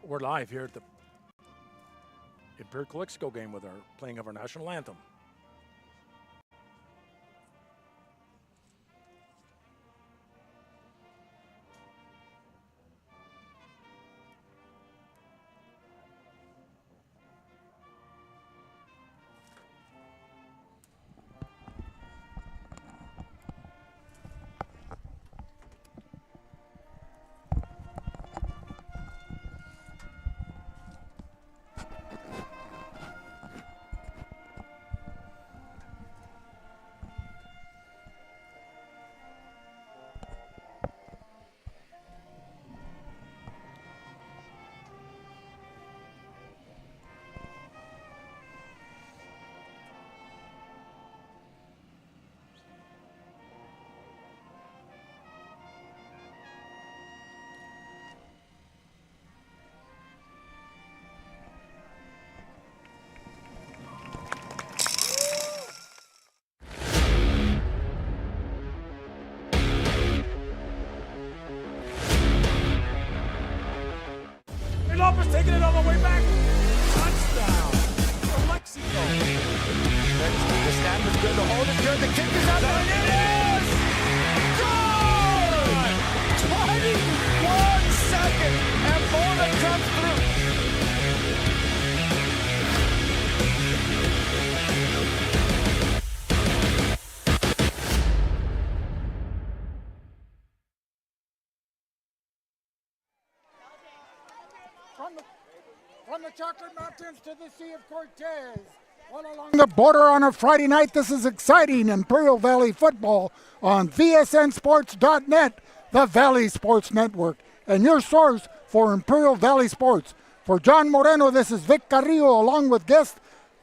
We're live here at the Imperial Calexico game with our playing of our national anthem. Lopez taking it all the way back. Touchdown. Calexico. The snap is good. The hold is good. The kick is out. And it is good! 21 seconds and Florida comes through. From the Chocolate Mountains to the Sea of Cortez, all along the border on a Friday night, this is exciting Imperial Valley football on VSNSports.net, the Valley Sports Network, and your source for Imperial Valley sports. For John Moreno, this is Vic Carrillo, along with guest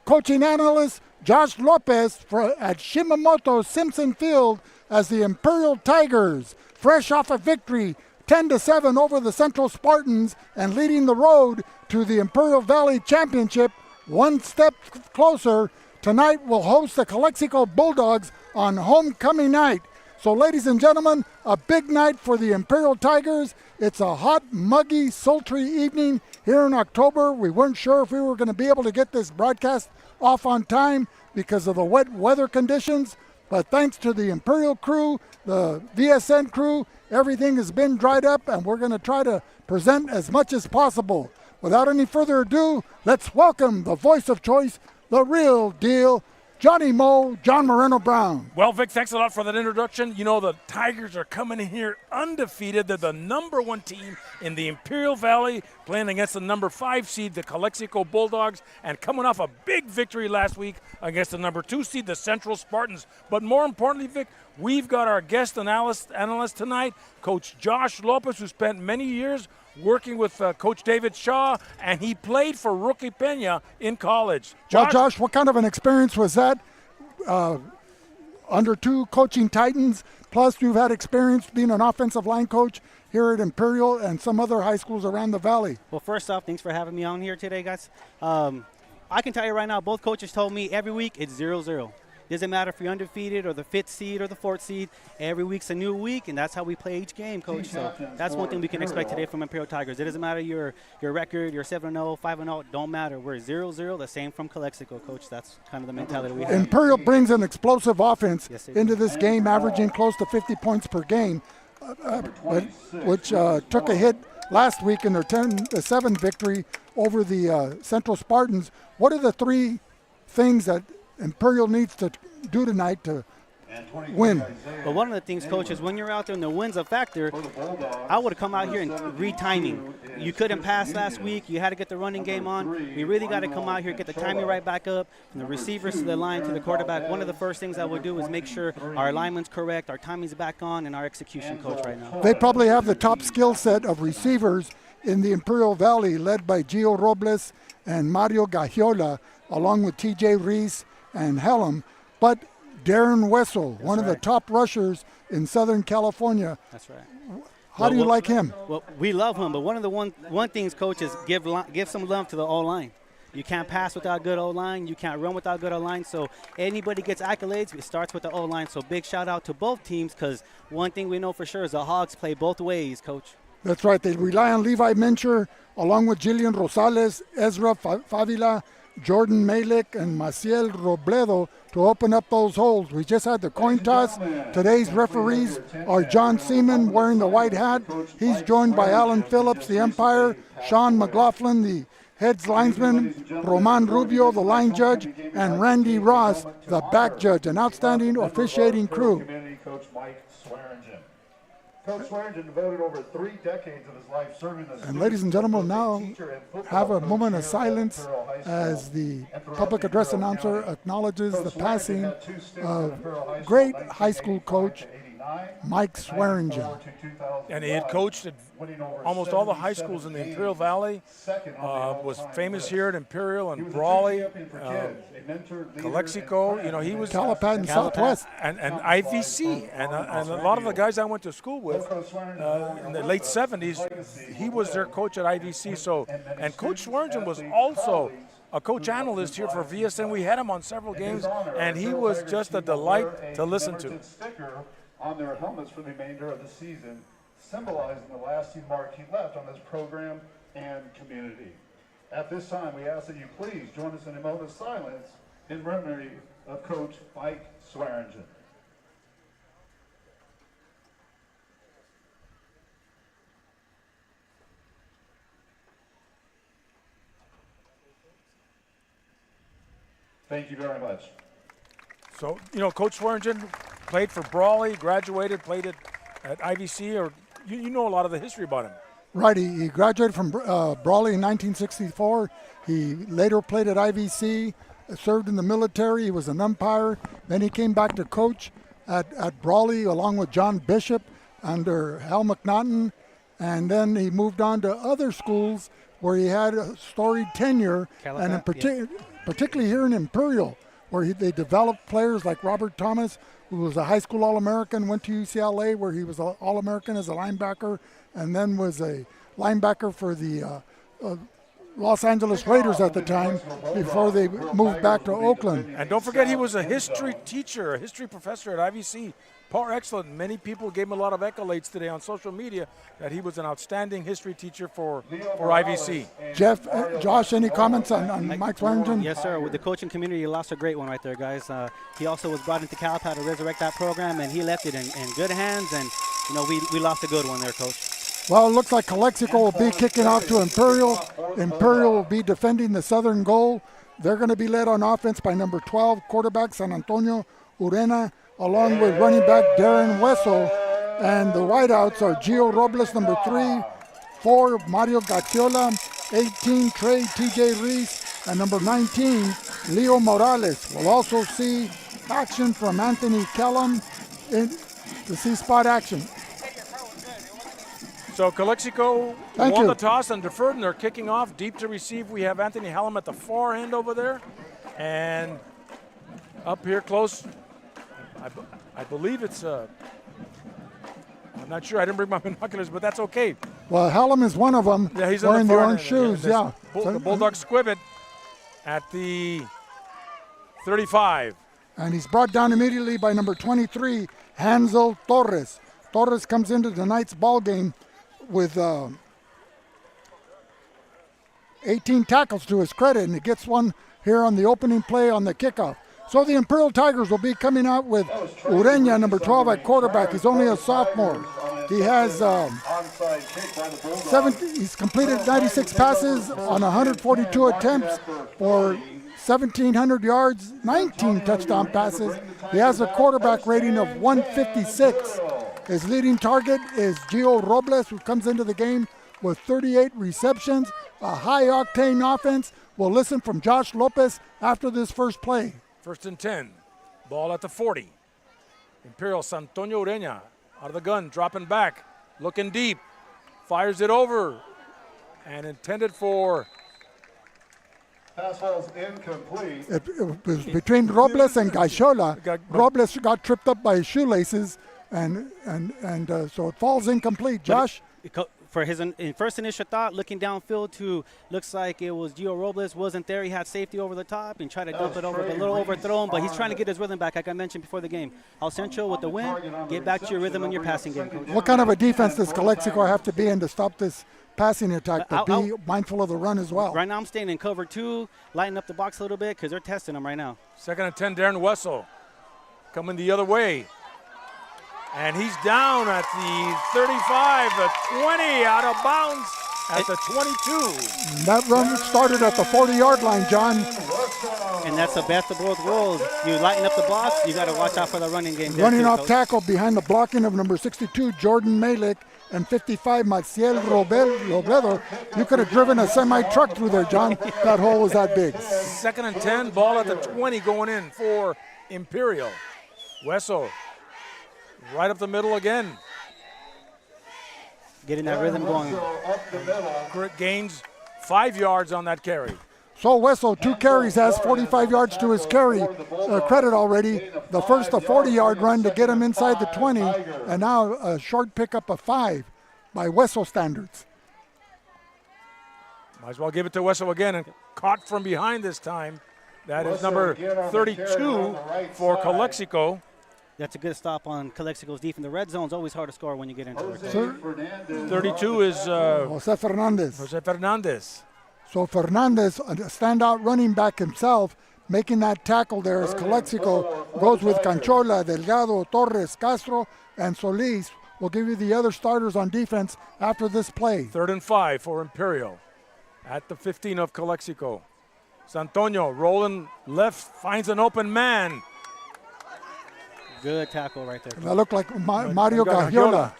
coaching analyst Josh Lopez at Shimamoto-Simpson Field as the Imperial Tigers, fresh off a victory 10-7 over the Central Spartans and leading the road to the Imperial Valley Championship one step closer. Tonight we'll host the Calexico Bulldogs on homecoming night. So ladies and gentlemen, a big night for the Imperial Tigers. It's a hot, muggy, sultry evening here in October. We weren't sure if we were going to be able to get this broadcast off on time because of the wet weather conditions. But thanks to the Imperial crew, the VSN crew, everything has been dried up, and we're going to try to present as much as possible. Without any further ado, let's welcome the voice of choice, the real deal, Johnny Mo, John Moreno Brown. Well, Vic, thanks a lot for that introduction. You know, the Tigers are coming in here undefeated. They're the #1 team in the Imperial Valley, playing against the #5 seed, the Calexico Bulldogs, and coming off a big victory last week against the #2 seed, the Central Spartans. But more importantly, Vic, we've got our guest analyst tonight, Coach Josh Lopez, who spent many years working with Coach David Shaw, and he played for Rookie Peña in college. Well, Josh, what kind of an experience was that? Under two coaching titans, plus you've had experience being an offensive line coach here at Imperial and some other high schools around the valley. Well, first off, thanks for having me on here today, guys. I can tell you right now, both coaches told me every week it's 0-0. Doesn't matter if you're undefeated or the 5th seed or the 4th seed. Every week's a new week, and that's how we play each game, Coach. So that's one thing we can expect today from Imperial Tigers. It doesn't matter your record, you're 7-0, 5-0, don't matter. We're 0-0, the same from Calexico, Coach. That's kind of the mentality we have. Imperial brings an explosive offense into this game, averaging close to 50 points per game, which took a hit last week in their 10-7 victory over the Central Spartans. What are the three things that Imperial needs to do tonight to win? But one of the things, Coach, is when you're out there and the win's a factor, I would have come out here and read timing. You couldn't pass last week. You had to get the running game on. We really got to come out here, get the timing right back up, from the receivers to the line to the quarterback. One of the first things I would do is make sure our alignment's correct, our timing's back on, and our execution, Coach, right now. They probably have the top skill set of receivers in the Imperial Valley, led by Gio Robles and Mario Gagiola, along with T.J. Reese and Helm, but Darren Wessel, one of the top rushers in Southern California. That's right. How do you like him? Well, we love him, but one of the one things, Coach, is give some love to the O-line. You can't pass without good O-line. You can't run without good O-line. So anybody gets accolades, it starts with the O-line. So big shout out to both teams, because one thing we know for sure is the Hogs play both ways, Coach. That's right. They rely on Levi Mincher, along with Jillian Rosales, Ezra Favila, Jordan Malik, and Maciel Robledo to open up those holes. We just had the coin toss. Today's referees are John Seaman wearing the white hat. He's joined by Alan Phillips, the umpire, Sean McLaughlin, the heads linesman, Roman Rubio, the line judge, and Randy Ross, the back judge. An outstanding officiating crew. Coach Mike Swearingen. Coach Swearingen devoted over 3 decades of his life serving as and ladies and gentlemen, now have a moment of silence as the public address announcer acknowledges the passing of great high school coach Mike Swearingen. And he had coached at almost all the high schools in the Imperial Valley, was famous here at Imperial and Brawley, Calexico. You know, he was Calapat and Southwest. And IVC. And a lot of the guys I went to school with in the late 70s, he was their coach at IVC. So, and Coach Swearingen was also a coach analyst here for VSN. We had him on several games, and he was just a delight to listen to. On their helmets for the remainder of the season, symbolizing the lasting mark he left on this program and community. At this time, we ask that you please join us in a moment of silence in memory of Coach Mike Swearingen. Thank you very much. So, you know, Coach Swearingen played for Brawley, graduated, played at IVC, or you know a lot of the history about him. Right, he graduated from Brawley in 1964. He later played at IVC, served in the military. He was an umpire. Then he came back to coach at Brawley along with John Bishop under Hal McNaughton. And then he moved on to other schools where he had a storied tenure, and in particularly here in Imperial, where they developed players like Robert Thomas, who was a high school All-American, went to UCLA where he was an All-American as a linebacker, and then was a linebacker for the Los Angeles Raiders at the time before they moved back to Oakland. And don't forget, he was a history teacher, a history professor at IVC. Par excellent. Many people gave him a lot of accolades today on social media that he was an outstanding history teacher for IVC. Jeff, Josh, any comments on Mike Swearingen? Yes, sir. With the coaching community, you lost a great one right there, guys. He also was brought into Calapat to resurrect that program, and he left it in good hands. And, you know, we lost a good one there, Coach. Well, it looks like Calexico will be kicking off to Imperial. Imperial will be defending the southern goal. They're going to be led on offense by number 12, quarterback San Antonio Urena, along with running back Darren Wessel. And the wideouts are Gio Robles, number 3, 4, Mario Gacciola, 18, Trey TJ Reese, and number 19, Leo Morales. We'll also see action from Anthony Kellum to see spot action. So Calexico won the toss and deferred, and they're kicking off. Deep to receive, we have Anthony Kellum at the far end over there. And up here close, I believe it's, I'm not sure, I didn't bring my binoculars, but that's okay. Well, Hellum is one of them, yeah, he's wearing the orange shoes, The Bulldog Squibbit at the 35. And he's brought down immediately by number 23, Hansel Torres. Torres comes into tonight's ball game with 18 tackles to his credit, and he gets one here on the opening play on the kickoff. So the Imperial Tigers will be coming out with Ureña, number 12, at quarterback. He's only a sophomore. He has he's completed 96 passes on 142 attempts for 1,700 yards, 19 touchdown passes. He has a quarterback rating of 156. His leading target is Gio Robles, who comes into the game with 38 receptions, a high-octane offense. We'll listen from Josh Lopez after this first play. 1st and 10, ball at the 40. Imperial Santonio Ureña out of the gun, dropping back, looking deep, fires it over, and intended for. Pass ball's incomplete. It was between Robles and Gacciola. Robles got tripped up by his shoelaces, and so it falls incomplete. Josh? for his first initial thought, looking downfield to, looks like it was Gio Robles, wasn't there. He had safety over the top and tried to dump it over, but a little overthrown, but he's trying to get his rhythm back, like I mentioned before the game. El Centro with the win, get back to your rhythm in your passing game, Coach. What kind of a defense does Calexico have to be in to stop this passing attack, but be mindful of the run as well? Right now I'm staying in cover 2, lighting up the box a little bit because they're testing them right now. 2nd and 10, Darren Wessel coming the other way. And he's down at the 35, the 20, out of bounds at the 22. That run started at the 40-yard line, John. And that's the best of both worlds. You lighten up the box, you got to watch out for the running game. Running off tackle behind the blocking of number 62, Jordan Malik, and 55, Maciel Robledo. You could have driven a semi-truck through there, John. That hole was that big. 2nd and 10, ball at the 20 going in for Imperial. Wessel right up the middle again. Getting that rhythm going. Gains 5 yards on that carry. So Wessel, 2 carries, has 45 yards to his carry credit already. The first a 40-yard run to get him inside the 20, and now a short pickup of 5 by Wessel standards. Might as well give it to Wessel again, and caught from behind this time. That is number 32 for Calexico. That's a good stop on Calexico's defense. The red zone's always hard to score when you get into it. 32 is Jose Fernandez. Jose Fernandez. So Fernandez, a standout running back himself, making that tackle there as Calexico goes with Canchola, Delgado, Torres, Castro, and Solis. We'll give you the other starters on defense after this play. 3rd and 5 for Imperial at the 15 of Calexico. Santonio rolling left, finds an open man. Good tackle right there. That looked like Mario Gaxiola.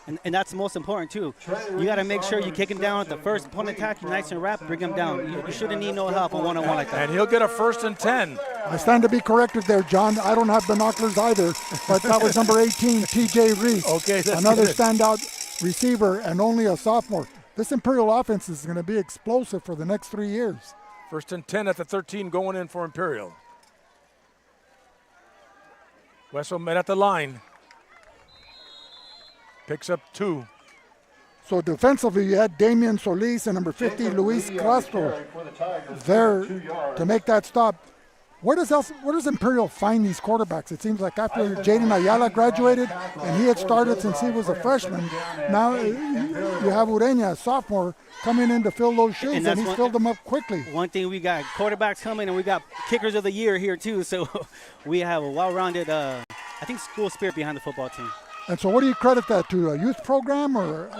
And that's the most important, too. You got to make sure you kick him down at the first opponent attack. You're nice and wrapped, bring him down. You shouldn't need no help on one-on-one like that. And he'll get a 1st and 10. I stand to be corrected there, John. I don't have binoculars either, but that was number 18, T.J. Reese. Okay, that's another good. standout receiver and only a sophomore. This Imperial offense is going to be explosive for the next 3 years. 1st and 10 at the 13 going in for Imperial. Wessel met at the line. Picks up 2. So defensively, you had Damian Solis and number 50, Luis Castro, there to make that stop. Where does Imperial find these quarterbacks? It seems like after Jaden Ayala graduated, and he had started since he was a freshman, now you have Ureña, a sophomore, coming in to fill those shoes, and he's filled them up quickly. One thing, we got quarterbacks coming, and we got kickers of the year here, too. So we have a well-rounded, I think, school spirit behind the football team. And so what do you credit that to, a youth program or?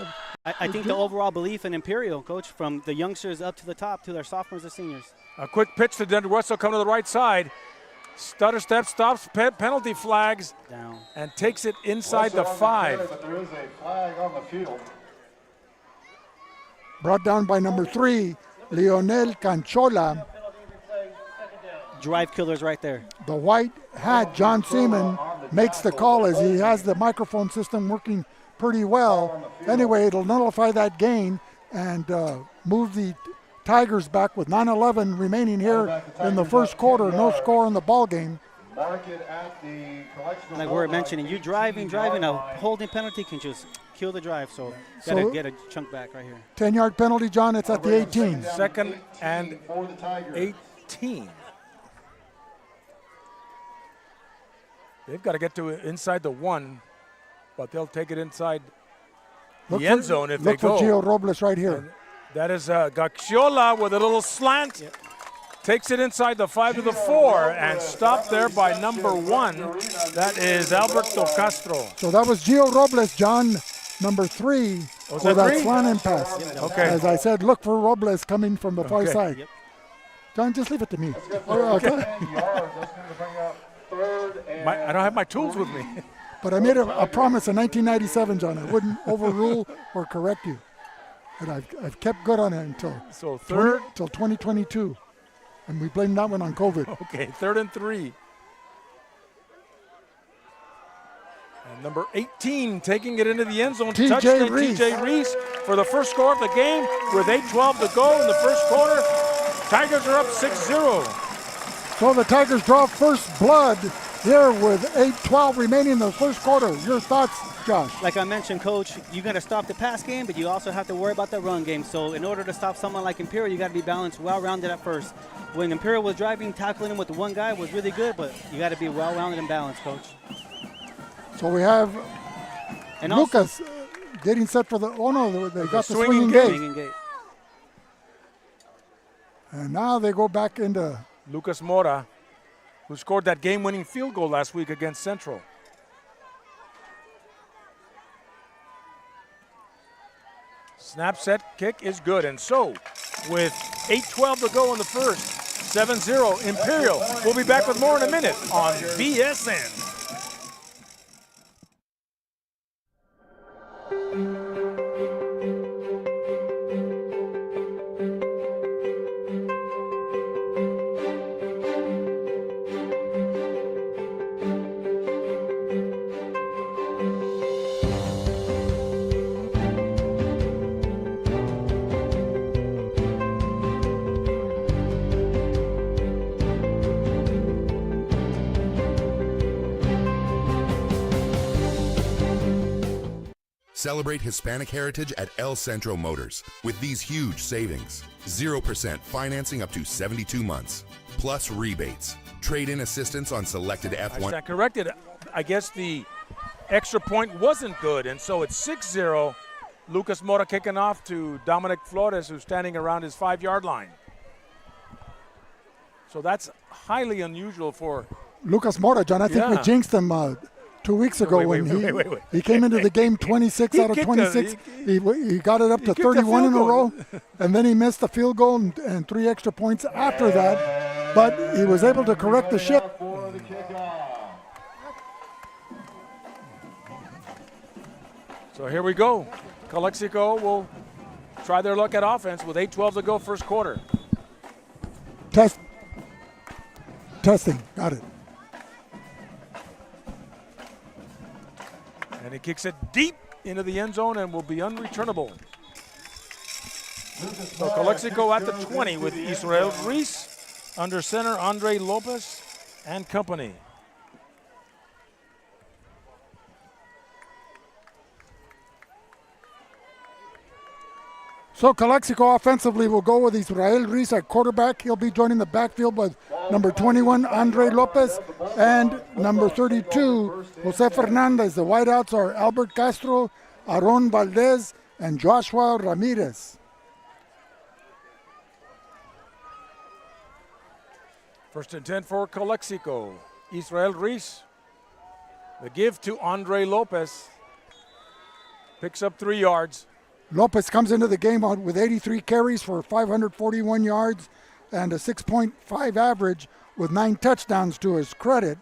I think the overall belief in Imperial, Coach, from the youngsters up to the top to their sophomores and seniors. A quick pitch to Denver Wessel coming to the right side. Stutter step, stops, penalty flags, down, and takes it inside the 5. But there is a flag on the field. Brought down by number 3, Leonel Canchola. Drive killers right there. The white hat, John Seaman, makes the call as he has the microphone system working pretty well. Anyway, it'll nullify that gain and move the Tigers back with 9:11 remaining here in the first quarter. No score in the ball game. Like we were mentioning, you driving, a holding penalty can just kill the drive. So got to get a chunk back right here. 10-yard penalty, John. It's at the 18. 2nd and 18. They've got to get to inside the 1, but they'll take it inside the end zone if they go. Look for Gio Robles right here. And that is Gaxiola with a little slant. Yep. Takes it inside the 5 to the 4 and stopped there by number 1. That is Alberto Castro. So that was Gio Robles, John, number 3 for that slant pass. Yep. Okay. As I said, look for Robles coming from the far side. Yep. John, just leave it to me. Okay. I don't have my tools with me. But I made a promise in 1997, John. I wouldn't overrule or correct you. And I've kept good on it until 2022. And we blame that one on COVID. Okay, 3rd and 3. And number 18 taking it into the end zone. T.J. Reese. T.J. Reese for the first score of the game with 8:12 to go in the first quarter. Tigers are up 6-0. So the Tigers draw first blood here with 8:12 remaining in the first quarter. Your thoughts Josh? Like I mentioned, Coach, you got to stop the pass game, but you also have to worry about the run game. So in order to stop someone like Imperial, you got to be balanced, well-rounded at first. When Imperial was driving, tackling him with the one guy was really good, but you got to be well-rounded and balanced, Coach. So we have Lucas getting set for the, they got the swinging gate. And now they go back into Lucas Mora, who scored that game-winning field goal last week against Central. Snap, set, kick is good. And so, with 8:12 to go in the first, 7-0 Imperial. We'll be back with more in a minute on VSN. Celebrate Hispanic heritage at El Centro Motors with these huge savings. 0% financing up to 72 months, plus rebates. Trade-in assistance on selected F1. I stand corrected. I guess the extra point wasn't good, and so it's 6-0. Lucas Mora kicking off to Dominic Flores, who's standing around his 5-yard line. So that's highly unusual for Lucas Mora, John. I think we jinxed him 2 weeks ago he came into the game 26 out of 26. He got it up to 31 in a row, and then he missed a field goal and 3 extra points after that. But he was able to correct the ship. So here we go. Calexico will try their luck at offense with 8:12 to go first quarter. Testing. Got it. And he kicks it deep into the end zone and will be unreturnable. So Calexico at the 20 with Israel Reese, under center Andre Lopez and company. So Calexico offensively will go with Israel Reese at quarterback. He'll be joining the backfield with number 21, Andre Lopez, and number 32, Jose Fernandez. The wideouts are Albert Castro, Aaron Valdez, and Joshua Ramirez. First and 10 for Calexico. Israel Reese. The give to Andre Lopez. Picks up 3 yards. Lopez comes into the game with 83 carries for 541 yards and a 6.5 average with 9 touchdowns to his credit.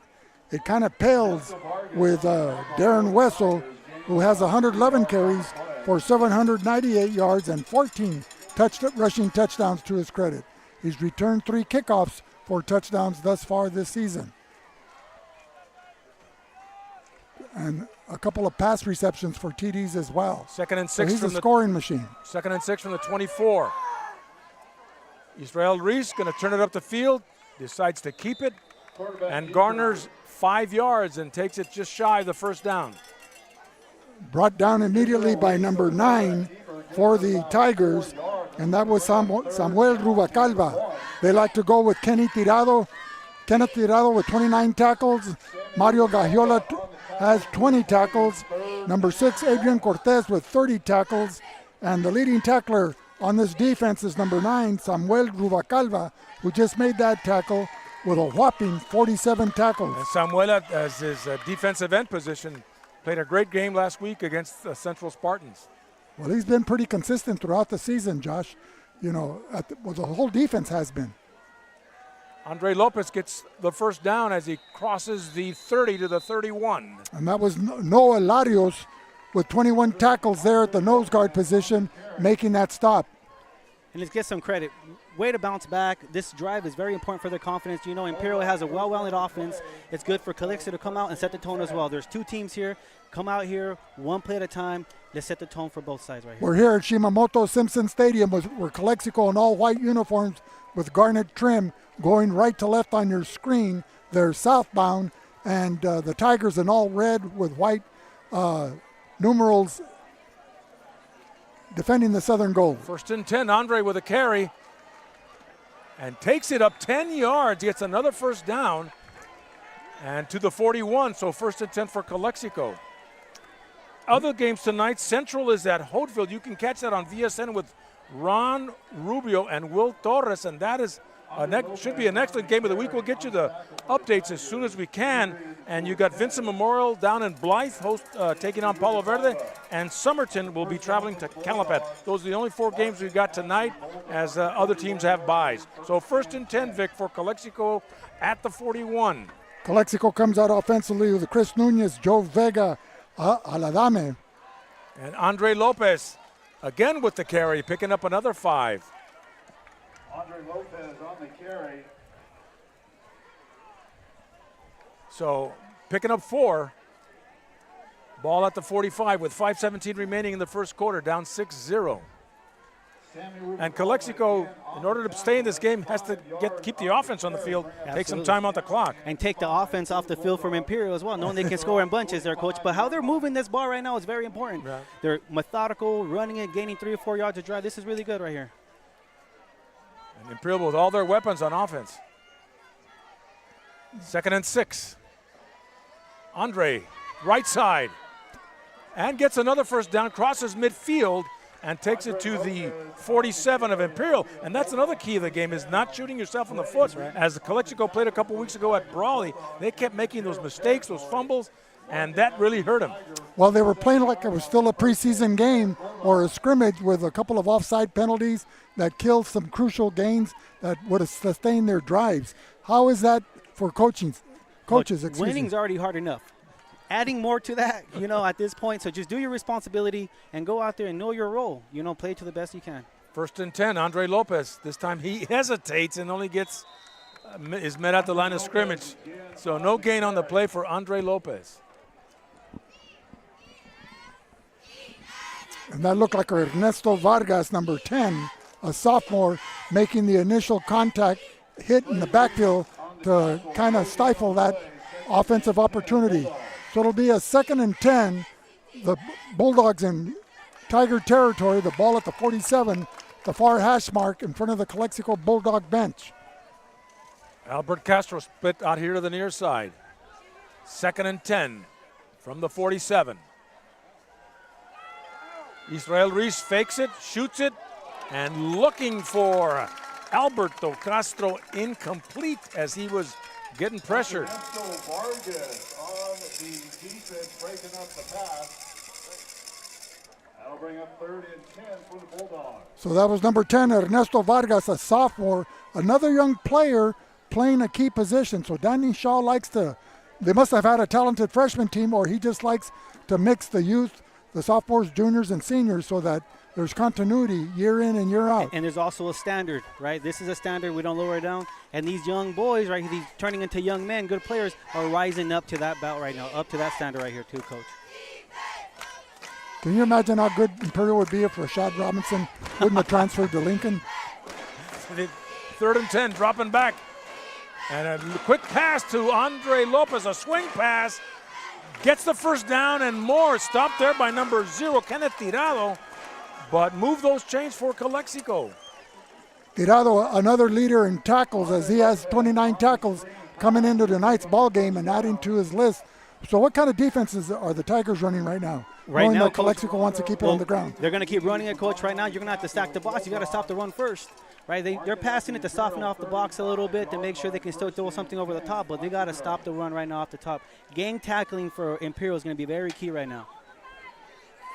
It kind of pales with Darren Wessel, who has 111 carries for 798 yards and 14 rushing touchdowns to his credit. He's returned 3 kickoffs for touchdowns thus far this season. And a couple of pass receptions for TDs as well. Second and 6 so he's from a scoring machine. Second and 6 from the 24. Israel Reese going to turn it up the field, decides to keep it, and garners 5 yards and takes it just shy of the first down. Brought down immediately by number 9 for the Tigers, and that was Samuel Rubacalva. They like to go with Kenneth Tirado with 29 tackles. Mario Gagiola has 20 tackles. Number 6, Adrian Cortez with 30 tackles. And the leading tackler on this defense is number 9, Samuel Rubacalva, who just made that tackle with a whopping 47 tackles. And Samuel, as his defensive end position, played a great game last week against the Central Spartans. Well, he's been pretty consistent throughout the season, Josh. You know, the whole defense has been. Andre Lopez gets the first down as he crosses the 30 to the 31. And that was Noah Larios with 21 tackles there at the nose guard position, making that stop. And let's get some credit. Way to bounce back. This drive is very important for their confidence. You know, Imperial has a well-rounded offense. It's good for Calexico to come out and set the tone as well. There's 2 teams here. Come out here, 1 play at a time. Let's set the tone for both sides right here. We're here at Shimamoto-Simpson Stadium where Calexico in all white uniforms with garnet trim going right to left on your screen. They're southbound, and the Tigers in all red with white numerals defending the southern goal. 1st and 10, Andre with a carry and takes it up 10 yards, gets another first down and to the 41, so 1st and 10 for Calexico. Other games tonight, Central is at Hopefield. You can catch that on VSN with Ron Rubio and Will Torres, and that is should be an excellent game of the week. We'll get you the updates as soon as we can. And you got Vincent Memorial down in Blythe, taking on Palo Verde, and Somerton will be traveling to Calapat. Those are the only 4 games we've got tonight, as other teams have byes. So 1st and 10, Vic, for Calexico at the 41. Calexico comes out offensively with Chris Nunez, Joe Vega, Aladame. And Andre Lopez again with the carry, picking up another 5. Andre Lopez on the carry. So picking up 4. Ball at the 45 with 5:17 remaining in the first quarter, down 6-0. And Calexico, in order to stay in this game, has to keep the offense on the field, take some time off the clock. And take the offense off the field from Imperial as well, knowing they can score in bunches there, Coach. But how they're moving this ball right now is very important. Yeah. They're methodical, running it, gaining 3 or 4 yards of drive. This is really good right here. And Imperial with all their weapons on offense. 2nd and 6. Andre, right side, and gets another first down, crosses midfield, and takes it to the 47 of Imperial. And that's another key of the game, is not shooting yourself in the foot. As the Calexico played a couple weeks ago at Brawley, they kept making those mistakes, those fumbles, and that really hurt them. Well, they were playing like it was still a preseason game or a scrimmage with a couple of offside penalties that killed some crucial gains that would have sustained their drives. How is that for coaches? Winning's already hard enough. Adding more to that, at this point. So just do your responsibility and go out there and know your role. Play to the best you can. 1st and 10, Andre Lopez. This time he hesitates and only is met at the line of scrimmage. So no gain on the play for Andre Lopez. And that looked like Ernesto Vargas, number 10, a sophomore, making the initial contact hit in the backfield to kind of stifle that offensive opportunity. So it'll be a 2nd and 10. The Bulldogs in Tiger territory, the ball at the 47, the far hash mark in front of the Calexico Bulldog bench. Albert Castro split out here to the near side. 2nd and 10 from the 47. Israel Reese fakes it, shoots it, and looking for Alberto Castro, incomplete as he was getting pressured. Vargas on the defense, breaking up the pass. That'll bring up 3rd and 10 for the Bulldogs. So that was number 10, Ernesto Vargas, a sophomore, another young player playing a key position. So Danny Shaw they must have had a talented freshman team, or he just likes to mix the youth, the sophomores, juniors, and seniors so that there's continuity year in and year out. And there's also a standard, right? This is a standard. We don't lower it down. And these young boys, right, these turning into young men, good players, are rising up to that belt right now, up to that standard right here too, Coach. Can you imagine how good Imperial would be if Rashad Robinson wouldn't have transferred to Lincoln? 3rd and 10, dropping back. And a quick pass to Andre Lopez, a swing pass. Gets the first down and more. Stopped there by number 0, Kenneth Tirado. But move those chains for Calexico. Tirado, another leader in tackles, as he has 29 tackles coming into tonight's ball game and adding to his list. So what kind of defenses are the Tigers running right now? Right knowing now, that Calexico wants to keep it on the ground. They're going to keep running it, Coach. Right now, you're going to have to stack the box. You got to stop the run first. Right? They're passing it to soften off the box a little bit to make sure they can still throw something over the top, but they got to stop the run right now off the top. Gang tackling for Imperial is going to be very key right now.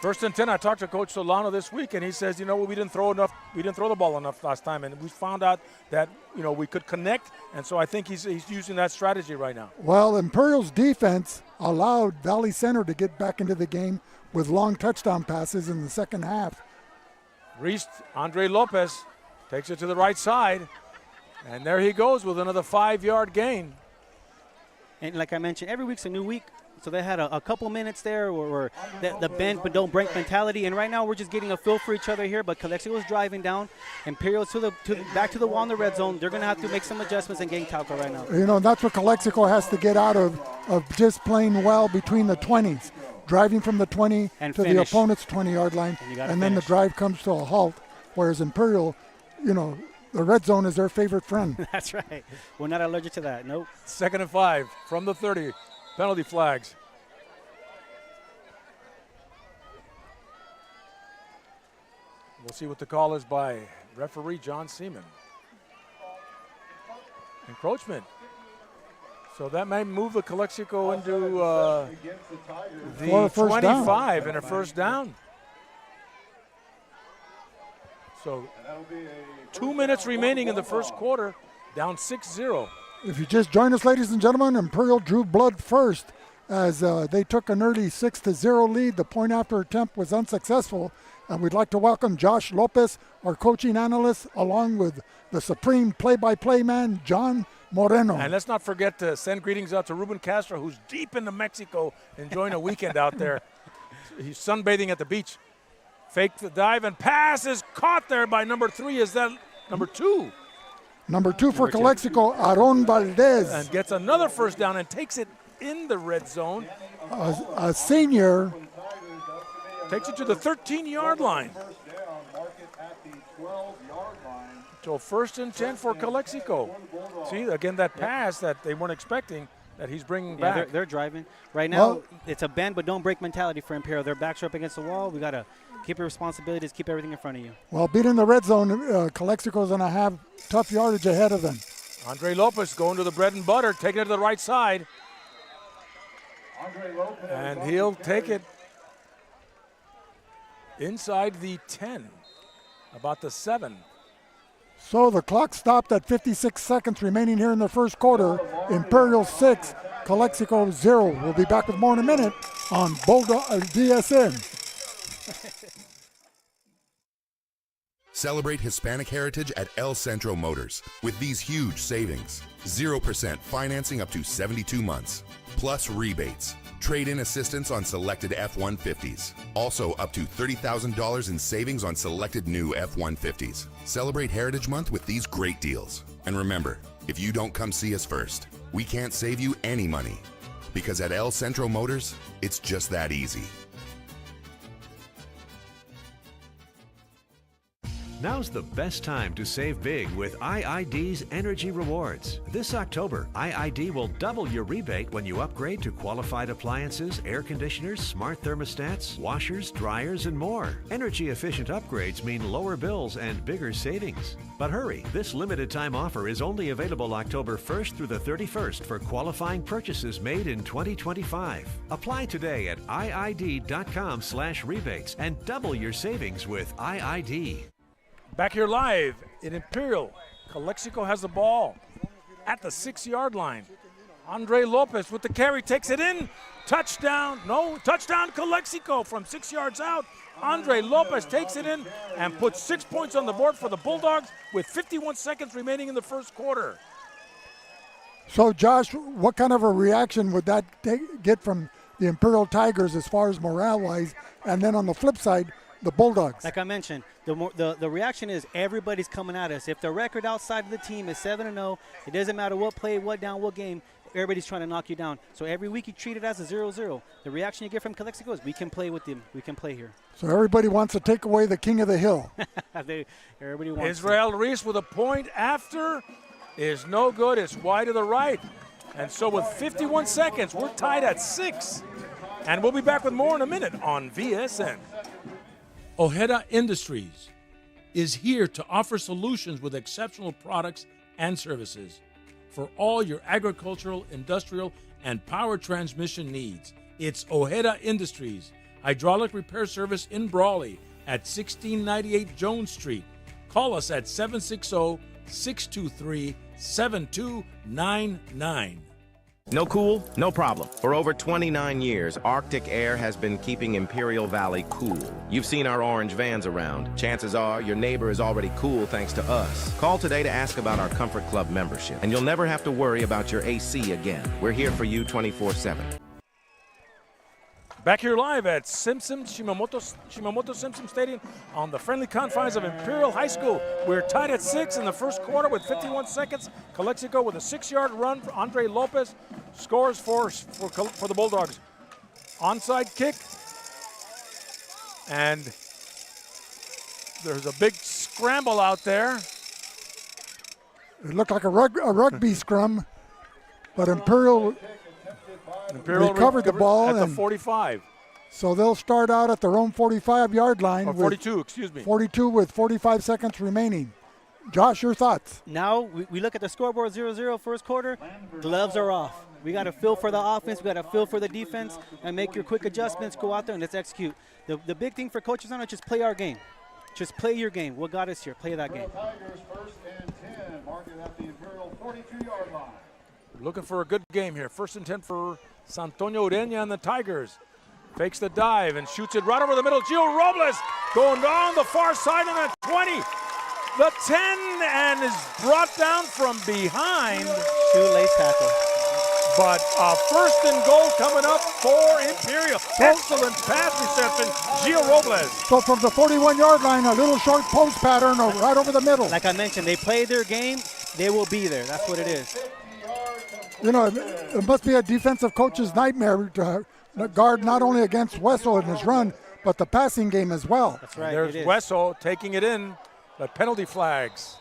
1st and 10, I talked to Coach Solano this week, and he says, we didn't throw the ball enough last time, and we found out that, we could connect, and so I think he's using that strategy right now. Well, Imperial's defense allowed Valley Center to get back into the game with long touchdown passes in the second half. Reese, Andre Lopez takes it to the right side, and there he goes with another 5-yard gain. And like I mentioned, every week's a new week. So they had a couple minutes there where the bend but don't break mentality. And right now we're just getting a feel for each other here. But Calexico is driving down. Imperial back to the wall in the red zone. They're going to have to make some adjustments and gang tackle right now. That's what Calexico has to get out of just playing well between the 20s. driving from the 20 And to the finish. opponent's 20-yard line, And you gotta and then the finish. drive comes to a halt, whereas Imperial, you know, the red zone is their favorite friend. That's right. We're not allergic to that. Nope. 2nd and 5 from the 30. Penalty flags. We'll see what the call is by referee John Seaman. Encroachment. So that may move the Calexico into For a the first down. 25 and a first down. So 2 minutes remaining in the first quarter, down 6-0. If you just join us, ladies and gentlemen, Imperial drew blood first as they took an early 6-0 lead. The point after attempt was unsuccessful. And we'd like to welcome Josh Lopez, our coaching analyst, along with the supreme play-by-play man, John Moreno. And let's not forget to send greetings out to Ruben Castro, who's deep into Mexico, enjoying a weekend out there. He's sunbathing at the beach. Fake the dive and pass is caught there by number 3. Is that number 2? Number 2 for Calexico, Aaron Valdez, And gets another first down and takes it in the red zone. a senior. Takes it to the 13-yard line. First down, mark it at the 12-yard line. So 1st and 10 for Calexico. See, again, that pass that they weren't expecting that he's bringing Yeah, back. they're driving. Right now, Well- it's a bend but don't break mentality for Imperial. Their backs are up against the wall. We got to keep your responsibilities, keep everything in front of you. Well, beating the red zone, Calexico's going to have tough yardage ahead of them. Andre Lopez going to the bread and butter, taking it to the right side. Andre Lopez And on he'll the take carry. it inside the 10, about the 7. So the clock stopped at 56 seconds remaining here in the first quarter. Imperial 6, Calexico 0. We'll be back with more in a minute on VSN. Celebrate Hispanic heritage at El Centro Motors with these huge savings. 0% financing up to 72 months, plus rebates. Trade-in assistance on selected F-150s. Also up to $30,000 in savings on selected new F-150s. Celebrate Heritage Month with these great deals. And remember, if you don't come see us first, we can't save you any money. Because at El Centro Motors, it's just that easy. Now's the best time to save big with IID's Energy Rewards. This October, IID will double your rebate when you upgrade to qualified appliances, air conditioners, smart thermostats, washers, dryers, and more. Energy-efficient upgrades mean lower bills and bigger savings. But hurry, this limited time offer is only available October 1st through the 31st for qualifying purchases made in 2025. Apply today at iid.com/rebates and double your savings with IID. Back here live in Imperial. Calexico has the ball at the 6-yard line. Andre Lopez with the carry, takes it in. Touchdown, no, touchdown Calexico from 6 yards out. Andre Lopez takes it in and puts 6 points on the board for the Bulldogs with 51 seconds remaining in the first quarter. So, Josh, what kind of a reaction would that get from the Imperial Tigers as far as morale-wise? And then on the flip side, the Bulldogs. Like I mentioned, the reaction is everybody's coming at us. If the record outside of the team is 7-0, it doesn't matter what play, what down, what game, everybody's trying to knock you down. So every week you treat it as a 0-0. The reaction you get from Calexico is we can play with them. We can play here. So everybody wants to take away the king of the hill. Everybody wants Israel Reese with a point after is no good. It's wide to the right. And so with 51 seconds, we're tied at 6. And we'll be back with more in a minute on VSN. Ojeda Industries is here to offer solutions with exceptional products and services for all your agricultural, industrial, and power transmission needs. It's Ojeda Industries, hydraulic repair service in Brawley at 1698 Jones Street. Call us at 760-623-7299. No cool? No problem. For over 29 years, Arctic Air has been keeping Imperial Valley cool. You've seen our orange vans around. Chances are your neighbor is already cool thanks to us. Call today to ask about our Comfort Club membership, and you'll never have to worry about your AC again. We're here for you 24/7. Back here live at Shimamoto-Simpson Stadium on the friendly confines of Imperial High School. We're tied at 6 in the first quarter with 51 seconds. Calexico with a 6-yard run for Andre Lopez scores for the Bulldogs. onside kick. And there's a big scramble out there. It looked like a rugby scrum, but Imperial recovered the ball at the 45. So they'll start out at their own 45-yard line. Or 42, excuse me. 42 with 45 seconds remaining. Josh, your thoughts? Now we look at the scoreboard 0-0 first quarter. Gloves are off. We got to feel for the offense. We got to feel for the defense and make your quick adjustments. Go out there and let's execute. The big thing for coaches now is just play our game. Just play your game. What got us here? Play that game. Tigers first and 10, marking at the Imperial 42-yard line. Looking for a good game here. First and 10 for Santonio Ureña and the Tigers. Fakes the dive and shoots it right over the middle. Gio Robles going down the far side on the 20. The 10 and is brought down from behind. Shoelace tackle. But first and goal coming up for Imperial. Excellent pass reception, Gio Robles. So from the 41-yard line, a little short post pattern right over the middle. Like I mentioned, they play their game. They will be there. That's what it is. You know, it must be a defensive coach's nightmare to guard not only against Wessel and his run, but the passing game as well. That's right. There's Wessel taking it in, but penalty flags.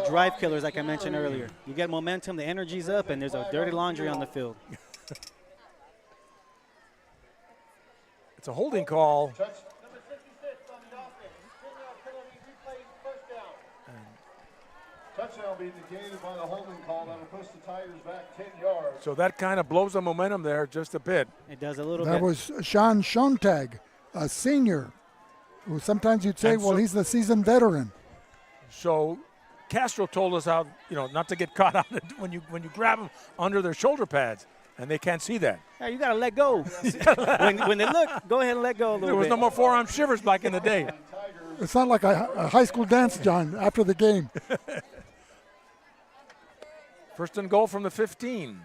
Drive killers, like I mentioned earlier. You get momentum, the energy's up, and there's a dirty laundry on the field. It's a holding call. Touchdown being negated by the holding call that will push the Tigers back 10 yards. So that kind of blows the momentum there just a bit. It does a little bit. That was Sean Schontag, a senior, who sometimes you'd say, well, he's the seasoned veteran. So Castro told us how, not to get caught on it when you grab them under their shoulder pads, and they can't see that. Yeah, you got to let go. when they look, go ahead and let go a little bit. There was no more forearm shivers back in the day. It's not like a high school dance, John, after the game. First and goal from the 15.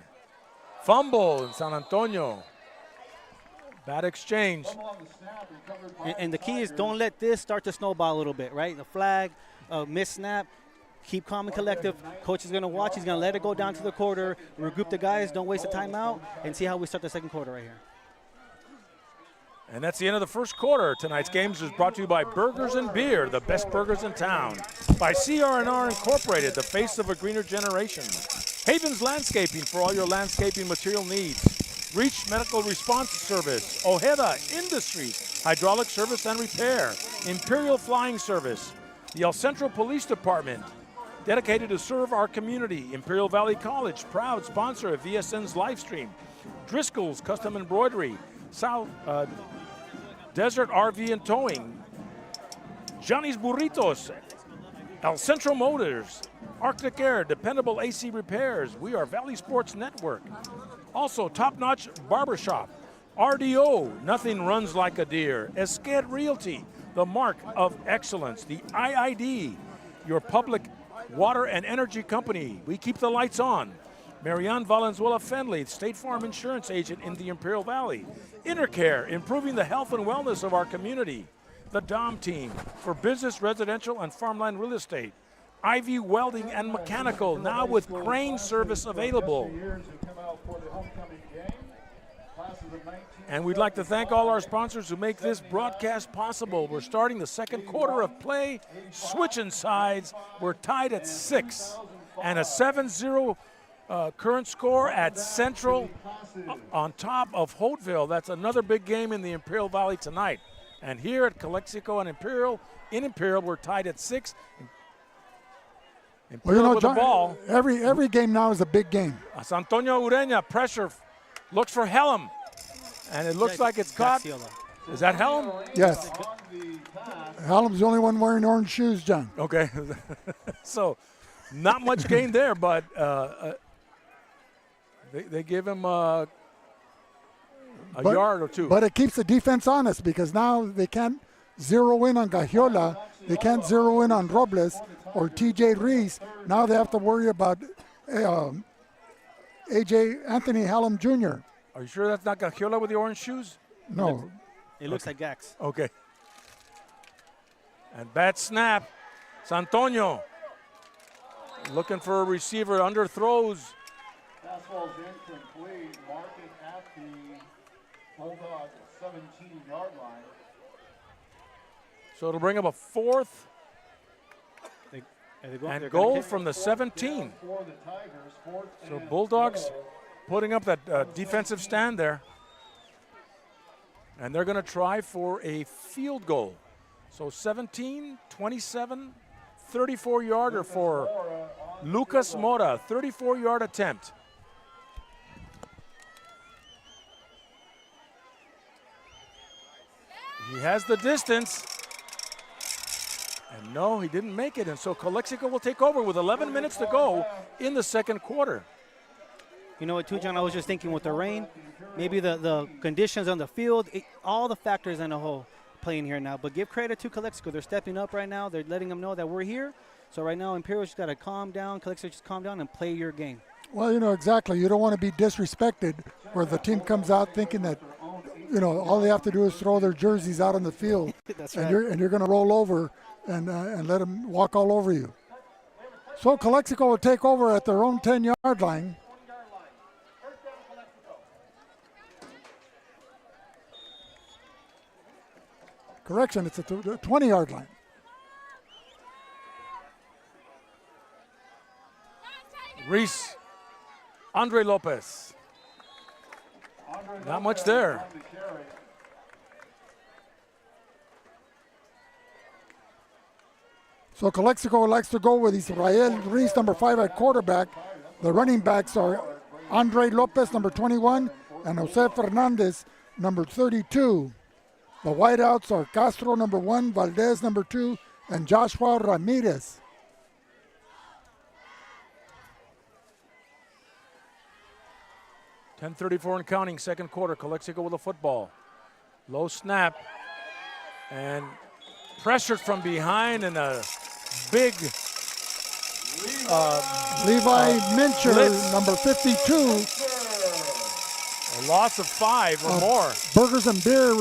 Fumble in San Antonio. Bad exchange. And the key is don't let this start to snowball a little bit, right? The flag, miss snap, keep calm and collective. Coach is going to watch. He's going to let it go down to the quarter, regroup the guys, don't waste a timeout, and see how we start the second quarter right here. And that's the end of the first quarter. Tonight's games is brought to you by Burgers and Beer, the best burgers in town. By CR&R Incorporated, the face of a greener generation. Havens Landscaping for all your landscaping material needs. Reach Medical Response Service. Ojeda Industries, hydraulic service and repair. Imperial Flying Service. The El Centro Police Department, dedicated to serve our community. Imperial Valley College, proud sponsor of VSN's live stream. Driscoll's Custom Embroidery. South Desert RV and Towing, Johnny's Burritos, El Centro Motors, Arctic Air, dependable AC repairs. We are Valley Sports Network. Also, Top Notch Barbershop, RDO, nothing runs like a deer. Esqued Realty, the mark of excellence. The IID, your public water and energy company. We keep the lights on. Marianne Valenzuela Fenley, State Farm Insurance Agent in the Imperial Valley. Intercare, improving the health and wellness of our community. The Dom Team, for business, residential, and farmland real estate. Ivy Welding and Mechanical, now with crane service available. And we'd like to thank all our sponsors who make this broadcast possible. We're starting the second quarter of play, switching sides. We're tied at 6, and a 7-0 current score at Central on top of Holtville. That's another big game in the Imperial Valley tonight. And here at Calexico and Imperial, we're tied at 6. Imperial with John, the ball. Every game now is a big game. Santonio Ureña, pressure, looks for Helm. And it looks like it's caught. Is that Helm? Yes. Helm's the only one wearing orange shoes, John. Okay. So not much gain there, but they give him a yard or two. But it keeps the defense honest because now they can't zero in on Gagiola. They can't zero in on Robles or TJ Reese. Now they have to worry about AJ Anthony Hallam Jr. Are you sure that's not Gagiola with the orange shoes? No. It looks like Gax. Okay. And bad snap. Santonio looking for a receiver, under throws. Fastball's incomplete, marking at the Bulldog 17-yard line. So it'll bring up a fourth and goal from the 17. For the Tigers, fourth So and Bulldogs goal. putting up that defensive stand there. And they're going to try for a field goal. So 17, 27, 34-yarder for Lucas Mora, 34-yard attempt. He has the distance. And no, he didn't make it. And so Calexico will take over with 11 minutes to go in the second quarter. You know what, too, John? I was just thinking with the rain, maybe the conditions on the field, all the factors in the whole playing here now. But give credit to Calexico. They're stepping up right now. They're letting them know that we're here. So right now, Imperial's just got to calm down. Calexico just calm down and play your game. Well, you know, exactly. You don't want to be disrespected where the team comes out thinking that, you know, all they have to do is throw their jerseys out on the field. That's and right. you're going to roll over and let them walk all over you. So Calexico will take over at their own 10-yard line. Correction, it's at the 20-yard line. Reese, Andre Lopez. Not much there. So Calexico likes to go with Israel Reese, number 5 at quarterback. The running backs are Andre Lopez, number 21, and Jose Fernandez, number 32. The wideouts are Castro, number 1, Valdez, number 2, and Joshua Ramirez. .10:34 and counting, second quarter. Calexico with the football. Low snap. And pressured from behind, and a big Levi Mincher, blitz. number 52. A loss of 5 or more. Burgers and Beer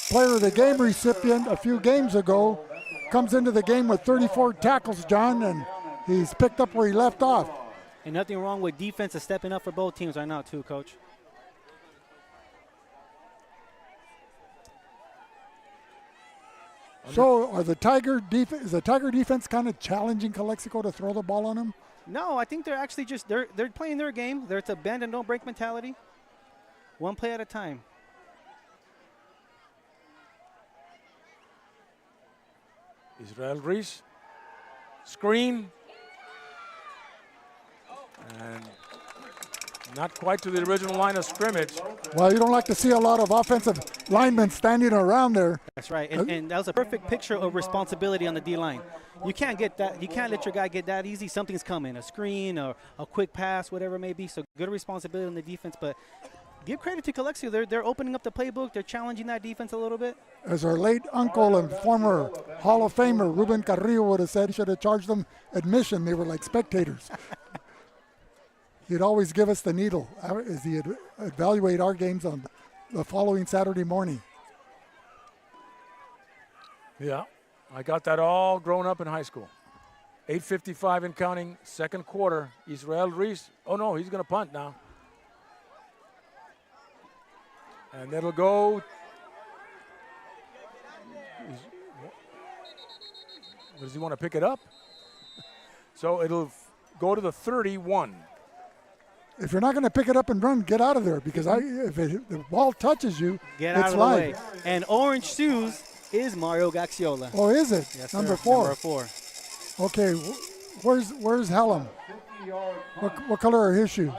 Player of the Game recipient a few games ago. Comes into the game with 34 tackles, John, and he's picked up where he left off. And nothing wrong with defense is stepping up for both teams right now, too, Coach. So is the Tiger defense kind of challenging Calexico to throw the ball on them? No, I think they're actually just they're playing their game. It's a bend and don't break mentality. One play at a time. Israel Reese. Screen. And not quite to the original line of scrimmage. Well, you don't like to see a lot of offensive linemen standing around there. That's right, and that was a perfect picture of responsibility on the D-line. You can't get that. You can't let your guy get that easy. Something's coming, a screen or a quick pass, whatever it may be. So good responsibility on the defense, but give credit to Calexico. They're opening up the playbook. They're challenging that defense a little bit. As our late uncle and former Hall of Famer Ruben Carrillo would have said, should have charged them admission. They were like spectators. He'd always give us the needle as he'd evaluate our games on the following Saturday morning. Yeah, I got that all grown up in high school. 8:55 and counting, second quarter. Israel Reese. Oh, no, he's going to punt now. And it'll go. Does he want to pick it up? So it'll go to the 31. If you're not going to pick it up and run, get out of there, because if the ball touches you, Get out it's of the live. way. And orange shoes is Mario Gaxiola. Oh, is it? Yes, Number sir. 4. Number 4. Okay, where's Hallam? What color are his shoes?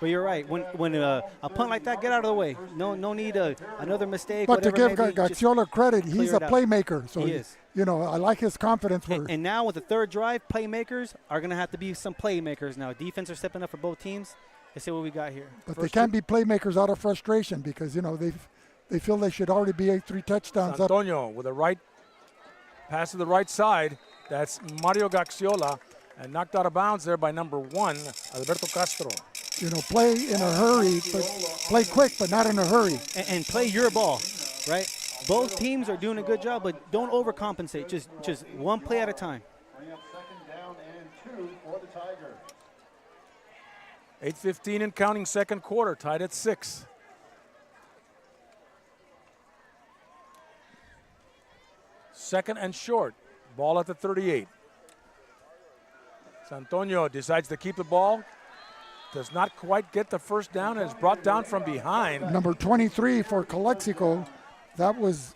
But you're right. When a punt like that, get out of the way. No need another mistake. But to give whatever it may be, just Gaxiola credit, he's clear a it out. playmaker. So He is. You know, I like his confidence. And now with the third drive, playmakers are going to have to be some playmakers now. Defense are stepping up for both teams. Let's see what we got here. But they can't be playmakers out of frustration, because, you know, they feel they should already be 3 touchdowns up. Antonio with a right pass to the right side. That's Mario Gaxiola, and knocked out of bounds there by number 1, Alberto Castro. You know, play in a hurry, but play quick, but not in a hurry. And play your ball, right? Both teams are doing a good job, but don't overcompensate. Just one play at a time. Bring up second down and 2 for the Tigers. 8:15 and counting, second quarter, tied at 6. Second and short, ball at the 38. Santonio decides to keep the ball. Does not quite get the first down and is brought down from behind. Number 23 for Calexico, that was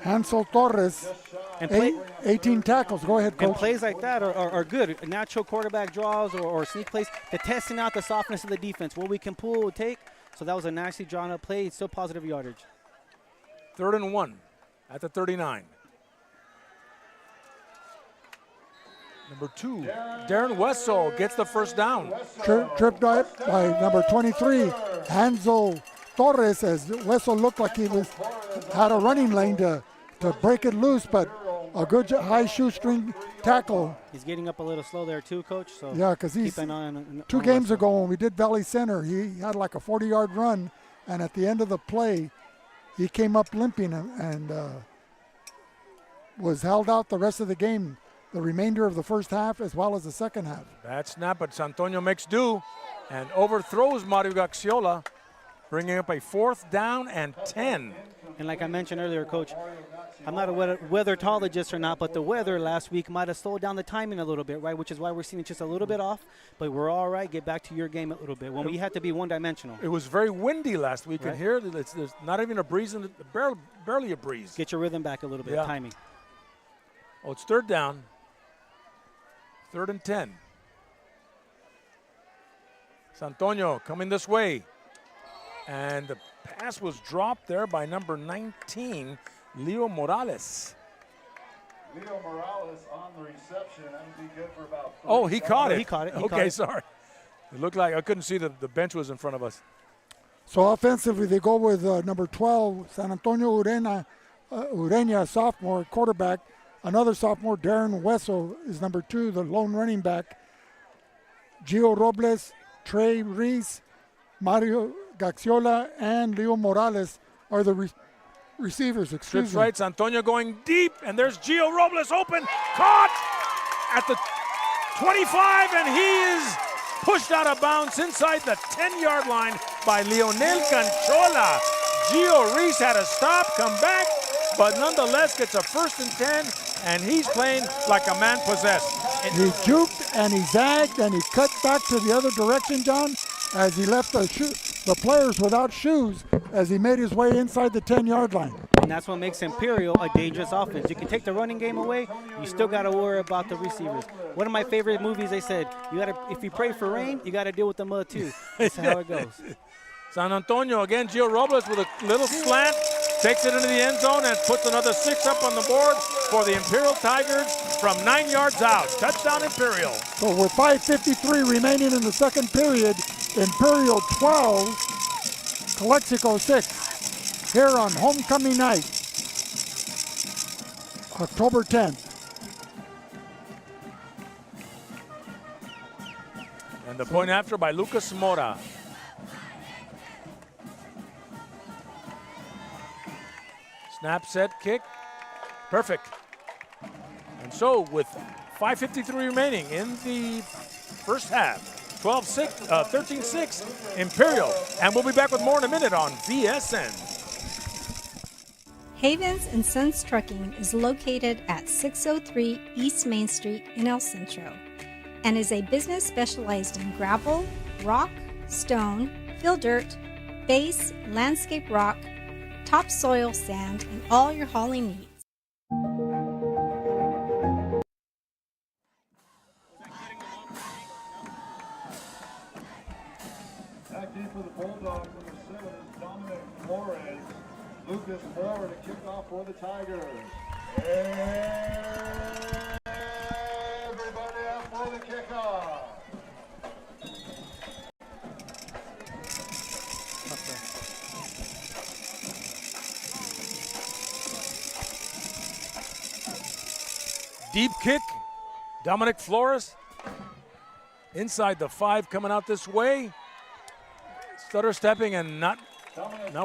Hansel Torres. And 18 tackles. Go ahead, And Coach. plays like that are good. Natural quarterback draws or sneak plays. They're testing out the softness of the defense, what we can pull, take. So that was a nicely drawn up play. It's still positive yardage. 3rd and 1 at the 39. Number 2, Darren Wessel gets the first down. Tripped up by number 23, Hansel Torres, as Wessel looked like he had a running lane to break it loose, but a good high shoestring tackle. He's getting up a little slow there too, Coach. So yeah, because he's keep an eye on 2 games ago when we did Valley Center, he had like a 40-yard run, and at the end of the play, he came up limping and was held out the rest of the game, the remainder of the first half as well as the second half. Bad snap, but Santonio makes do and overthrows Mario Gaxiola, bringing up a 4th down and 10. And like I mentioned earlier, Coach, I'm not a weatherologist or not, but the weather last week might have slowed down the timing a little bit, right? Which is why we're seeing it just a little bit off. But we're all right. Get back to your game a little bit when we had to be one-dimensional. It was very windy last week, right. and here there's not even a breeze, barely a breeze. Get your rhythm back a little bit, timing. Oh, it's 3rd down. 3rd and 10. Santonio coming this way. And the pass was dropped there by number 19, Leo Morales. Leo Morales on the reception. That would be good for about 3 Oh, he caught it. He caught it. Okay, sorry. It looked like I couldn't see the bench was in front of us. So offensively, they go with number 12, San Antonio Ureña, sophomore quarterback. Another sophomore, Darren Wessel, is number 2, the lone running back. Gio Robles, Trey Reese, Mario Gaxiola, and Leo Morales are the receivers. Trips right, Santonio going deep, and there's Gio Robles open, caught at the 25, and he is pushed out of bounds inside the 10-yard line by Leonel Canchola. Gio Reese had to stop, come back, but nonetheless gets a 1st and 10, and he's playing like a man possessed. He juked and he zagged and he cut back to the other direction, John, as he left the players without shoes as he made his way inside the 10-yard line. And that's what makes Imperial a dangerous offense. You can take the running game away, you still got to worry about the receivers. One of my favorite movies, they said, if you pray for rain, you got to deal with the mud too. That's how it goes. San Antonio, again, Gio Robles with a little slant, takes it into the end zone and puts another 6 up on the board for the Imperial Tigers from 9 yards out. Touchdown, Imperial. So with 5:53 remaining in the second period, Imperial 12, Calexico 6, here on homecoming night, October 10th. And the point after by Lucas Mora. Snap, set, kick. Perfect. And so with 5:53 remaining in the first half, 13-6, Imperial. And we'll be back with more in a minute on VSN. Havens and Sons Trucking is located at 603 East Main Street in El Centro and is a business specialized in gravel, rock, stone, fill dirt, base, landscape rock, topsoil sand, and all your hauling needs. Back deep for the Bulldogs, number 7 is Dominic Flores. Lucas Moore to kick off for the Tigers. Everybody out for the kickoff. Deep kick, Dominic Flores. Inside the 5 coming out this way. Stutter stepping and not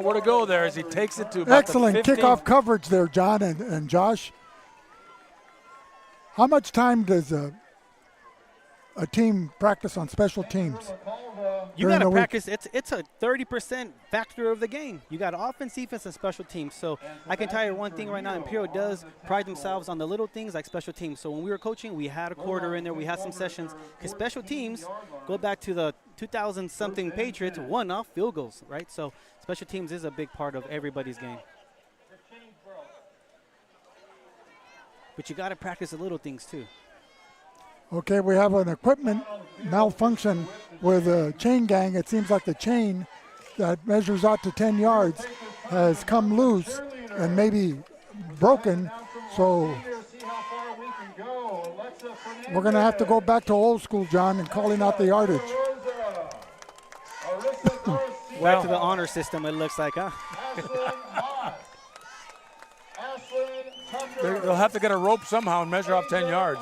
where to go there as he takes it to about Excellent the 15. kickoff coverage there, John and Josh. How much time does a team practice on special teams? You during got to the week? practice. It's a 30% factor of the game. You got offense, defense, and special teams. So I can tell you one thing right now. Imperial does pride themselves on the little things like special teams. So when we were coaching, we had a quarter in there. We had some sessions. Because special teams go back to the 2000-something Patriots, one-off field goals, right? So special teams is a big part of everybody's game. But you got to practice the little things too. Okay, we have an equipment malfunction with a chain gang. It seems like the chain that measures out to 10 yards has come loose and maybe broken. So we're going to have to go back to old school, John, and calling out the yardage. Back to the honor system, it looks like, huh? They'll have to get a rope somehow and measure off 10 yards.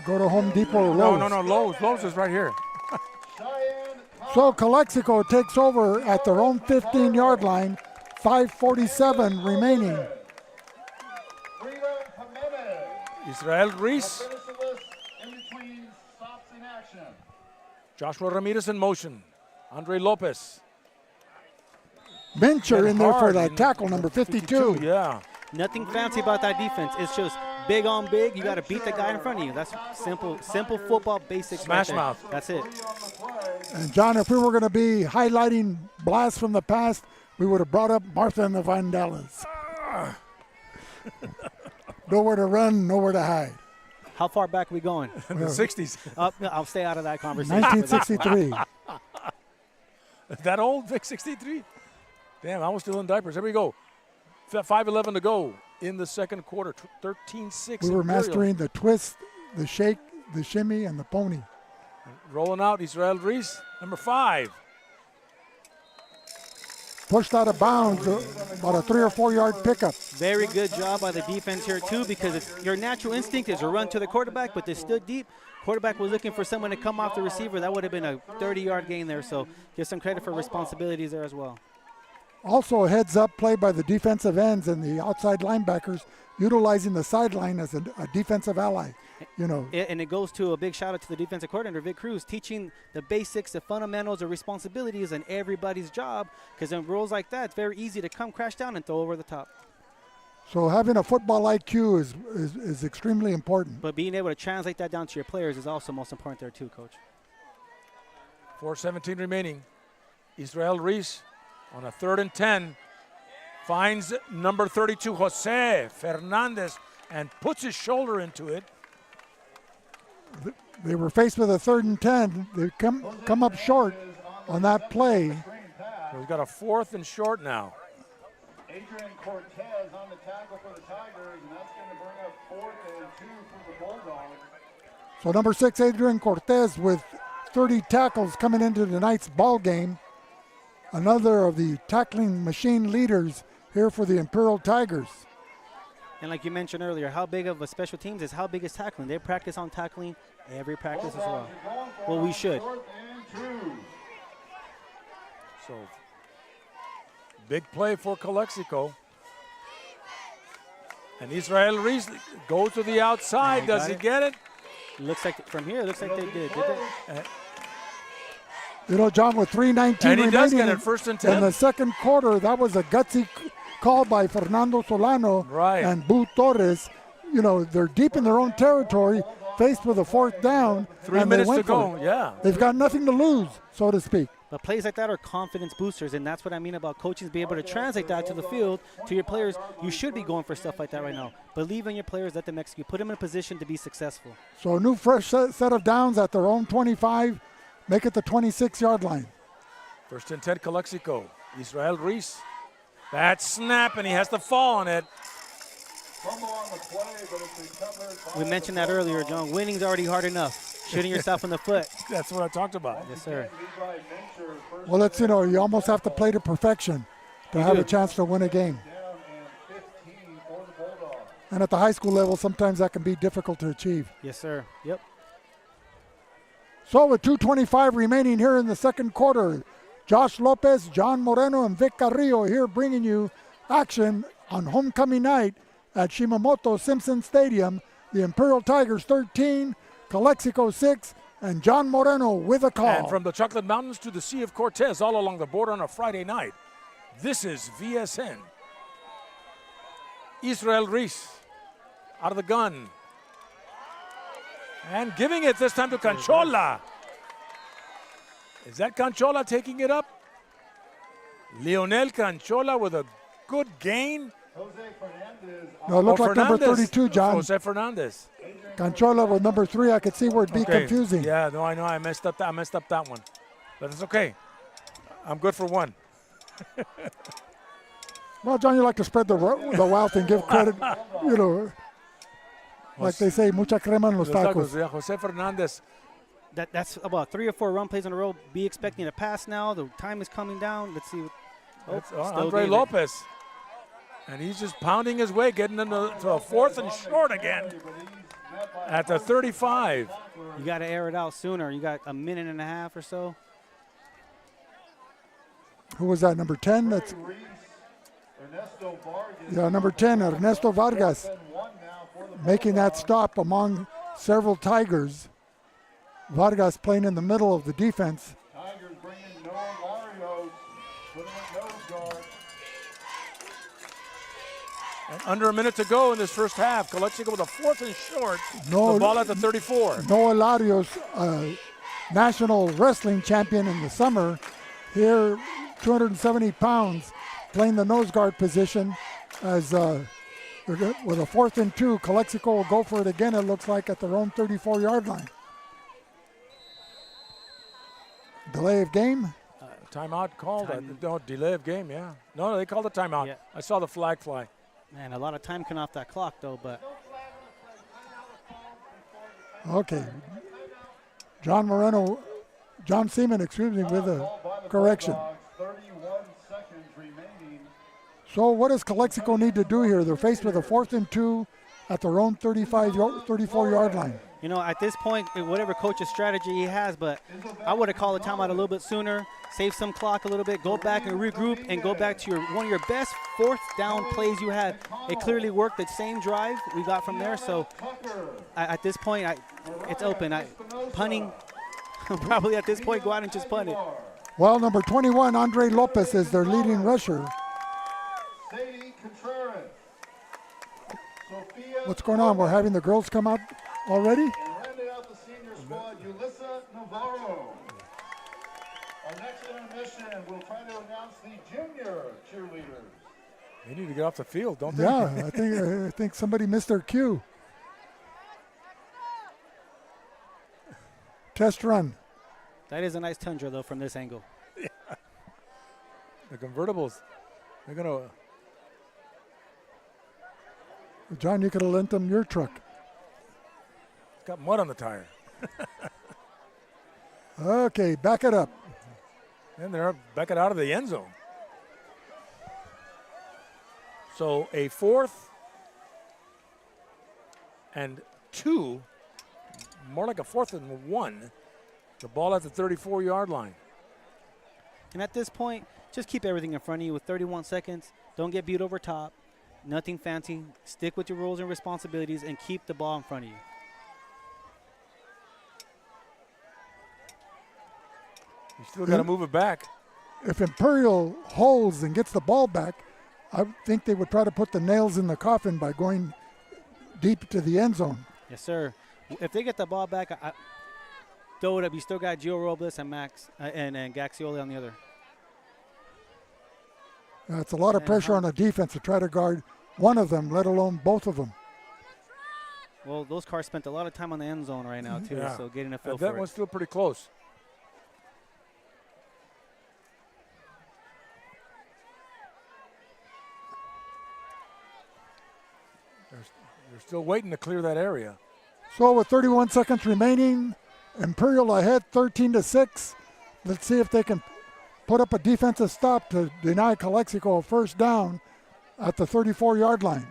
Go to Home Depot or Lowe's. No, Lowe's. Lowe's is right here. So Calexico takes over at their own 15-yard line, 5:47 remaining. Israel Reese. Joshua Ramirez in motion. Andre Lopez. Mincher in there for hard that in tackle, number 52. Yeah. Nothing fancy about that defense. It's just big on big. You got to beat the guy in front of you. That's simple football basics. Smash right there. mouth. That's it. And John, if we were going to be highlighting blasts from the past, we would have brought up Martha and the Vandellas. Nowhere to run, nowhere to hide. How far back are we going? In the 60s. I'll stay out of that conversation. 1963. That old Vic 63? Damn, I was still in diapers. Here we go. 5:11 to go in the second quarter. 13-6. We were Imperial. mastering the twist, the shake, the shimmy, and the pony. Rolling out Israel Reese, number 5. Pushed out of bounds, about a 3 or 4 yard pickup. Very good job by the defense here, too, because your natural instinct is to run to the quarterback, but they stood deep. Quarterback was looking for someone to come off the receiver. That would have been a 30-yard gain there, so give some credit for responsibilities there as well. Also a heads-up play by the defensive ends and the outside linebackers, utilizing the sideline as a defensive ally. You know. And it goes to a big shout-out to the defensive coordinator, Vic Cruz, teaching the basics, the fundamentals, the responsibilities, and everybody's job, because in roles like that, it's very easy to come crash down and throw over the top. So having a football IQ is extremely important. But being able to translate that down to your players is also most important there too, Coach. 4:17 remaining. Israel Reese on a 3rd and 10 finds number 32, Jose Fernandez, and puts his shoulder into it. They were faced with a 3rd and 10. They come up short on that play. So we've got a 4th and short now. Adrian Cortez on the tackle for the Tigers, and that's going to bring up 4th and 2 for the Bulldogs. So number 6, Adrian Cortez, with 30 tackles coming into tonight's ball game. Another of the tackling machine leaders here for the Imperial Tigers. And like you mentioned earlier, how big of a special teams is how big is tackling. They practice on tackling every practice as well. Well, we should. So big play for Calexico. And Israel Reese goes to the outside. Does he get it? Looks like from here, it looks like they did they? You know, John, with 3:19 and he remaining does get it, 1st and 10. in the second quarter, that was a gutsy call by Fernando Solano and Boo Torres. You know, they're deep in their own territory, faced with a 4th down. 3 and minutes they to went for go, it. yeah. They've got nothing to lose, so to speak. But plays like that are confidence boosters, and that's what I mean about coaches being able to translate that to the field, to your players. You should be going for stuff like that right now. Believe in your players, let them execute. Put them in a position to be successful. So a new fresh set of downs at their own 25, make it the 26-yard line. 1st and 10, Calexico. Israel Reese. That snap, and he has to fall on it. We mentioned that earlier, John. Winning's already hard enough. Shooting yourself in the foot. That's what I talked about. Yes, sir. Well, it's, you know, you almost have to play to perfection to have a chance to win a game. And at the high school level, sometimes that can be difficult to achieve. Yes, sir. Yep. So with 2:25 remaining here in the second quarter, Josh Lopez, John Moreno, and Vic Carrillo here bringing you action on homecoming night at Shimamoto-Simpson Stadium. The Imperial Tigers 13, Calexico 6, and John Moreno with a call. And from the Chocolate Mountains to the Sea of Cortez, all along the border on a Friday night, this is VSN. Israel Reese out of the gun. And giving it this time to Canchola. Is that Canchola taking it up? Lionel Canchola with a good gain. No, it looked like number Fernandez. 32, John. Jose Fernandez. Canchola with number 3. I could see where it'd be confusing. Yeah, no, I know. I messed up that one. But it's okay. I'm good for one. Well, John, you like to spread the wealth and give credit, you know, like they say, mucha crema en los tacos. Yeah, Jose Fernandez. That's about 3 or 4 run plays in a row. Be expecting a pass now. The time is coming down. Let's see. That's Andre Lopez. And he's just pounding his way, getting into a 4th and short again at the 35. You got to air it out sooner. You got a minute and a half or so. Who was that, number 10? That's number 10, Ernesto Vargas, making that stop among several Tigers. Vargas playing in the middle of the defense. Tigers bring in Noah Larios, put him at nose guard. And under a minute to go in this first half. Calexico with a 4th and short. No, the ball at the 34. Noah Larios, national wrestling champion in the summer, here 270 pounds, playing the nose guard position as with a 4th and 2. Calexico will go for it again, it looks like, at their own 34-yard line. Delay of game? Timeout called. No, delay of game, yeah. No, they called a timeout. Yeah. I saw the flag fly. Man, a lot of time coming off that clock, though, but. Okay. John Seaman, excuse me, with a correction. 31 seconds remaining. So what does Calexico need to do here? They're faced with a 4th and 2 at their own 34-yard line. You know, at this point, whatever coach's strategy he has, but I would have called the timeout a little bit sooner, save some clock a little bit, go back and regroup, and go back to one of your best 4th down plays you had. It clearly worked. The same drive we got from there. So at this point, it's open. Punting, probably at this point, go out and just punt it. Well, number 21, Andre Lopez, is their leading rusher. What's going on? We're having the girls come out already? And rounding out the senior squad, Yulissa Navarro. Our next intermission, we'll try to announce the junior cheerleaders. They need to get off the field, don't they? Yeah, I think somebody missed their cue. Test run. That is a nice Tundra, though, from this angle. Yeah. The convertibles, they're going to... John, you could have lent them your truck. It's got mud on the tire. Okay, back it up. And they're back it out of the end zone. So a 4th and 2, more like a 4th and 1. The ball at the 34-yard line. And at this point, just keep everything in front of you with 31 seconds. Don't get beat over top. Nothing fancy. Stick with your roles and responsibilities and keep the ball in front of you. You still got to move it back. If Imperial holds and gets the ball back, I think they would try to put the nails in the coffin by going deep to the end zone. Yes, sir. If they get the ball back, throw it up. You still got Gio Robles and Max and Gaxioli on the other. It's a lot of pressure on the defense to try to guard one of them, let alone both of them. Well, those cars spent a lot of time on the end zone right now, too, so getting a feel for it. That one's still pretty close. They're still waiting to clear that area. So with 31 seconds remaining, Imperial ahead 13-6. Let's see if they can put up a defensive stop to deny Calexico a 1st down at the 34-yard line.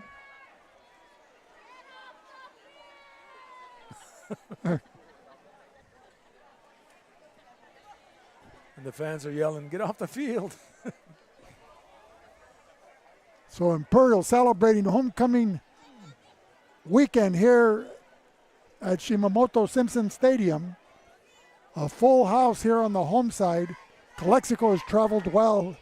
And the fans are yelling, get off the field. So Imperial celebrating homecoming weekend here at Shimamoto-Simpson Stadium. A full house here on the home side. Calexico has traveled well.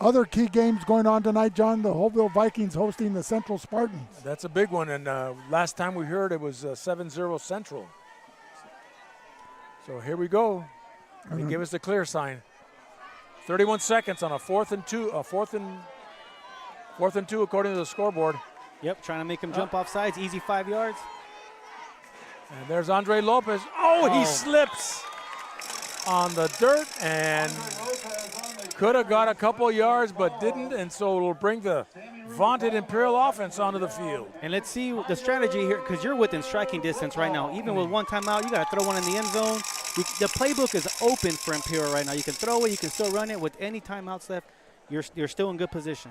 Other key games going on tonight, John. The Holtville Vikings hosting the Central Spartans. That's a big one, and last time we heard it was 7-0 Central. So here we go. They give us the clear sign. 31 seconds on a 4th and 2, fourth and 2 according to the scoreboard. Yep, trying to make him jump off sides. Easy 5 yards. And there's Andre Lopez. Oh, he slips on the dirt and could have got a couple yards but didn't, and so it'll bring the vaunted Imperial offense onto the field. And let's see the strategy here, because you're within striking distance right now. Even with one timeout, you got to throw one in the end zone. The playbook is open for Imperial right now. You can throw it, you can still run it. With any timeouts left, you're still in good position.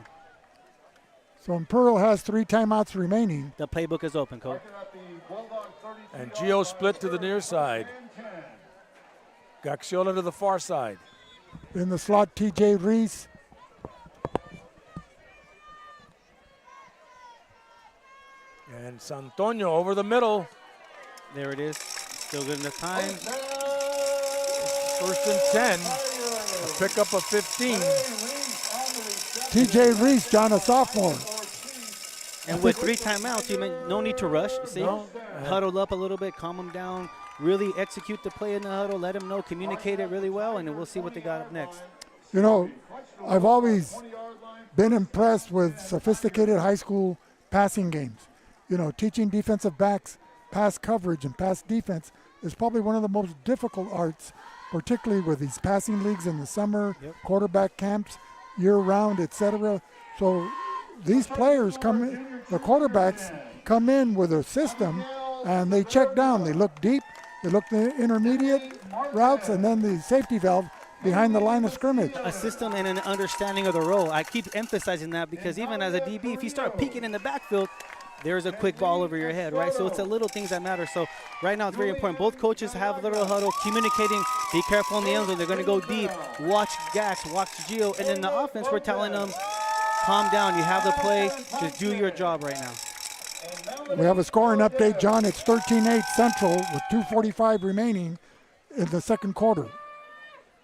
So Imperial has 3 timeouts remaining. The playbook is open, Coach. And Gio split to the near side. Gaxiola to the far side. In the slot, TJ Reese. And Santonio over the middle. There it is. Still good enough time. 1st and 10. A pickup of 15. TJ Reese, John, a sophomore. And with 3 timeouts, no need to rush. See, No. huddle up a little bit, calm them down, really execute the play in the huddle, let them know, communicate it really well, and then we'll see what they got up next. You know, I've always been impressed with sophisticated high school passing games. You know, teaching defensive backs pass coverage and pass defense is probably one of the most difficult arts, particularly with these passing leagues in the summer, quarterback camps, year-round, etc. So these players come in, the quarterbacks come in with a system, and they check down. They look deep, they look the intermediate routes, and then the safety valve behind the line of scrimmage. A system and an understanding of the role. I keep emphasizing that because even as a DB, if you start peeking in the backfield, there's a quick ball over your head, right? So it's the little things that matter. So right now it's very important. Both coaches have a little huddle, communicating, be careful in the end zone. They're going to go deep. Watch Gax, watch Gio. And in the offense, we're telling them, calm down. You have the play. Just do your job right now. We have a scoring update, John. It's 13-8 Central with 2:45 remaining in the second quarter.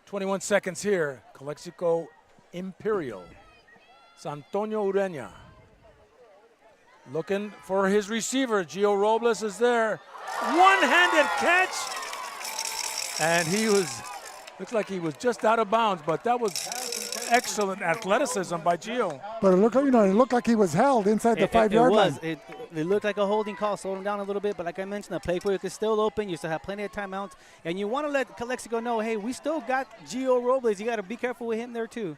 21 seconds here. Calexico Imperial. Santonio Ureña looking for his receiver. Gio Robles is there. One-handed catch. And looks like he was just out of bounds, but that was excellent athleticism by Gio. But it looked like he was held inside the 5-yard line. It looked like a holding call, slowed him down a little bit, but like I mentioned, the playbook is still open. You still have plenty of timeouts, and you want to let Calexico know, hey, we still got Gio Robles. You got to be careful with him there too.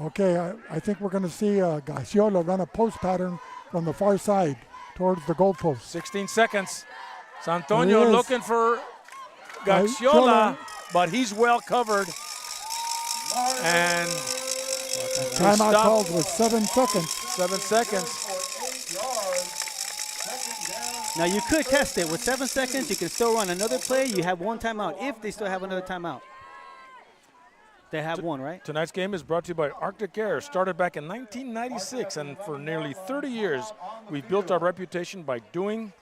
Okay, I think we're going to see Gaxiola run a post pattern from the far side towards the goalpost. 16 seconds. Santonio looking for Gaxiola, but he's well covered. And timeout called with 7 seconds. 7 seconds. Now you could test it. With 7 seconds, you can still run another play. You have 1 timeout if they still have another timeout. They have one, right? Tonight's game is brought to you by Arctic Air. Started back in 1996, and for nearly 30 years, we've built our reputation by doing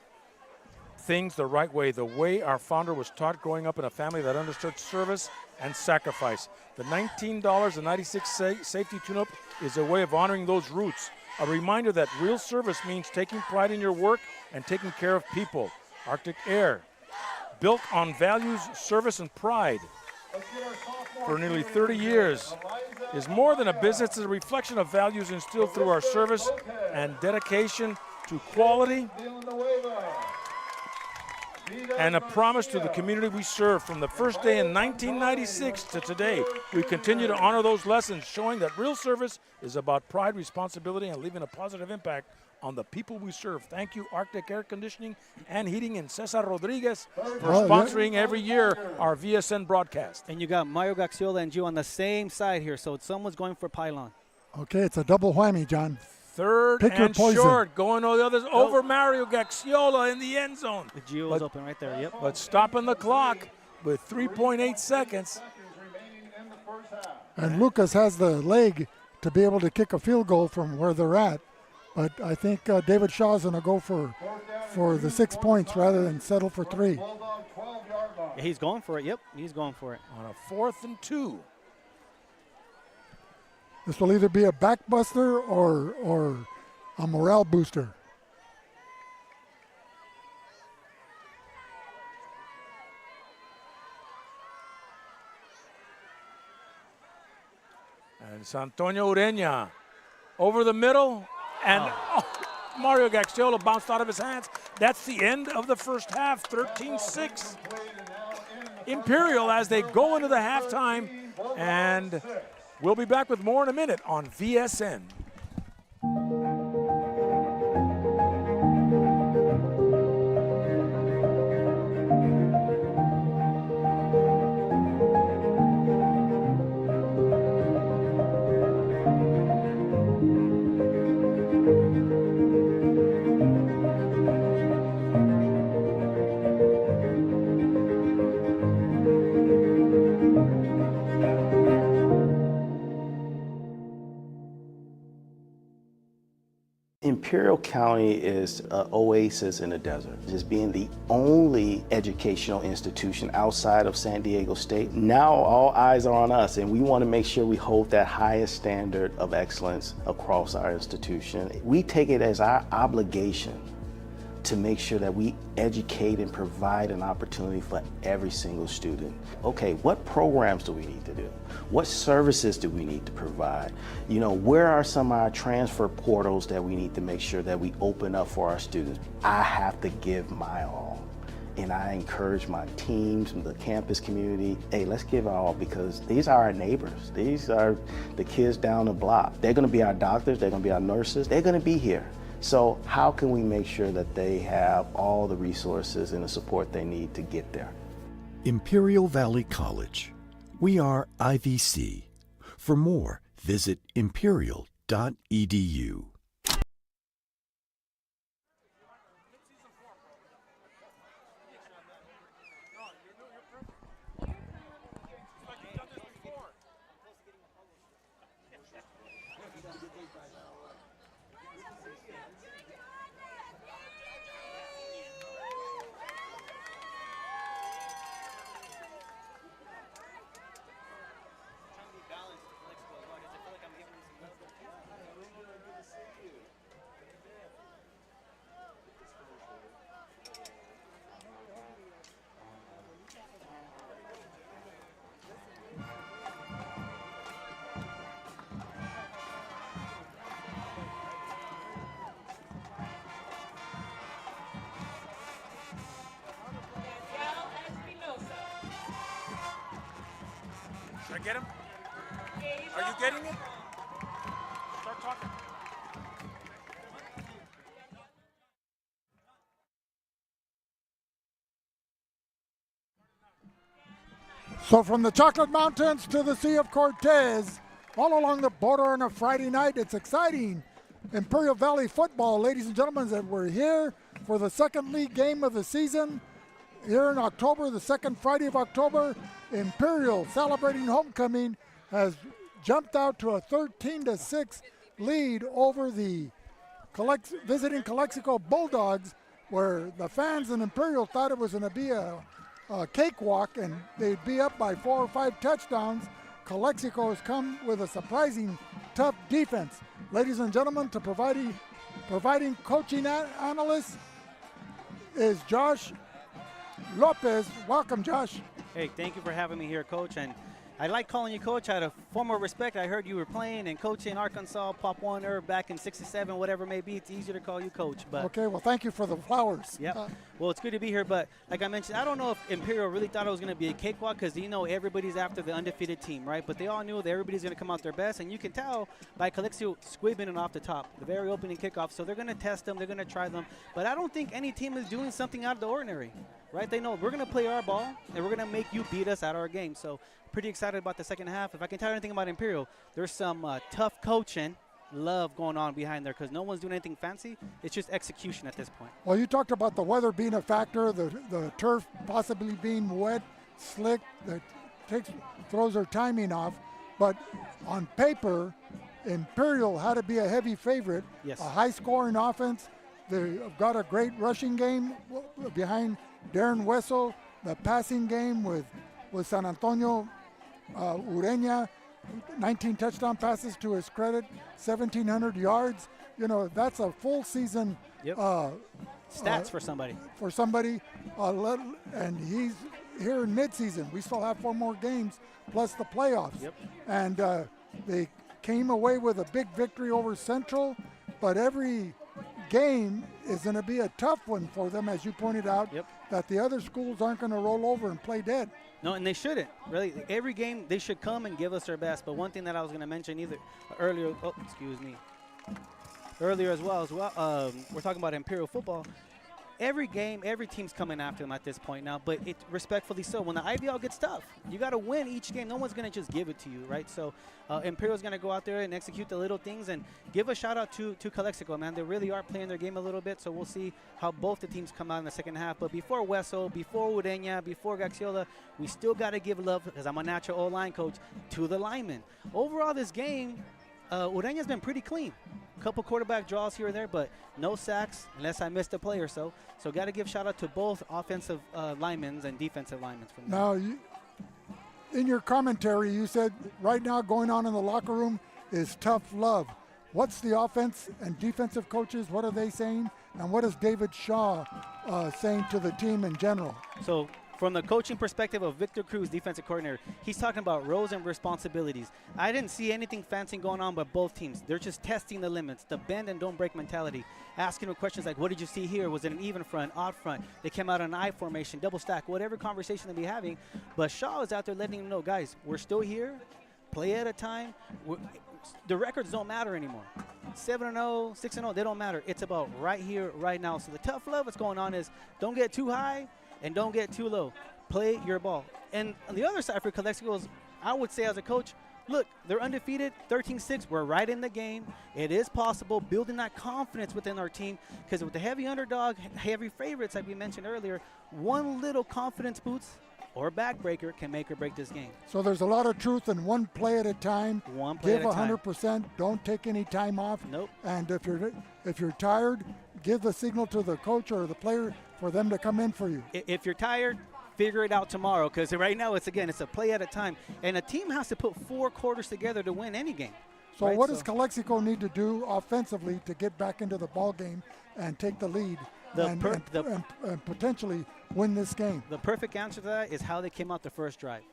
things the right way our founder was taught growing up in a family that understood service and sacrifice. The $19.96 safety tune-up is a way of honoring those roots. A reminder that real service means taking pride in your work and taking care of people. Arctic Air, built on values, service, and pride for nearly 30 years, is more than a business. It's a reflection of values instilled through our service and dedication to quality and a promise to the community we serve. From the first day in 1996 to today, we continue to honor those lessons, showing that real service is about pride, responsibility, and leaving a positive impact on the people we serve. Thank you, Arctic Air Conditioning and Heating, and Cesar Rodriguez for sponsoring every year our VSN broadcast. And you got Mario Gaxiola and Gio on the same side here, so someone's going for pylon. Okay, it's a double whammy, John. Third and short, going to the others, over Mario Gaxiola in the end zone. The Gio is open right there, yep. But stopping the clock with 3.8 seconds. And Lucas has the leg to be able to kick a field goal from where they're at. But I think David Shaw's going to go for the 6 points rather than settle for 3. Yeah, he's going for it. Yep, he's going for it. On a 4th and 2. This will either be a backbuster or a morale booster. And Santonio Ureña over the middle, and Mario Gaxiola bounced out of his hands. That's the end of the first half, 13-6. Imperial as they go into the halftime, and we'll be back with more in a minute on VSN. Imperial County is an oasis in the desert, just being the only educational institution outside of San Diego State. Now all eyes are on us, and we want to make sure we hold that highest standard of excellence across our institution. We take it as our obligation to make sure that we educate and provide an opportunity for every single student. Okay, what programs do we need to do? What services do we need to provide? You know, where are some of our transfer portals that we need to make sure that we open up for our students? I have to give my all. And I encourage my teams and the campus community, hey, let's give it all, because these are our neighbors. These are the kids down the block. They're gonna be our doctors, they're gonna be our nurses, they're gonna be here. So how can we make sure that they have all the resources and the support they need to get there? Imperial Valley College. We are IVC. For more, visit imperial.edu. Should I get him? Are you getting it? Start talking. So from the Chocolate Mountains to the Sea of Cortez, all along the border on a Friday night, it's exciting. Imperial Valley football, ladies and gentlemen, that we're here for the second league game of the season. Here in October, the second Friday of October, Imperial, celebrating homecoming, has jumped out to a 13-6 lead over the visiting Calexico Bulldogs, where the fans in Imperial thought it was going to be a cakewalk and they'd be up by 4 or 5 touchdowns. Calexico has come with a surprising tough defense. Ladies and gentlemen, to providing coaching analyst is Josh Lopez. Welcome, Josh. Hey, thank you for having me here, Coach. And I like calling you Coach out of former respect. I heard you were playing and coaching Arkansas, Pop Warner back in '67, whatever it may be. It's easier to call you Coach. But okay, well, thank you for the flowers. Yep. Well, it's good to be here. But like I mentioned, I don't know if Imperial really thought it was going to be a cakewalk, because you know everybody's after the undefeated team, right? But they all knew that everybody's going to come out their best. And you can tell by Calexico squibbing it off the top, the very opening kickoff. So they're going to test them. They're going to try them. But I don't think any team is doing something out of the ordinary, right? They know we're going to play our ball, and we're going to make you beat us at our game. So pretty excited about the second half. If I can tell you anything about Imperial, there's some tough coaching love going on behind there, because no one's doing anything fancy. It's just execution at this point. Well, you talked about the weather being a factor, the turf possibly being wet, slick, that throws their timing off. But on paper, Imperial had to be a heavy favorite. Yes. A high-scoring offense. They've got a great rushing game behind Darren Wessel. The passing game with San Antonio Ureña, 19 touchdown passes to his credit, 1,700 yards. You know, that's a full season stats for somebody. And he's here in midseason. We still have 4 more games plus the playoffs. Yep. And they came away with a big victory over Central, but every game is going to be a tough one for them, as you pointed out, that the other schools aren't going to roll over and play dead. No, and they shouldn't. Really, every game they should come and give us their best. But one thing that I was going to mention earlier as well, we're talking about Imperial football. Every game, every team's coming after them at this point now, but it respectfully so. When the IVL gets tough, you got to win each game. No one's going to just give it to you, right? So Imperial's going to go out there and execute the little things and give a shout-out to Calexico, man. They really are playing their game a little bit, so we'll see how both the teams come out in the second half. But before Wessel, before Ureña, before Gaxiola, we still got to give love, because I'm a natural O-line coach, to the linemen. Overall, this game, Ureña's been pretty clean. Couple quarterback draws here or there, but no sacks unless I missed a play or so. So got to give shout out to both offensive linemen and defensive linemen. From now, in your commentary, you said right now going on in the locker room is tough love. What's the offense and defensive coaches? What are they saying? And what is David Shaw saying to the team in general? So from the coaching perspective of Victor Cruz, defensive coordinator, he's talking about roles and responsibilities. I didn't see anything fancy going on by both teams. They're just testing the limits, the bend and don't break mentality, asking them questions like, what did you see here? Was it an even front, odd front? They came out in an I formation, double stack, whatever conversation they be having. But Shaw is out there letting them know, guys, we're still here, play at a time. The records don't matter anymore. 7-0, 6-0, they don't matter. It's about right here, right now. So the tough love that's going on is don't get too high and don't get too low. Play your ball. And on the other side for Calexico, I would say as a coach, look, they're undefeated, 13-6. We're right in the game. It is possible, building that confidence within our team, because with the heavy underdog, heavy favorites, like we mentioned earlier, one little confidence boost or backbreaker can make or break this game. So there's a lot of truth in one play at a time. One play give at a time. 100%. Don't take any time off. Nope. And if you're tired, give the signal to the coach or the player for them to come in for you. If you're tired, figure it out tomorrow, because right now it's a play at a time. And a team has to put 4 quarters together to win any game. So right? what does Calexico need to do offensively to get back into the ball game and take the lead and potentially win this game? The perfect answer to that is how they came out the first drive.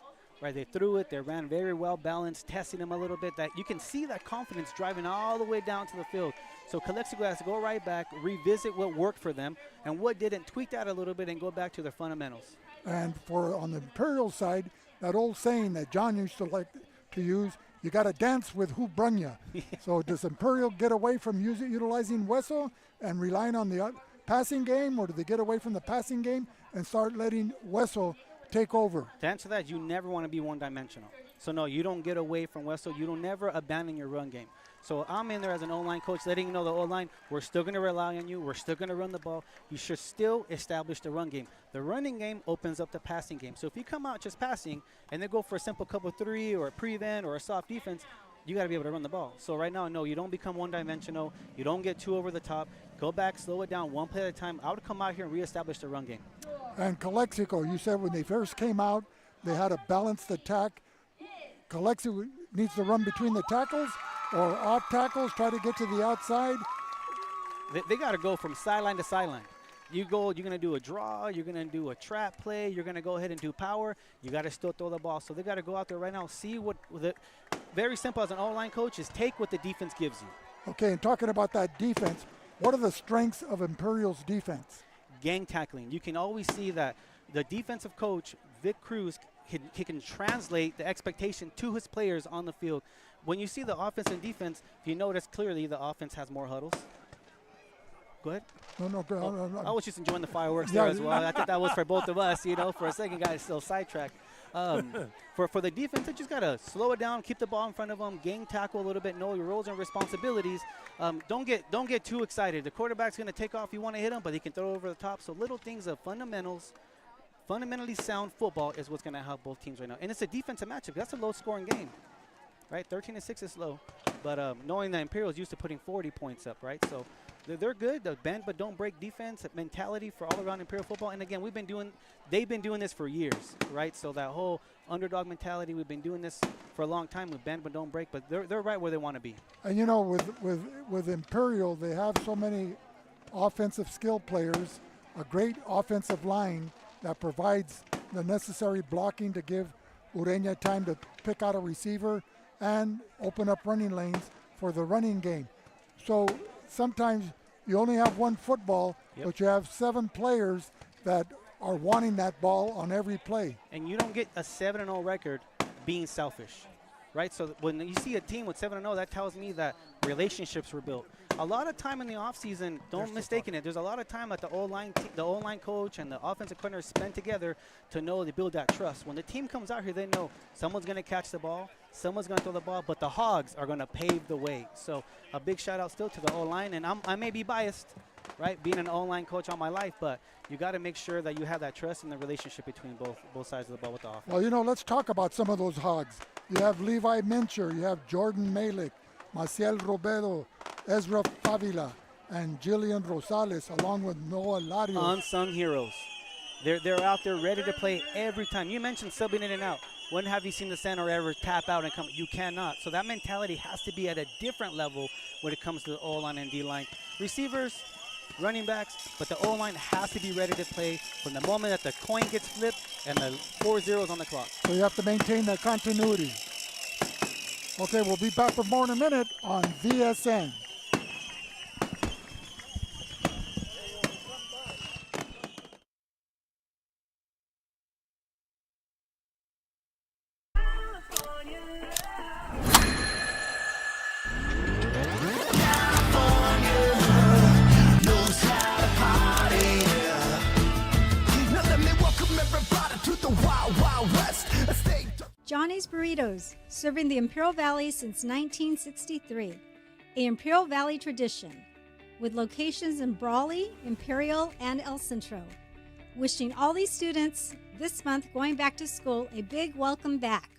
Right, they threw it, they ran very well balanced, testing them a little bit. That you can see that confidence driving all the way down to the field. So Calexico has to go right back, revisit what worked for them and what didn't, tweak that a little bit and go back to their fundamentals. And on the Imperial side, that old saying that John used to like to use, you got to dance with who brung you. So does Imperial get away from utilizing Wessel and relying on the passing game, or do they get away from the passing game and start letting Wessel take over? To answer that, you never want to be one-dimensional. So, no, you don't get away from Wessel. You don't never abandon your run game. So I'm in there as an O-line coach letting you know the O-line, we're still going to rely on you. We're still going to run the ball. You should still establish the run game. The running game opens up the passing game. So if you come out just passing and then go for a simple cover 3 or a prevent or a soft defense, you got to be able to run the ball. So right now, no, you don't become one-dimensional. You don't get too over the top. Go back, slow it down, one play at a time. I would come out here and reestablish the run game. And Calexico, you said when they first came out, they had a balanced attack. Calexico needs to run between the tackles or off tackles, try to get to the outside. They got to go from sideline to sideline. You're going to do a draw, you're going to do a trap play, you're going to go ahead and do power. You got to still throw the ball. So they got to go out there right now, see what very simple as an O-line coach is take what the defense gives you. Okay, and talking about that defense, what are the strengths of Imperial's defense? Gang tackling. You can always see that the defensive coach, Vic Cruz, he can translate the expectation to his players on the field. When you see the offense and defense, if you notice clearly the offense has more huddles. Go ahead. No. I was just enjoying the fireworks there as well. I think that was for both of us, for a second, guys, still sidetracked. For the defense, they just got to slow it down, keep the ball in front of them, gang tackle a little bit, know your roles and responsibilities. Don't get too excited. The quarterback's going to take off. You want to hit him, but he can throw over the top. So little things of fundamentally sound football is what's going to help both teams right now. And it's a defensive matchup. That's a low-scoring game. right? 13-6 is low, but knowing that Imperial's used to putting 40 points up, right? So they're good. The bend but don't break defense mentality for all around Imperial football. And again, they've been doing this for years, right? So that whole underdog mentality, we've been doing this for a long time with bend but don't break. But they're right where they want to be. And you know, with Imperial, they have so many offensive skill players, a great offensive line that provides the necessary blocking to give Ureña time to pick out a receiver and open up running lanes for the running game. So sometimes you only have one football, but you have 7 players that are wanting that ball on every play. And you don't get a 7-0 record being selfish, right? So when you see a team with 7-0, that tells me that relationships were built. A lot of time in the offseason, don't mistake it, there's a lot of time that the O-line coach and the offensive coordinator spend together to know to build that trust. When the team comes out here, they know someone's going to catch the ball, someone's going to throw the ball, but the Hogs are going to pave the way. So a big shout out still to the O-line, and I may be biased, right, being an O-line coach all my life, but you got to make sure that you have that trust and the relationship between both sides of the ball with the offense. Well, you know, let's talk about some of those Hogs. You have Levi Mincher, you have Jordan Malik, Maciel Robedo, Ezra Favila, and Jillian Rosales, along with Noah Larios. Unsung heroes. They're out there ready to play every time. You mentioned subbing in and out. When have you seen the center ever tap out and come? You cannot. So that mentality has to be at a different level when it comes to the O-line and D-line. Receivers, running backs, but the O-line has to be ready to play from the moment that the coin gets flipped and the 4 zeros on the clock. So you have to maintain that continuity. Okay, we'll be back for more in a minute on VSN. Johnny's Burritos, serving the Imperial Valley since 1963, a Imperial Valley tradition, with locations in Brawley, Imperial, and El Centro. Wishing all these students this month going back to school a big welcome back.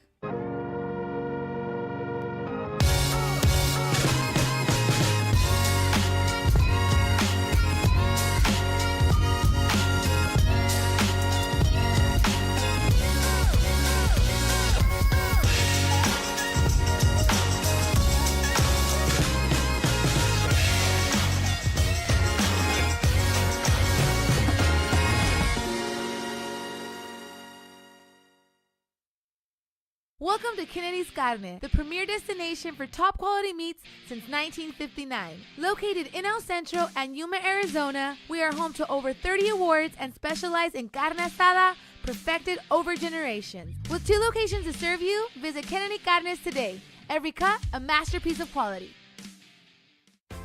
Welcome to Kennedy's Carne, the premier destination for top quality meats since 1959. Located in El Centro and Yuma, Arizona, we are home to over 30 awards and specialize in carne asada, perfected over generations. With 2 locations to serve you, visit Kennedy Carnes today. Every cut, a masterpiece of quality.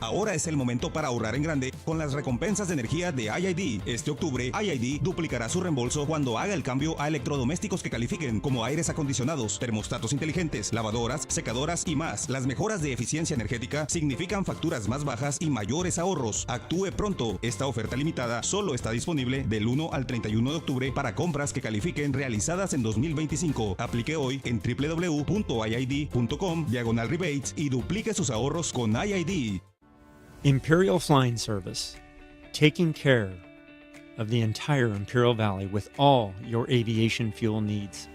Ahora es el momento para ahorrar en grande con las recompensas de energía de IID. Este octubre, IID duplicará su reembolso cuando haga el cambio a electrodomésticos que califiquen como aires acondicionados, termostatos inteligentes, lavadoras, secadoras y más. Las mejoras de eficiencia energética significan facturas más bajas y mayores ahorros. Actúe pronto. Esta oferta limitada solo está disponible del 1 al 31 de octubre para compras que califiquen realizadas en 2025. Aplique hoy en www.iid.com/rebates y duplique sus ahorros con IID. Imperial Flying Service, taking care of the entire Imperial Valley with all your aviation fuel needs.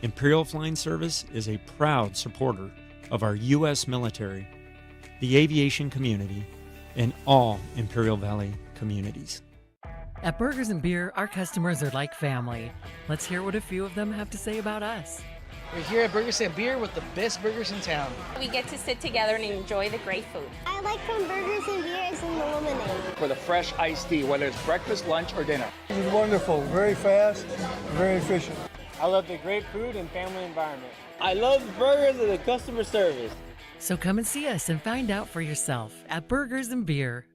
Imperial Flying Service is a proud supporter of our U.S. military, the aviation community, and all Imperial Valley communities. At Burgers and Beer, our customers are like family. Let's hear what a few of them have to say about us. We're here at Burgers and Beer with the best burgers in town. We get to sit together and enjoy the great food. I like from Burgers and Beers and the lemonade. For the fresh iced tea, whether it's breakfast, lunch, or dinner. This is wonderful, very fast, very efficient. I love the great food and family environment. I love the burgers and the customer service. So come and see us and find out for yourself at Burgers and Beer.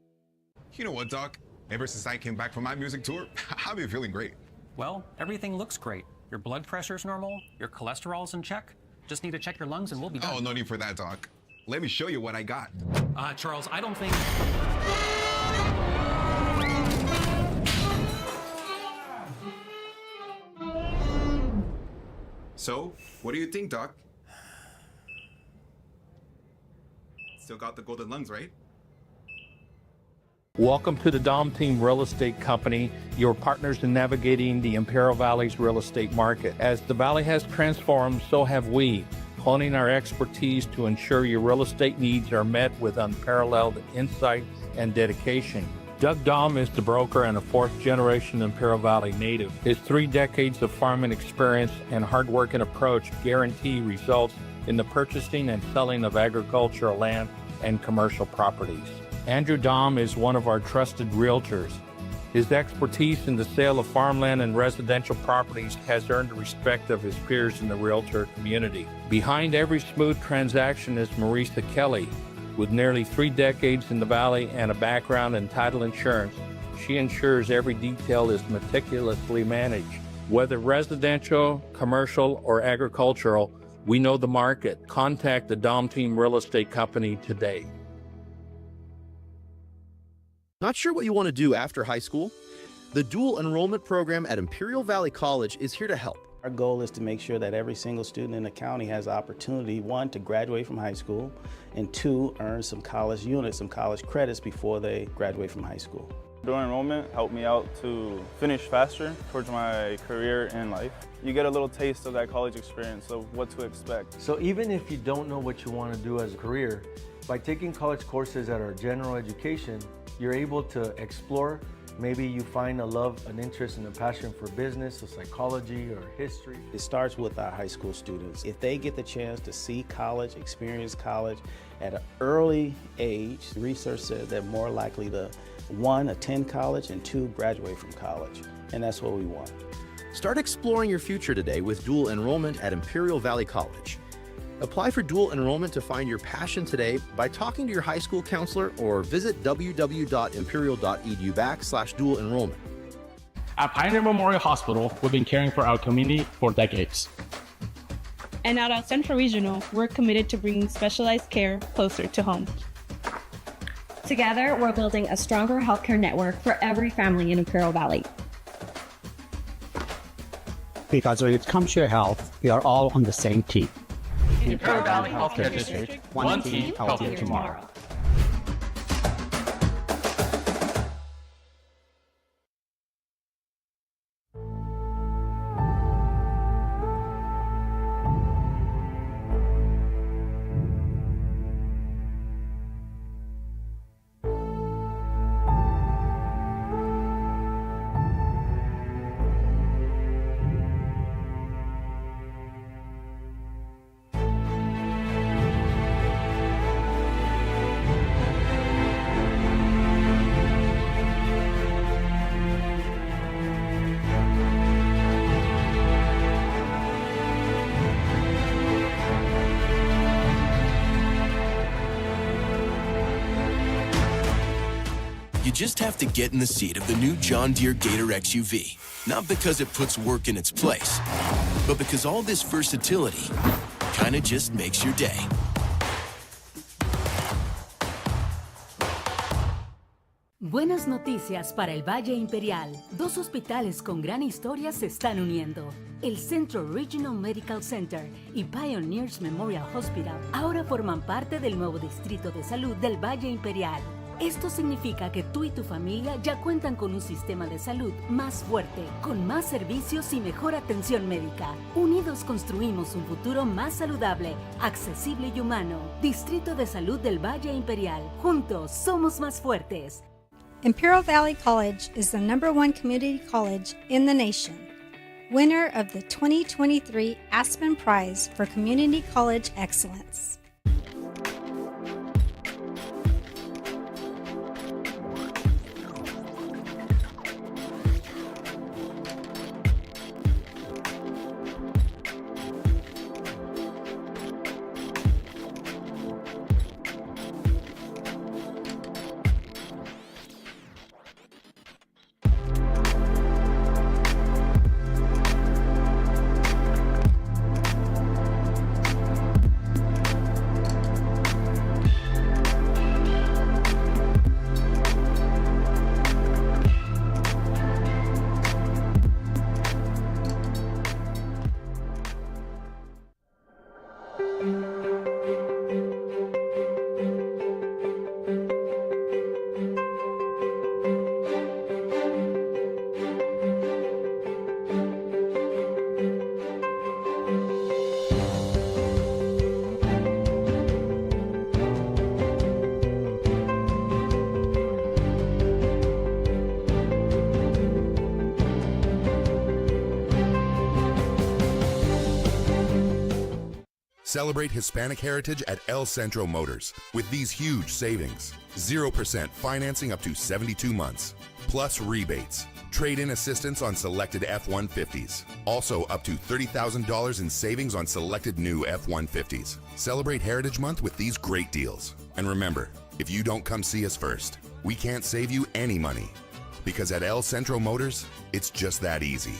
You know what, Doc? Ever since I came back from my music tour, I've been feeling great. Well, everything looks great. Your blood pressure's normal, your cholesterol's in check. Just need to check your lungs and we'll be done. Oh, no need for that, Doc. Let me show you what I got. Charles, I don't think... So, what do you think, Doc? Still got the golden lungs, right? Welcome to the Dom Team Real Estate Company, your partners in navigating the Imperial Valley's real estate market. As the Valley has transformed, so have we, honing our expertise to ensure your real estate needs are met with unparalleled insight and dedication. Doug Dom is the broker and a fourth-generation Imperial Valley native. His 3 decades of farming experience and hard-working approach guarantee results in the purchasing and selling of agricultural land and commercial properties. Andrew Dom is one of our trusted realtors. His expertise in the sale of farmland and residential properties has earned the respect of his peers in the realtor community. Behind every smooth transaction is Marisa Kelly. With nearly 3 decades in the Valley and a background in title insurance, she ensures every detail is meticulously managed. Whether residential, commercial, or agricultural, we know the market. Contact the Dom Team Real Estate Company today. Not sure what you want to do after high school? The dual enrollment program at Imperial Valley College is here to help. Our goal is to make sure that every single student in the county has the opportunity, 1, to graduate from high school, and 2, earn some college units, some college credits before they graduate from high school. Dual enrollment helped me out to finish faster towards my career and life. You get a little taste of that college experience of what to expect. So even if you don't know what you want to do as a career, by taking college courses that are general education, you're able to explore. Maybe you find a love, an interest, and a passion for business or psychology or history. It starts with our high school students. If they get the chance to see college, experience college at an early age, research says they're more likely to, 1, attend college, and 2, graduate from college. And that's what we want. Start exploring your future today with dual enrollment at Imperial Valley College. Apply for dual enrollment to find your passion today by talking to your high school counselor or visit www.imperial.edu/dual enrollment. At Pioneer Memorial Hospital, we've been caring for our community for decades. And at El Centro Regional, we're committed to bringing specialized care closer to home. Together, we're building a stronger healthcare network for every family in Imperial Valley. Because when it comes to your health, we are all on the same team. Imperial Valley Healthcare District, one team, healthier tomorrow. You just have to get in the seat of the new John Deere Gator XUV. Not because it puts work in its place, but because all this versatility kinda just makes your day. Buenas noticias para el Valle Imperial. 2 hospitales con gran historia se están uniendo. El Central Regional Medical Center y Pioneers Memorial Hospital ahora forman parte del nuevo Distrito de Salud del Valle Imperial. Esto significa que tú y tu familia ya cuentan con un sistema de salud más fuerte, con más servicios y mejor atención médica. Unidos construimos un futuro más saludable, accesible y humano. Distrito de Salud del Valle Imperial. Juntos somos más fuertes. Imperial Valley College is the #1 community college in the nation. Winner of the 2023 Aspen Prize for Community College Excellence. Celebrate Hispanic heritage at El Centro Motors with these huge savings. 0% financing up to 72 months, plus rebates. Trade-in assistance on selected F-150s. Also up to $30,000 in savings on selected new F-150s. Celebrate Heritage Month with these great deals. And remember, if you don't come see us first, we can't save you any money. Because at El Centro Motors, it's just that easy.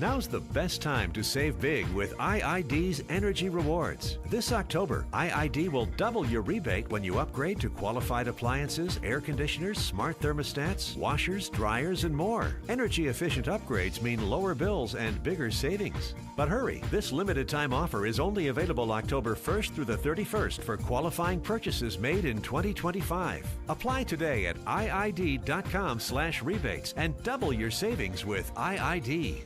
Now's the best time to save big with IID's Energy Rewards. This October, IID will double your rebate when you upgrade to qualified appliances, air conditioners, smart thermostats, washers, dryers, and more. Energy-efficient upgrades mean lower bills and bigger savings. But hurry, this limited time offer is only available October 1st through the 31st for qualifying purchases made in 2025. Apply today at iid.com/rebates and double your savings with IID.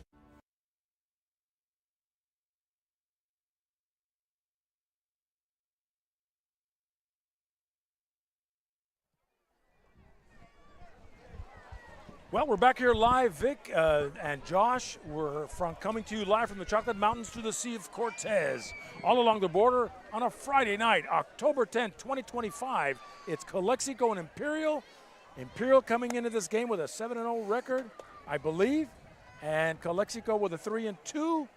Well, we're back here live, Vic and Josh. We're coming to you live from the Chocolate Mountains to the Sea of Cortez, all along the border on a Friday night, October 10th, 2025. It's Calexico and Imperial. Imperial coming into this game with a 7-0 record, I believe, and Calexico with a 3-2.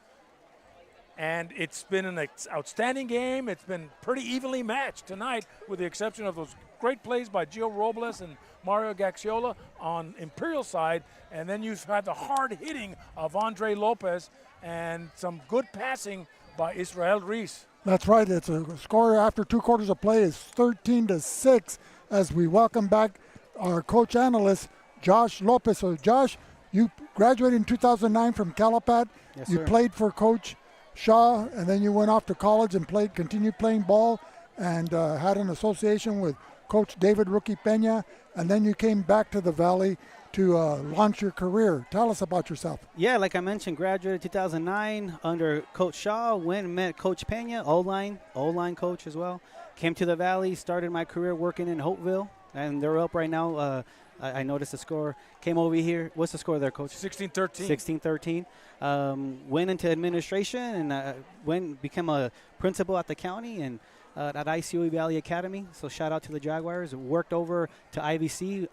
And it's been an outstanding game. It's been pretty evenly matched tonight, with the exception of those great plays by Gio Robles and Mario Gaxiola on Imperial side. And then you've had the hard hitting of Andre Lopez and some good passing by Israel Reese. That's right. It's a score after 2 quarters of play is 13-6 as we welcome back our coach analyst, Josh Lopez. So, Josh, you graduated in 2009 from Calapat. Yes, you sir. played for Coach Shaw, and then you went off to college and continued playing ball and had an association with Coach David Rookie Peña, and then you came back to the Valley to launch your career. Tell us about yourself. Yeah, like I mentioned, graduated 2009 under Coach Shaw, went and met Coach Peña, O-line coach as well. Came to the Valley, started my career working in Hopeville, and they're up right now. I noticed the score. Came over here. What's the score there, Coach? 16-13. 16-13. Went into administration and became a principal at the county and at ICOE Valley Academy. So shout out to the Jaguars. Worked over to IVC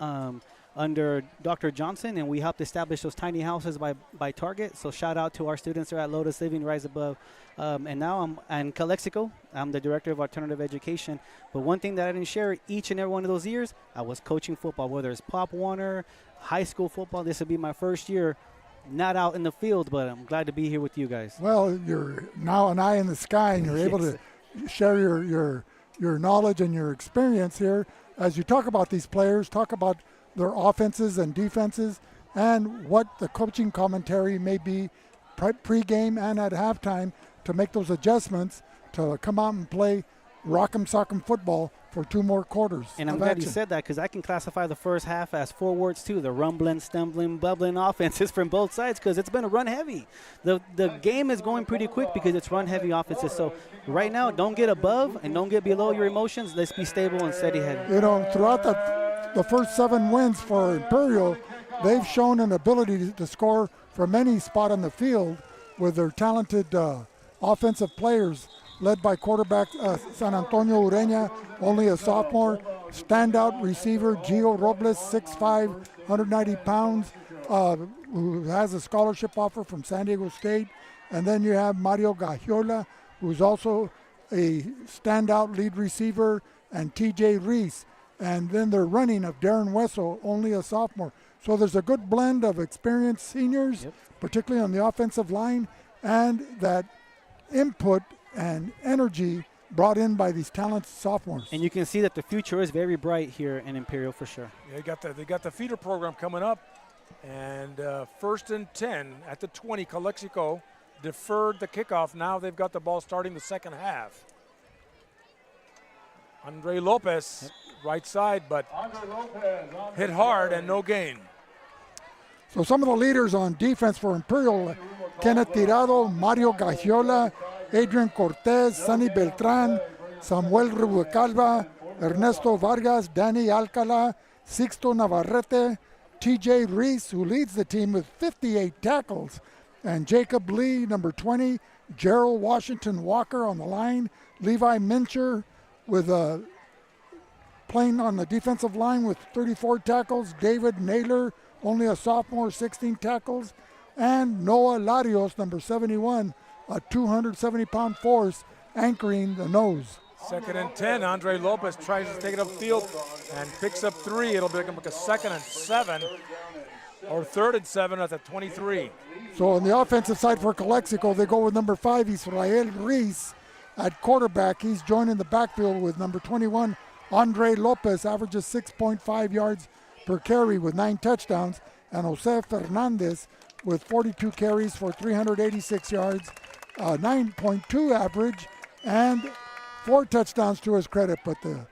under Dr. Johnson, and we helped establish those tiny houses by Target. So shout out to our students there at Lotus Living Rise Above. And now I'm in Calexico. I'm the director of alternative education. But one thing that I didn't share, each and every one of those years, I was coaching football, whether it's Pop Warner, high school football. This will be my first year not out in the field, but I'm glad to be here with you guys. Well, you're now an eye in the sky, and you're able to share your knowledge and your experience here as you talk about these players, talk about their offenses and defenses, and what the coaching commentary may be pre-game and at halftime to make those adjustments to come out and play rock'em sock'em football for 2 more quarters. And I'm glad you said that, because I can classify the first half as 4 words too: the rumbling, stumbling, bubbling offenses from both sides, because it's been a run heavy. The game is going pretty quick because it's run heavy offenses. So right now, don't get above and don't get below your emotions. Let's be stable and steady headed. You know, throughout the first 7 wins for Imperial, they've shown an ability to score from any spot on the field with their talented offensive players, led by quarterback San Antonio Ureña, only a sophomore. Standout receiver Gio Robles, 6'5", 190 pounds, who has a scholarship offer from San Diego State. And then you have Mario Gagiola, who's also a standout lead receiver, and TJ Reese. And then they're running of Darren Wessel, only a sophomore. So there's a good blend of experienced seniors, particularly on the offensive line, and that input and energy brought in by these talented sophomores. And you can see that the future is very bright here in Imperial for sure. Yeah, they got the feeder program coming up, and 1st and 10 at the 20. Calexico deferred the kickoff. Now they've got the ball starting the second half. Andre Lopez, right side, but hit hard and no gain. So some of the leaders on defense for Imperial: Kenneth Tirado, Mario Gagiola, Adrian Cortez, Sonny Beltran, Samuel Rubalcaba, Ernesto Vargas, Danny Alcala, Sixto Navarrete, TJ Reese, who leads the team with 58 tackles, and Jacob Lee, number 20. Gerald Washington Walker on the line. Levi Mincher with playing on the defensive line with 34 tackles. David Naylor, only a sophomore, 16 tackles. And Noah Larios, number 71, a 270-pound force, anchoring the nose. 2nd and 10. Andre Lopez tries to take it upfield and picks up 3. It'll become like a 2nd and 7 or 3rd and 7 at the 23. So on the offensive side for Calexico, they go with number 5, Israel Reese at quarterback. He's joining the backfield with number 21, Andre Lopez, averages 6.5 yards per carry with 9 touchdowns, and Jose Fernandez with 42 carries for 386 yards, 9.2 average, and 4 touchdowns to his credit. But the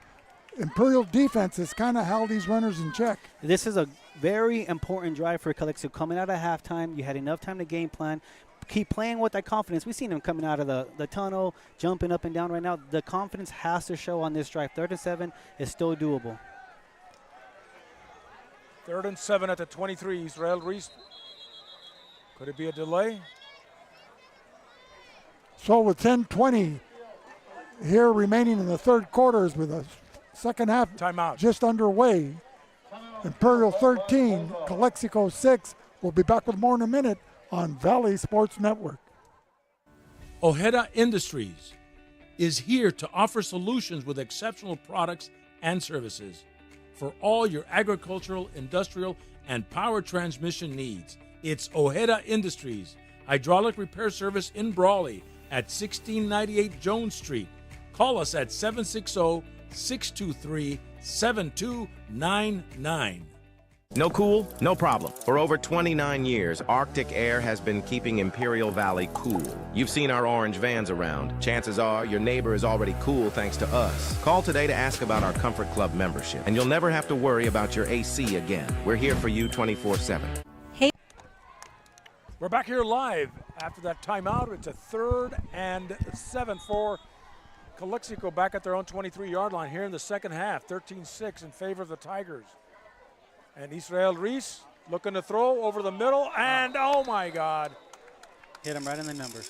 Imperial defense has kind of held these runners in check. This is a very important drive for Calexico. Coming out of halftime, you had enough time to game plan. Keep playing with that confidence. We've seen him coming out of the tunnel, jumping up and down right now. The confidence has to show on this drive. 3rd and 7 is still doable. 3rd and 7 at the 23. Israel Reese. Could it be a delay? So with 10:20 here remaining in the 3rd quarters with a second half timeout just underway. Imperial 13, Calexico 6. We'll be back with more in a minute on Valley Sports Network. Ojeda Industries is here to offer solutions with exceptional products and services for all your agricultural, industrial, and power transmission needs. It's Ojeda Industries, hydraulic repair service in Brawley at 1698 Jones Street. Call us at 760-623-7299. No cool? No problem. For over 29 years, Arctic Air has been keeping Imperial Valley cool. You've seen our orange vans around. Chances are your neighbor is already cool thanks to us. Call today to ask about our Comfort Club membership, and you'll never have to worry about your AC again. We're here for you 24/7. We're back here live after that timeout. It's a 3rd and 7 for Calexico back at their own 23-yard line here in the second half. 13-6 in favor of the Tigers. And Israel Reese looking to throw over the middle, and oh my God. Hit him right in the numbers.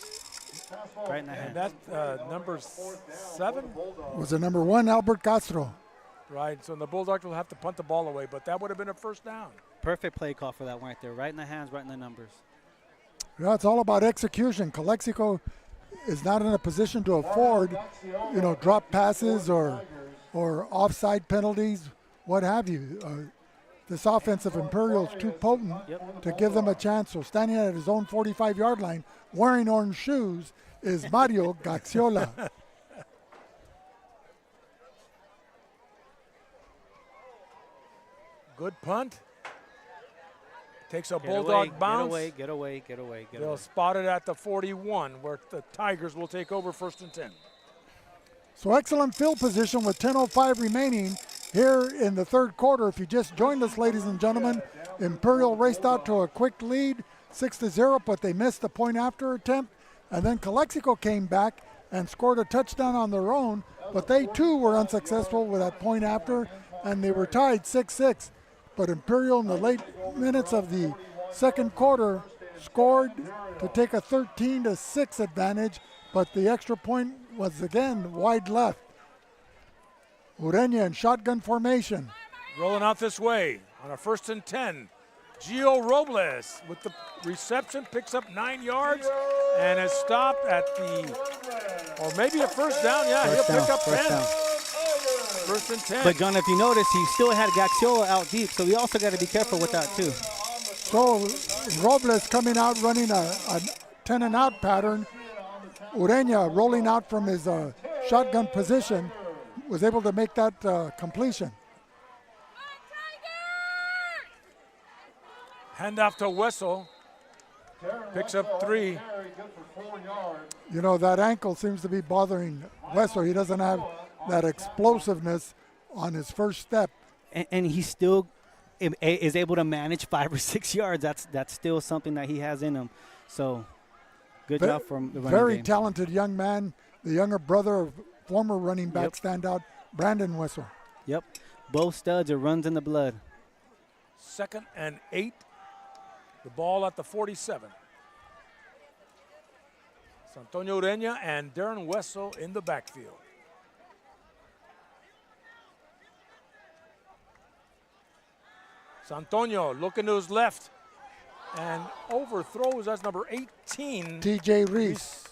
Right in the hand. And that number 7? Was it number 1, Albert Castro? Right, so the Bulldogs will have to punt the ball away, but that would have been a 1st down. Perfect play call for that one right there. Right in the hands, right in the numbers. Yeah, it's all about execution. Calexico is not in a position to afford, drop passes or offside penalties, what have you. This offense of Imperial is too potent to give them a chance. So standing at his own 45-yard line, wearing orange shoes, is Mario Gaxiola. Good punt. Takes a Bulldog bounce. Get away. They'll spot it at the 41, where the Tigers will take over 1st and 10. So excellent field position with 10:05 remaining here in the 3rd quarter. If you just joined us, ladies and gentlemen, Imperial raced out to a quick lead, 6-0, but they missed the point after attempt. And then Calexico came back and scored a touchdown on their own, but they too were unsuccessful with that point after, and they were tied 6-6. But Imperial in the late minutes of the 2nd quarter scored to take a 13-6 advantage, but the extra point was again wide left. Urenia in shotgun formation. Rolling out this way on a 1st and 10. Gio Robles with the reception, picks up 9 yards and is stopped at or maybe a 1st down. Yeah, he'll pick up 10. 1st and 10. But John, if you notice, he still had Gaxiola out deep, so we also got to be careful with that too. So Robles coming out running a 10 and out pattern. Urenia rolling out from his shotgun position was able to make that completion. Handoff to Wessel. Picks up 3. That ankle seems to be bothering Wessel. He doesn't have that explosiveness on his first step. And he still is able to manage 5 or 6 yards. That's still something that he has in him. So good job from the running very game. Talented young man, the younger brother of former running back standout Brandon Wessel. Yep. Both studs are runs in the blood. 2nd and 8. The ball at the 47. Santonio Ureña and Darren Wessel in the backfield. Santonio looking to his left and overthrows. That's number 18. TJ Reese.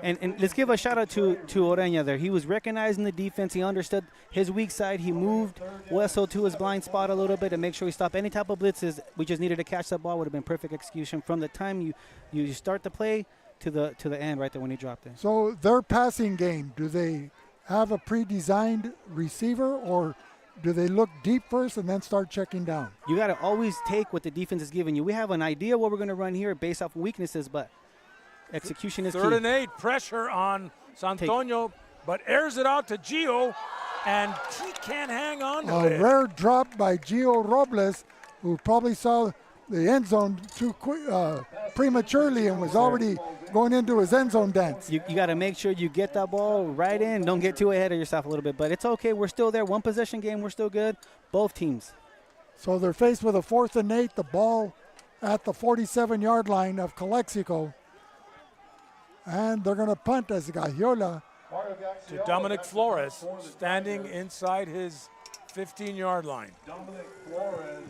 And let's give a shout out to Ureña there. He was recognizing the defense. He understood his weak side. He moved Wessel to his blind spot a little bit to make sure he stopped any type of blitzes. We just needed to catch that ball. Would have been perfect execution from the time you start the play to the end right there when he dropped it. So their passing game, do they have a pre-designed receiver, or do they look deep first and then start checking down? You got to always take what the defense is giving you. We have an idea what we're going to run here based off weaknesses, but execution is key. 3rd and 8, pressure on Santonio, but airs it out to Gio, and he can't hang on to it. A rare drop by Gio Robles, who probably saw the end zone too prematurely and was already going into his end zone dance. You got to make sure you get that ball right in. Don't get too ahead of yourself a little bit, but it's okay. We're still there. One possession game. We're still good. Both teams. So they're faced with a 4th and 8, the ball at the 47-yard line of Calexico. And they're going to punt as Gagiola. To Dominic Flores, standing inside his 15-yard line.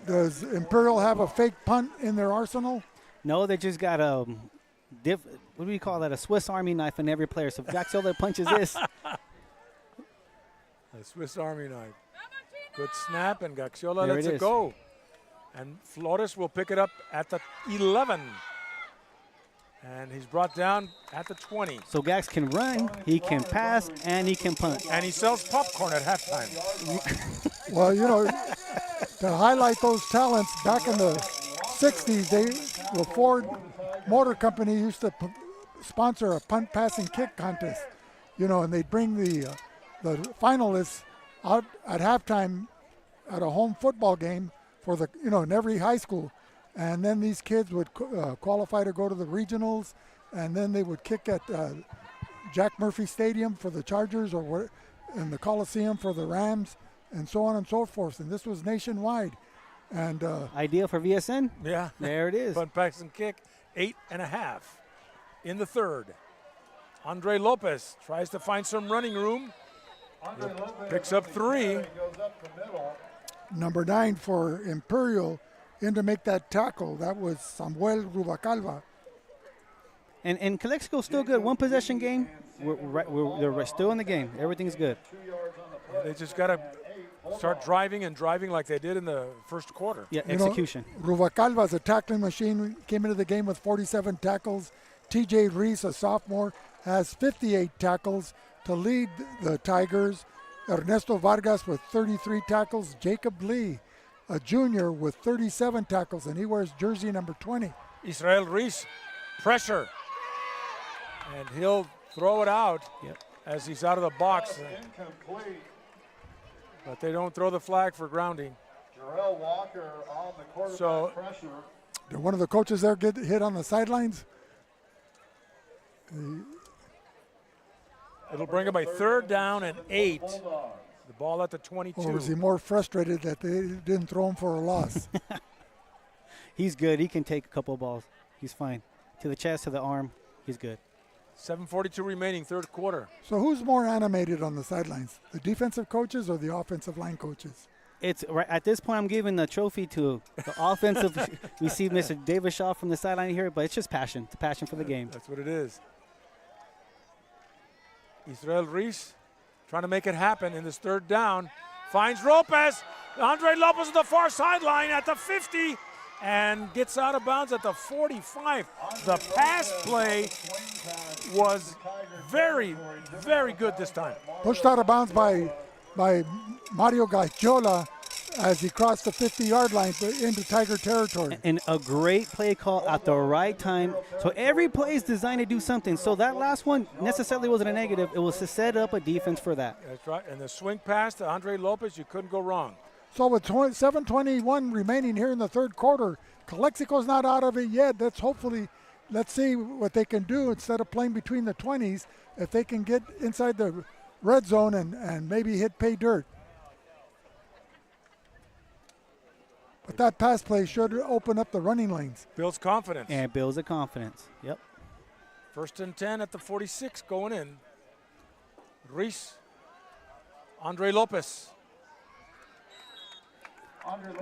Does Imperial have a fake punt in their arsenal? No, they just got a, what do we call that, a Swiss Army knife in every player. So if Gagiola punches this. A Swiss Army knife. Good snap, and Gagiola lets it go. And Flores will pick it up at the 11. And he's brought down at the 20. So Gax can run, he can pass, and he can punt. And he sells popcorn at halftime. Well, you know, to highlight those talents, back in the 60s, the Ford Motor Company used to sponsor a punt, pass, and kick contest. You know, and they'd bring the finalists out at halftime at a home football game for the, you know, in every high school. And then these kids would qualify to go to the regionals, and then they would kick at Jack Murphy Stadium for the Chargers, or in the Coliseum for the Rams, and so on and so forth. And this was nationwide. And ideal for VSN? Yeah. There it is. Punt, pass, and kick, 8.5 in the 3rd. Andre Lopez tries to find some running room. Picks up 3. Number 9 for Imperial in to make that tackle. That was Samuel Rubacalva. And Calexico's still good. One possession game. They're still in the game. Everything's good. They just got to start driving like they did in the first quarter. Yeah, execution. Rubacalva is a tackling machine. Came into the game with 47 tackles. TJ Reese, a sophomore, has 58 tackles to lead the Tigers. Ernesto Vargas with 33 tackles. Jacob Lee, a junior, with 37 tackles, and he wears jersey number 20. Israel Reese, pressure. And he'll throw it out as he's out of the box. But they don't throw the flag for grounding. Jarrell Walker on the quarterback So pressure. Did one of the coaches there get hit on the sidelines? It'll bring him a 3rd down and 8. The ball at the 22. Or was he more frustrated that they didn't throw him for a loss? He's good. He can take a couple of balls. He's fine. To the chest, to the arm. He's good. 7:42 remaining, 3rd quarter. So who's more animated on the sidelines, the defensive coaches or the offensive line coaches? It's right at this point. I'm giving the trophy to the offensive. We see Mr. David Shaw from the sideline here, but it's just passion. It's passion for the game. That's what it is. Israel Reese trying to make it happen in this 3rd down. Finds Lopez. Andre Lopez on the far sideline at the 50 and gets out of bounds at the 45. The pass play was very, very good this time. Pushed out of bounds by Mario Gagiola as he crossed the 50-yard line into Tiger territory. And a great play call at the right time. So every play is designed to do something. So that last one necessarily wasn't a negative. It was to set up a defense for that. That's right. And the swing pass to Andre Lopez, you couldn't go wrong. So with 7:21 remaining here in the 3rd quarter, Calexico's not out of it yet. Let's see what they can do instead of playing between the 20s. If they can get inside the red zone and maybe hit pay dirt. But that pass play should open up the running lanes. Builds confidence. And builds the confidence. Yep. First and 10 at the 46 going in. Ruiz, Andre Lopez.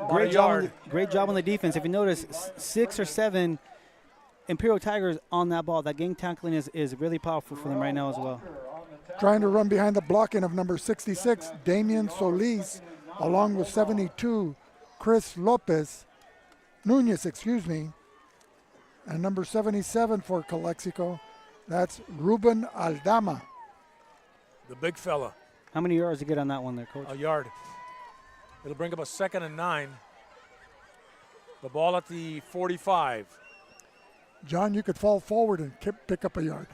Great job on the defense. If you notice, 6 or 7 Imperial Tigers on that ball. That gang tackling is really powerful for them right now as well. Trying to run behind the blocking of number 66, Damian Solis, along with 72, Chris Nunez, and number 77 for Calexico, that's Ruben Aldama. The big fella. How many yards did you get on that one there, Coach? A yard. It'll bring up a 2nd and 9. The ball at the 45. John, you could fall forward and pick up a yard.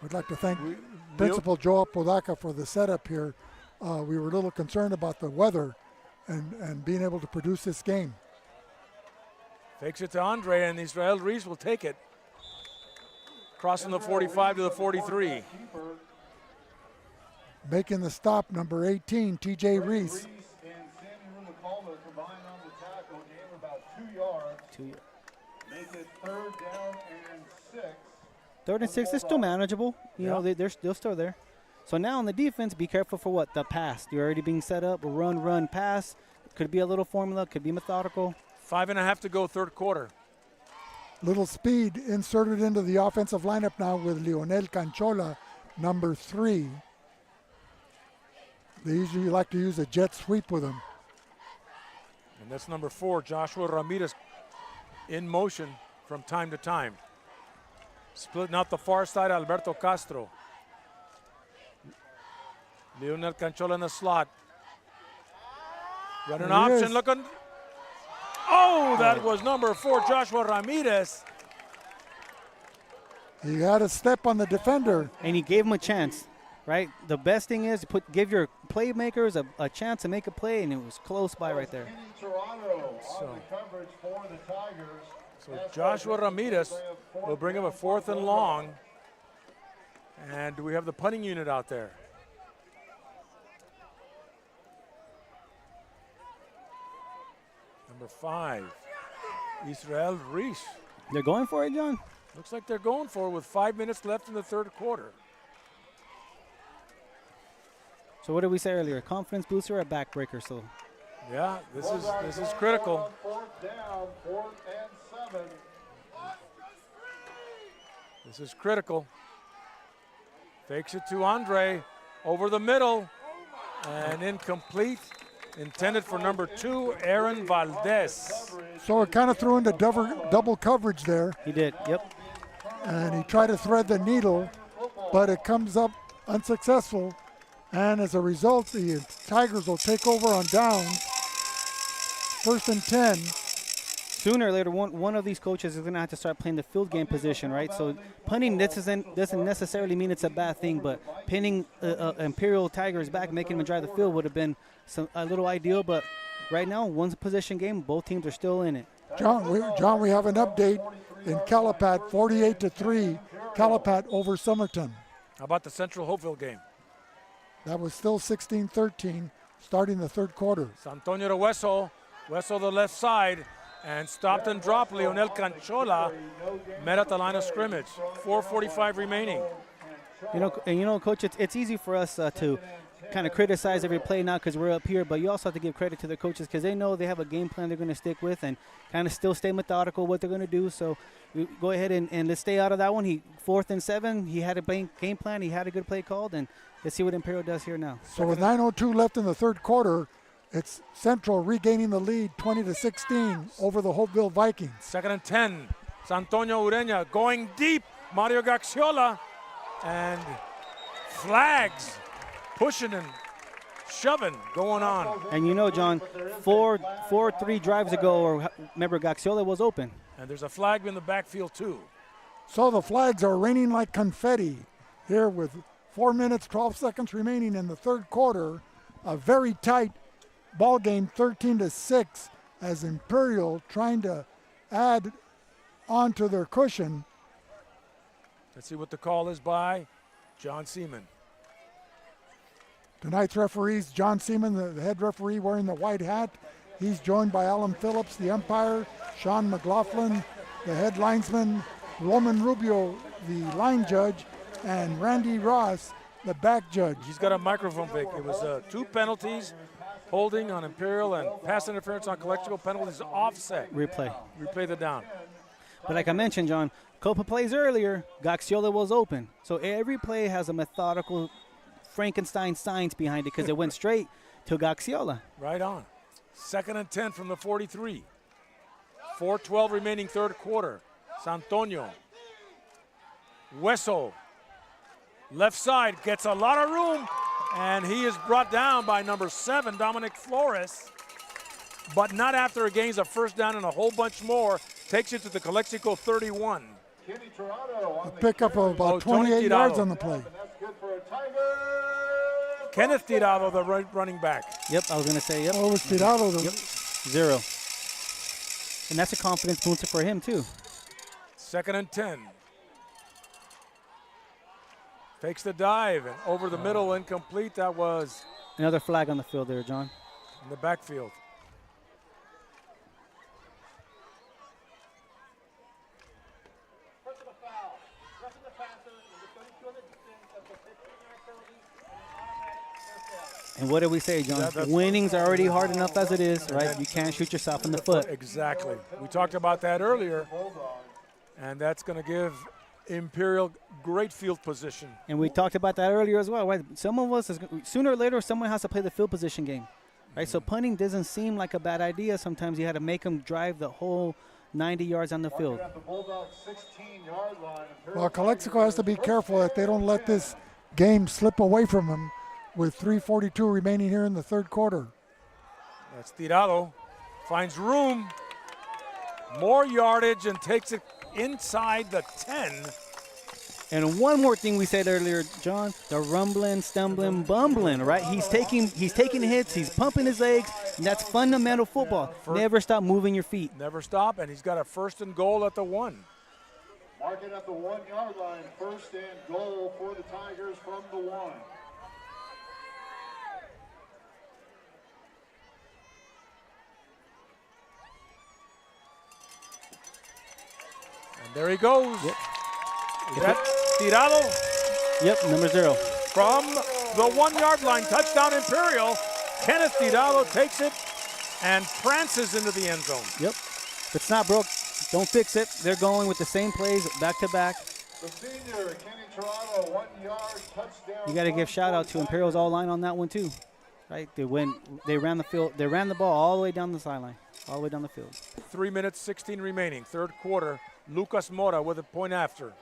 I'd like to thank Principal Joe Apodaca for the setup here. We were a little concerned about the weather and being able to produce this game. Fakes it to Andre, and Israel Ruiz will take it. Crossing the 45 to the 43. Making the stop, number 18, TJ Reese. Make it 3rd down and 6. 3rd and 6 is still manageable. You know, they're still there. So now on the defense, be careful for what? The pass. You're already being set up. Run, pass. Could be a little formula. Could be methodical. 5.5 to go, 3rd quarter. Little speed inserted into the offensive lineup now with Leonel Canchola, number 3. They usually like to use a jet sweep with him. And that's number 4, Joshua Ramirez, in motion from time to time. Splitting out the far side, Alberto Castro. Leonel Canchola in the slot. Running option, looking. Oh, that was number 4, Joshua Ramirez. He had a step on the defender. And he gave him a chance, right? The best thing is give your playmakers a chance to make a play, and it was close by right there. So Joshua Ramirez will bring him a 4th and long. And we have the punting unit out there. Number 5, Israel Ruiz. They're going for it, John? Looks like they're going for it with 5 minutes left in the 3rd quarter. So what did we say earlier? Confidence booster or a backbreaker? So yeah, this is critical. 4th down, 4th and 7. This is critical. Fakes it to Andre over the middle and incomplete. Intended for number 2, Aaron Valdez. So it kind of threw into double coverage there. He did, yep. And he tried to thread the needle, but it comes up unsuccessful. And as a result, the Tigers will take over on downs. 1st and 10. Sooner or later, one of these coaches is going to have to start playing the field game position, right? So punting doesn't necessarily mean it's a bad thing, but pinning Imperial Tigers back, making them drive the field would have been a little ideal. But right now, one's a possession game. Both teams are still in it. John, we have an update in Calapat, 48-3, Calapat over Somerton. How about the Central Hopeville game? That was still 16-13, starting the 3rd quarter. Santonio to Hueso the left side, and stopped and dropped. Leonel Canchola met at the line of scrimmage. 4:45 remaining. You know, Coach, it's easy for us to kind of criticize every play now because we're up here, but you also have to give credit to the coaches because they know they have a game plan they're going to stick with and kind of still stay methodical what they're going to do. So we go ahead and let's stay out of that one. 4th and 7, he had a game plan, he had a good play called, and let's see what Imperial does here now. So with 9:02 left in the 3rd quarter, it's Central regaining the lead 20-16 over the Hopeville Vikings. 2nd and 10. Santonio Ureña going deep. Mario Gaxiola and flags pushing and shoving going on. And you know, John, 3 drives ago, or remember Gaxiola was open. And there's a flag in the backfield too. So the flags are raining like confetti here with 4 minutes, 12 seconds remaining in the 3rd quarter. A very tight ball game, 13-6, as Imperial trying to add onto their cushion. Let's see what the call is by John Seaman. Tonight's referees, John Seaman, the head referee wearing the white hat. He's joined by Alan Phillips, the umpire, Sean McLaughlin, the head linesman, Roman Rubio, the line judge, and Randy Ross, the back judge. He's got a microphone, Vic. It was 2 penalties, holding on Imperial and pass interference on Calexico, penalties offset. Replay the down. But like I mentioned, John, couple plays earlier, Gaxiola was open. So every play has a methodical Frankenstein science behind it because it went straight to Gaxiola. Right on. 2nd and 10 from the 43. 4:12 remaining third quarter. Santonio. Hueso. Left side gets a lot of room, and he is brought down by number 7, Dominic Flores. But not after it gains a first down and a whole bunch more. Takes it to the Calexico 31. A pickup of about 28 yards on the play. Kenneth Tirado, the running back. Yep, I was going to say, yep. Oh, it was Tirado. Yep, 0. And that's a confidence booster for him, too. 2nd and 10. Takes the dive, and over the middle, incomplete. That was another flag on the field there, John. In the backfield. And what did we say, John? Winning's already hard enough as it is, right? You can't shoot yourself in the foot. Exactly. We talked about that earlier, and that's going to give Imperial great field position. And we talked about that earlier as well, right? Some of us, sooner or later, someone has to play the field position game, right? So punting doesn't seem like a bad idea. Sometimes you had to make them drive the whole 90 yards on the field. Well, Calexico has to be careful that they don't let this game slip away from them with 3:42 remaining here in the third quarter. That's Tirado. Finds room. More yardage and takes it inside the 10. And one more thing we said earlier, John, the rumbling, stumbling, bumbling, right? He's taking hits, he's pumping his legs, and that's fundamental football. Never stop moving your feet. Never stop, and he's got a 1st and goal at the 1. Mark it at the 1-yard line, 1st and goal for the Tigers from the 1. And there he goes. Yep. Is that Tirado? Yep, number 0. From the 1-yard line, touchdown Imperial. Kenneth Tirado takes it and prances into the end zone. Yep. If it's not broke, don't fix it. They're going with the same plays back to back. The senior, Kenny Tirado, 1-yard touchdown. You got to give shout out to Imperial's all-line on that one too, right? They ran the field. They ran the ball all the way down the sideline, all the way down the field. 3 minutes, 16 remaining, third quarter. Lucas Mora with a point after.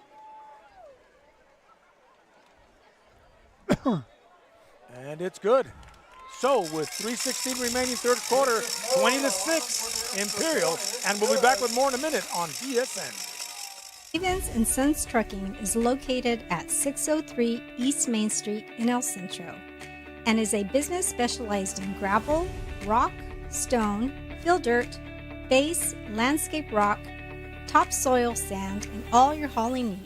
And it's good. So with 3:16 remaining third quarter, 20-6 Imperial, and we'll be back with more in a minute on VSN. Stevens & Sons Trucking is located at 603 East Main Street in El Centro and is a business specialized in gravel, rock, stone, fill dirt, base, landscape rock, topsoil sand, and all your hauling needs.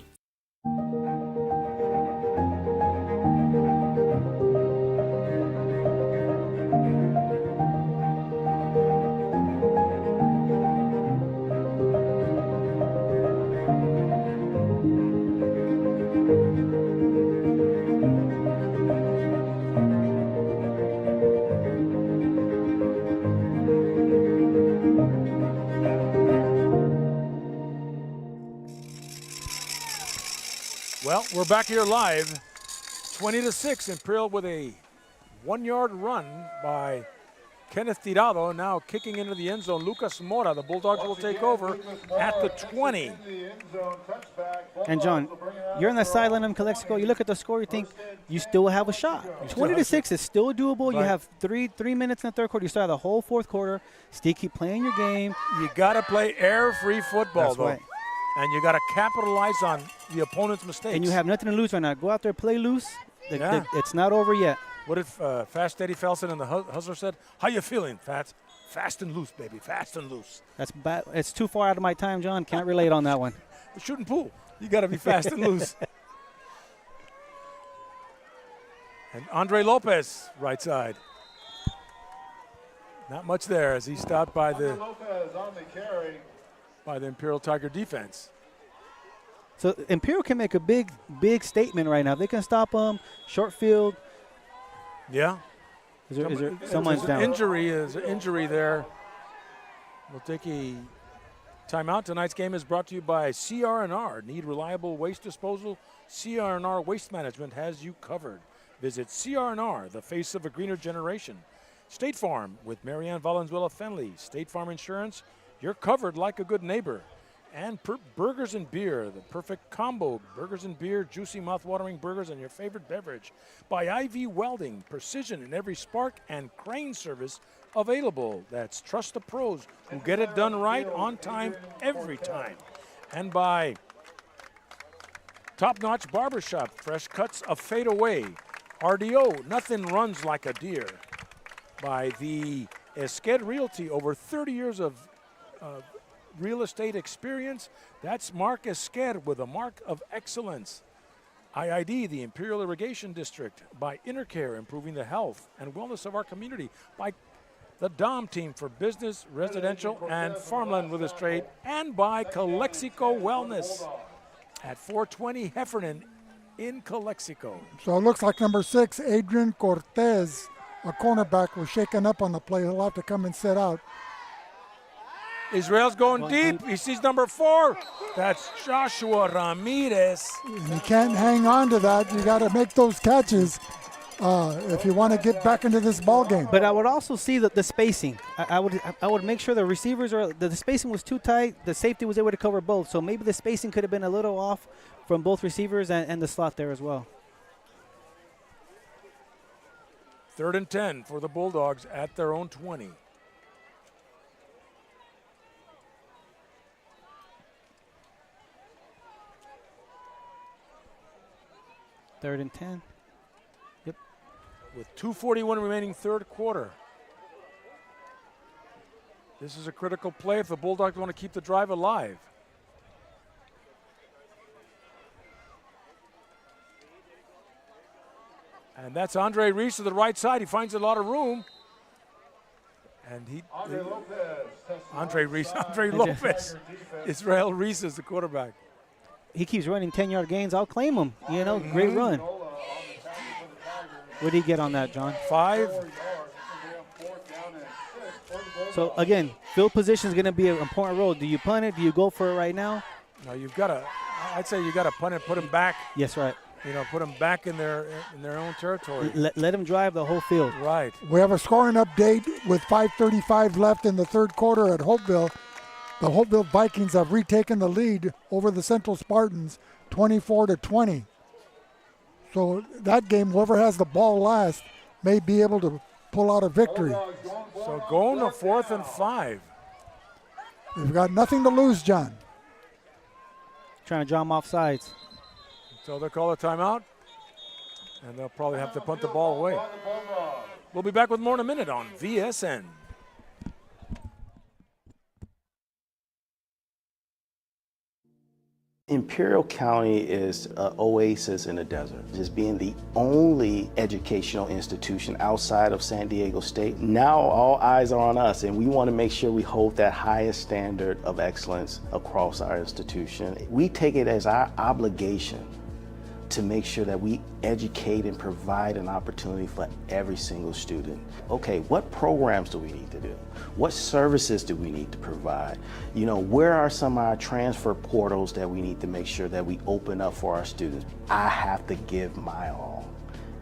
Well, we're back here live. 20-6, Imperial with a 1-yard run by Kenneth Tirado. Now kicking into the end zone. Lucas Mora, the Bulldogs will take over at the 20. And John, you're on the sideline of Calexico. You look at the score, you think you still have a shot. 20-6 is still doable. Right. You have three minutes in the third quarter. You start the whole fourth quarter. Still keep playing your game. You got to play air-free football, That's though. Right. And you got to capitalize on the opponent's mistakes. And you have nothing to lose right now. Go out there, play loose. Yeah. It's not over yet. What if Fast Eddie Felsen and the Hustler said, "How you feeling, Fats? Fast and loose, baby, fast and loose." That's bad. It's too far out of my time, John. Can't relate on that one. Shooting pool. You got to be fast and loose. And Andre Lopez, right side. Not much there as he stopped by the. Lopez on the carry. by the Imperial Tiger defense. So Imperial can make a big statement right now. They can stop them. Short field. Yeah. Is there someone's down? There's an injury there. We'll take a timeout. Tonight's game is brought to you by CR&R. Need reliable waste disposal? CR&R Waste Management has you covered. Visit CR&R, the face of a greener generation. State Farm with Marianne Valenzuela Fenley. State Farm Insurance, you're covered like a good neighbor. And Burgers and Beer, the perfect combo. Burgers and Beer, juicy mouth-watering burgers and your favorite beverage. By IV Welding, precision in every spark and crane service available. That's trust the pros who get it done right, on time, every time. And by Top Notch Barbershop, fresh cuts of fade away. RDO, nothing runs like a deer. By the Esqued Realty, over 30 years of real estate experience. That's Mark Esqued with a mark of excellence. IID, the Imperial Irrigation District. By Intercare, improving the health and wellness of our community. By the DOM team for business, residential, and farmland with a trade. And by Calexico Wellness at 420 Heffernan in Calexico. So it looks like number 6, Adrian Cortez, a cornerback, was shaken up on the play. He'll have to come and sit out. Israel's going deep. He sees number 4. That's Joshua Ramirez. And you can't hang on to that. You got to make those catches if you want to get back into this ball game. But I would also see the spacing. I would make sure the receivers the spacing was too tight. The safety was able to cover both. So maybe the spacing could have been a little off from both receivers and the slot there as well. 3rd and 10 for the Bulldogs at their own 20. Third and 10. Yep. With 2:41 remaining third quarter. This is a critical play if the Bulldogs want to keep the drive alive. And that's Andre Reese to the right side. He finds a lot of room. And Andre Lopez. Israel Reese is the quarterback. He keeps running 10-yard gains. I'll claim him. You know, great run. What did he get on that, John? 5. So, again, field position is going to be an important role. Do you punt it? Do you go for it right now? No, you've got to. I'd say you got to punt it, put him back. Yes, right. You know, put them back in their own territory. Let them drive the whole field. Right. We have a scoring update with 5:35 left in the third quarter at Hopeville. The Hopeville Vikings have retaken the lead over the Central Spartans, 24-20. So that game, whoever has the ball last may be able to pull out a victory. So going to 4th and 5. They've got nothing to lose, John. Trying to draw them off sides. So they'll call a timeout, and they'll probably have to punt the ball away. We'll be back with more in a minute on VSN. Imperial County is an oasis in the desert. Just being the only educational institution outside of San Diego State. Now all eyes are on us, and we want to make sure we hold that highest standard of excellence across our institution. We take it as our obligation to make sure that we educate and provide an opportunity for every single student. Okay, what programs do we need to do? What services do we need to provide? You know, where are some of our transfer portals that we need to make sure that we open up for our students? I have to give my all.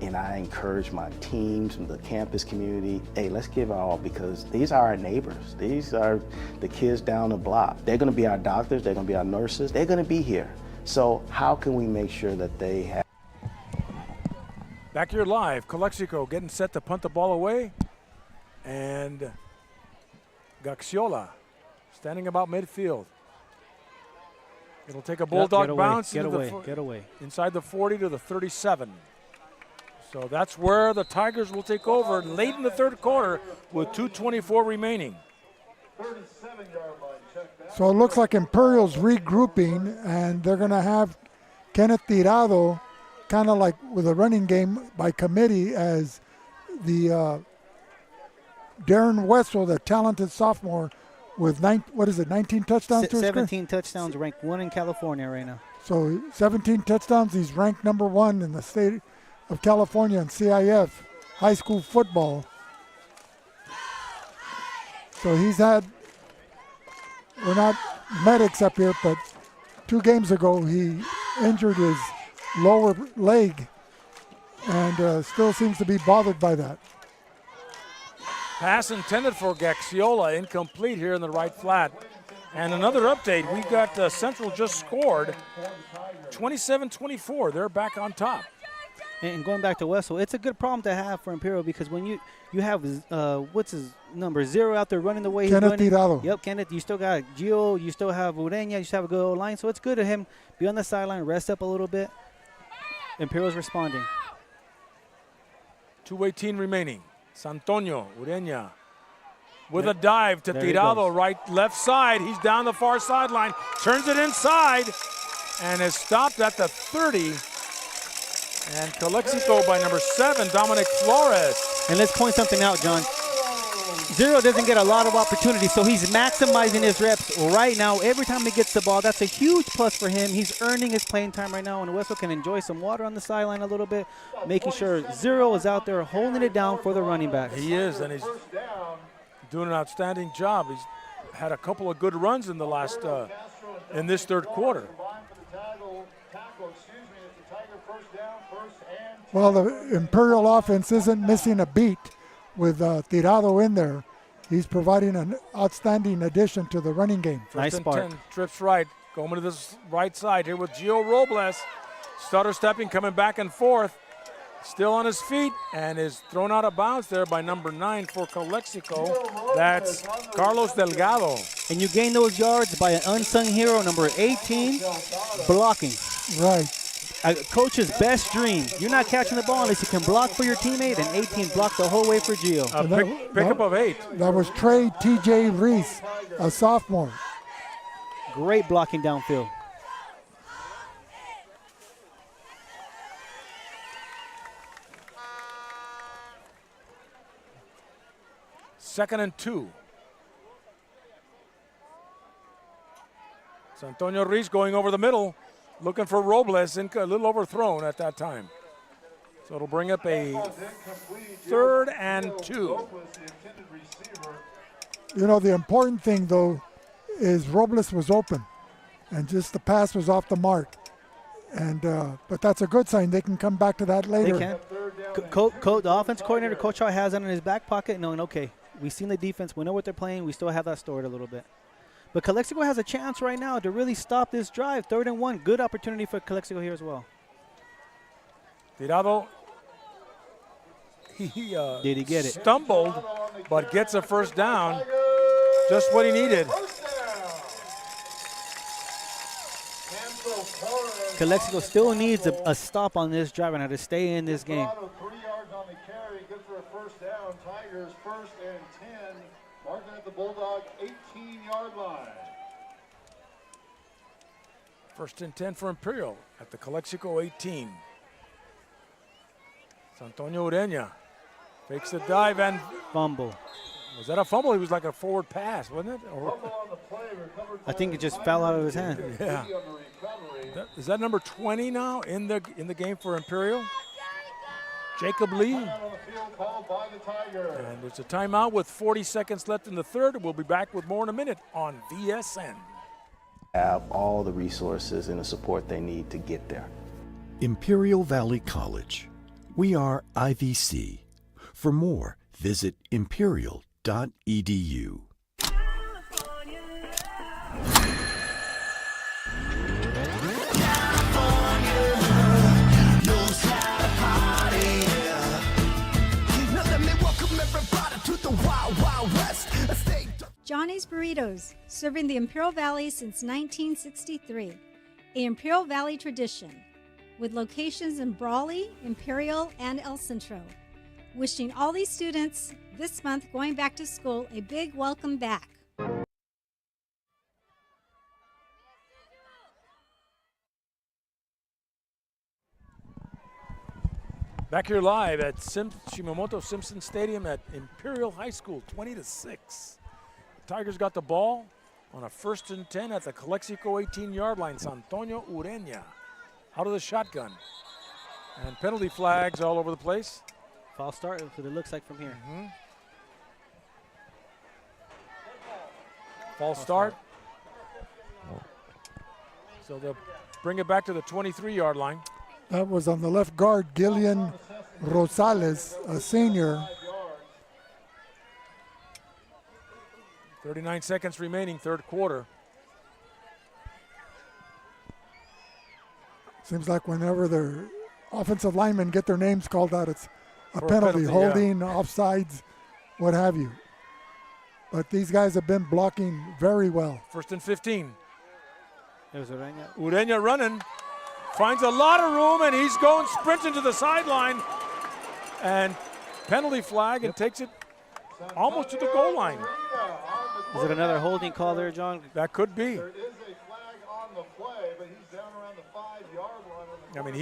And I encourage my teams, the campus community, hey, let's give it all, because these are our neighbors. These are the kids down the block. They're gonna be our doctors, they're gonna be our nurses, they're gonna be here. So how can we make sure that they have... Back here live, Calexico getting set to punt the ball away. And Gaxiola standing about midfield. It'll take a Bulldog bounce get away. Inside the 40 to the 37. So that's where the Tigers will take over late in the third quarter with 2:24 remaining. 37-yard line, check that. So it looks like Imperial's regrouping, and they're going to have Kenneth Tirado kind of like with a running game by committee, as the Darren Wessel, the talented sophomore, with 19 touchdowns to his career? 17 touchdowns, ranked 1 in California right now. So 17 touchdowns. He's ranked number 1 in the state of California in CIF high school football. So he's had, we're not medics up here, but 2 games ago he injured his lower leg and still seems to be bothered by that. Pass intended for Gaxiola, incomplete here in the right flat. And another update, we got Central just scored 27-24. They're back on top. And going back to Wessel, it's a good problem to have for Imperial because when you have, what's his number, 0 out there running the way he's running. Kenneth Tirado. Yep, Kenneth. You still got Gio. You still have Ureña. You still have a good line. So it's good to him be on the sideline, rest up a little bit. Imperial's responding. 2:18 remaining. Santonio Ureña with a dive to Tirado, left side. He's down the far sideline, turns it inside, and is stopped at the 30. And Calexico by number 7, Dominic Flores. And let's point something out, John. 0 doesn't get a lot of opportunities, so he's maximizing his reps right now. Every time he gets the ball, that's a huge plus for him. He's earning his playing time right now, and Wessel can enjoy some water on the sideline a little bit, making sure 0 is out there holding it down for the running back. He is, and he's doing an outstanding job. He's had a couple of good runs in the last, in this third quarter. Well, the Imperial offense isn't missing a beat with Tirado in there. He's providing an outstanding addition to the running game. Nice spark. 10, trips right, going to this right side here with Gio Robles. Stutter stepping, coming back and forth. Still on his feet and is thrown out of bounds there by number 9 for Calexico. That's Carlos Delgado. And you gain those yards by an unsung hero, number 18, blocking. Right. A coach's best dream. You're not catching the ball unless you can block for your teammate, and 18 blocked the whole way for Gio. Pickup of 8. That was Trey T.J. Reese, a sophomore. Great blocking downfield. Second and 2. Santonio Reese going over the middle, looking for Robles, a little overthrown at that time. So it'll bring up a 3rd and 2. You know, the important thing, though, is Robles was open, and just the pass was off the mark. And but that's a good sign. They can come back to that later. They can. The offense coordinator, Coach Shaw, has it in his back pocket, knowing, okay, we've seen the defense. We know what they're playing. We still have that stored a little bit. But Calexico has a chance right now to really stop this drive. 3rd and 1. Good opportunity for Calexico here as well. Tirado, did he get it? Stumbled, but gets a first down. Just what he needed. Calexico still needs a stop on this drive and how to stay in this game. 3 yards on the carry, good for a first down. Tigers 1st and 10. Marking at the Bulldog 18-yard line. 1st and 10 for Imperial at the Calexico 18. Santonio Ureña fakes the dive and fumble. Was that a fumble? He was like a forward pass, wasn't it? I think it just fell out of his hand. Yeah. Is that number 20 now in the game for Imperial? Jacob Lee. And it's a timeout with 40 seconds left in the third. We'll be back with more in a minute on VSN. Have all the resources and the support they need to get there. Imperial Valley College. We are IVC. For more, visit imperial.edu. Johnny's Burritos, serving the Imperial Valley since 1963, a Imperial Valley tradition, with locations in Brawley, Imperial, and El Centro. Wishing all these students this month going back to school a big welcome back. Back here live at Shimamoto-Simpson Stadium at Imperial High School, 20-6. Tigers got the ball on a 1st and 10 at the Calexico 18-yard line. Santonio Ureña out of the shotgun. And penalty flags all over the place. False start, what it looks like from here. False start. So they'll bring it back to the 23-yard line. That was on the left guard, Gillian Rosales, a senior. 39 seconds remaining, third quarter. Seems like whenever their offensive linemen get their names called out, it's a For penalty, holding, yeah. offsides, what have you. But these guys have been blocking very well. 1st and 15. There's Ureña. Ureña running, finds a lot of room, and he's going sprinting to the sideline. And penalty flag, and takes it almost to the goal line. Is it another holding call there, John? That could be. There is a flag on the play, but he's down around the 5-yard line. I mean,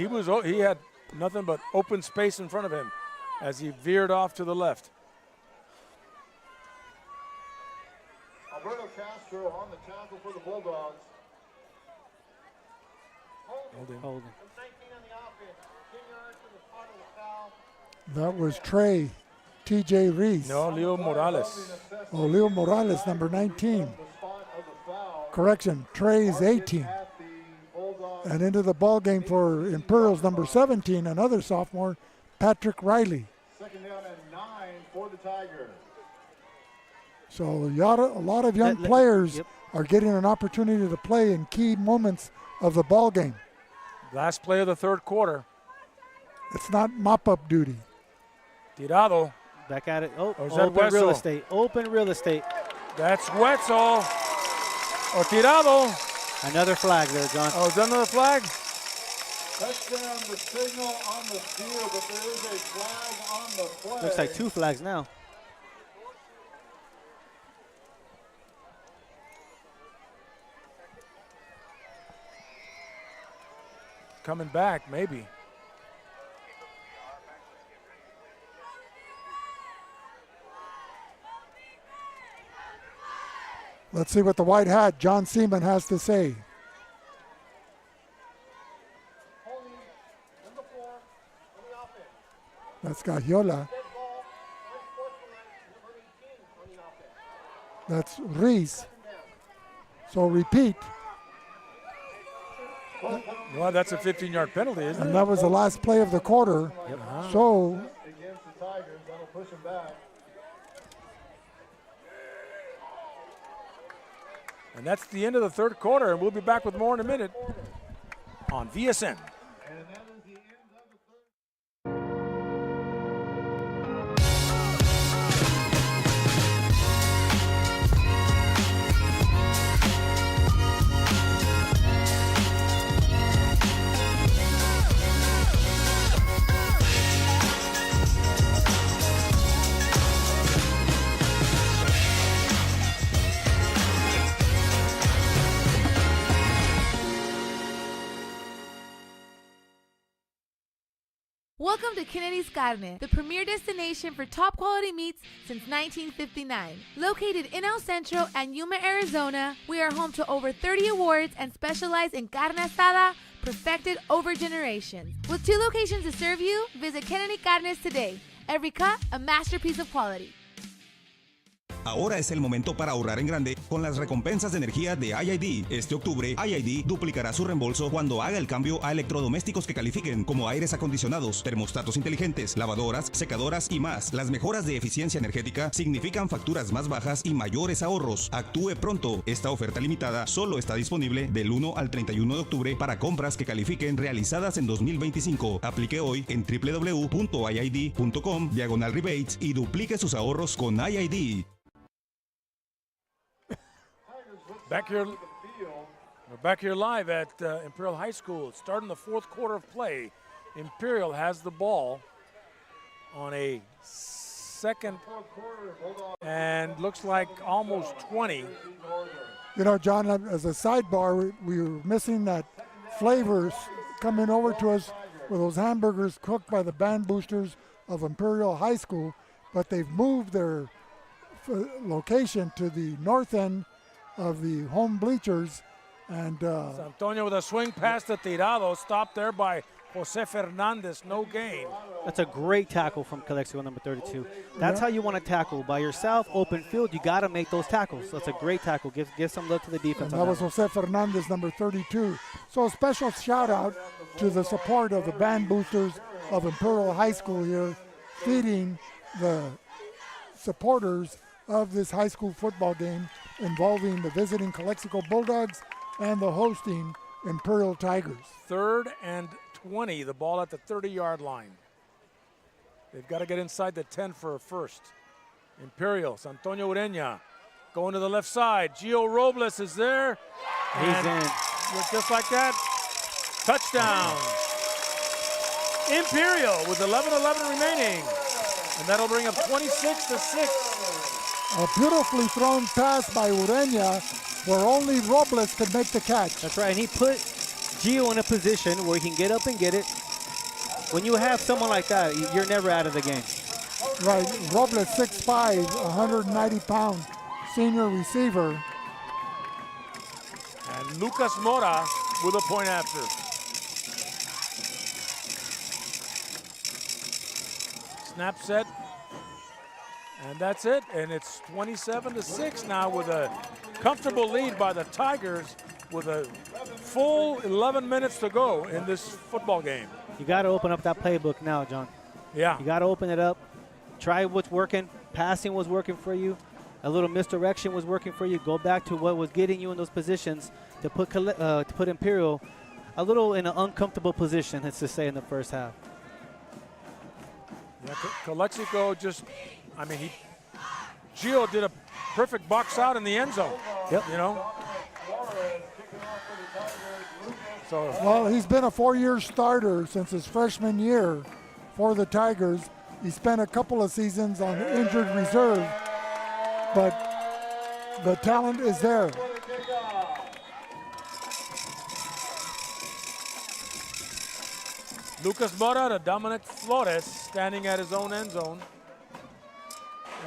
he had nothing but open space in front of him as he veered off to the left. Alberto Castro on the tackle for the Bulldogs. Holding. That was Trey T.J. Reese. No, Leo Morales. Oh, Leo Morales, number 19. Correction, Trey's 18. And into the ball game for Imperials, number 17, another sophomore, Patrick Riley. 2nd down and 9 for the Tigers. So a lot of young players are getting an opportunity to play in key moments of the ball game. Last play of the third quarter. It's not mop-up duty. Tirado. Back at it. Oh, Or is that open real Wetzel? estate. Open real estate. That's Wetzel. Or Tirado. Another flag there, John. Oh, is that another flag? Touchdown, the signal on the field, but there is a flag on the play. Looks like 2 flags now. Coming back, maybe. Let's see what the white hat, John Seaman, has to say. That's Gagiola. That's Reese. So repeat. Well, that's a 15-yard penalty, isn't And it? that was the last play of the quarter. So Against the Tigers, that'll push him back. And that's the end of the third quarter, and we'll be back with more in a minute on VSN. And that is the end of the third. Welcome to Kennedy's Carne, the premier destination for top quality meats since 1959. Located in El Centro and Yuma, Arizona, we are home to over 30 awards and specialize in carne asada, perfected over generations. With 2 locations to serve you, visit Kennedy Carnes today. Every cut, a masterpiece of quality. Ahora es el momento para ahorrar en grande con las recompensas de energía de IID. Este octubre, IID duplicará su reembolso cuando haga el cambio a electrodomésticos que califiquen como aires acondicionados, termostatos inteligentes, lavadoras, secadoras y más. Las mejoras de eficiencia energética significan facturas más bajas y mayores ahorros. Actúe pronto. Esta oferta limitada solo está disponible del 1 al 31 de octubre para compras que califiquen realizadas en 2025. Aplique hoy en www.iid.com/rebates y duplique sus ahorros con IID. We're back here live at Imperial High School. Starting the fourth quarter of play. Imperial has the ball on a second and looks like almost 20. You know, John, as a sidebar, we were missing that flavors coming over to us with those hamburgers cooked by the band boosters of Imperial High School, but they've moved their location to the north end of the home bleachers. And Antonio with a swing pass to Tirado, stopped there by Jose Fernandez, no gain. That's a great tackle from Calexico, number 32. That's how you want to tackle. By yourself, open field, you got to make those tackles. That's a great tackle. Give some love to the defense. And that was Jose Fernandez, number 32. So a special shout out to the support of the band boosters of Imperial High School here, feeding the supporters of this high school football game involving the visiting Calexico Bulldogs and the hosting Imperial Tigers. 3rd and 20, the ball at the 30-yard line. They've got to get inside the 10 for a first. Imperial, Antonio Ureña going to the left side. Gio Robles is there. He's in. Just like that, touchdown. Imperial with 11:11 remaining. And that'll bring up 26-6. A beautifully thrown pass by Ureña where only Robles could make the catch. That's right, and he put Gio in a position where he can get up and get it. When you have someone like that, you're never out of the game. Right, Robles 6'5", 190-pound senior receiver. And Lucas Mora with a point after. Snap set, and that's it. And it's 27-6 now with a comfortable lead by the Tigers with a full 11 minutes to go in this football game. You got to open up that playbook now, John. Yeah. You got to open it up. Try what's working. Passing was working for you. A little misdirection was working for you. Go back to what was getting you in those positions to put Imperial a little in an uncomfortable position, let's just say, in the first half. Yeah, Calexico just, Gio did a perfect box out in the end zone. Yep. You know. So, well, he's been a 4-year starter since his freshman year for the Tigers. He spent a couple of seasons on injured reserve, but the talent is there. Lucas Mora to Dominic Flores standing at his own end zone.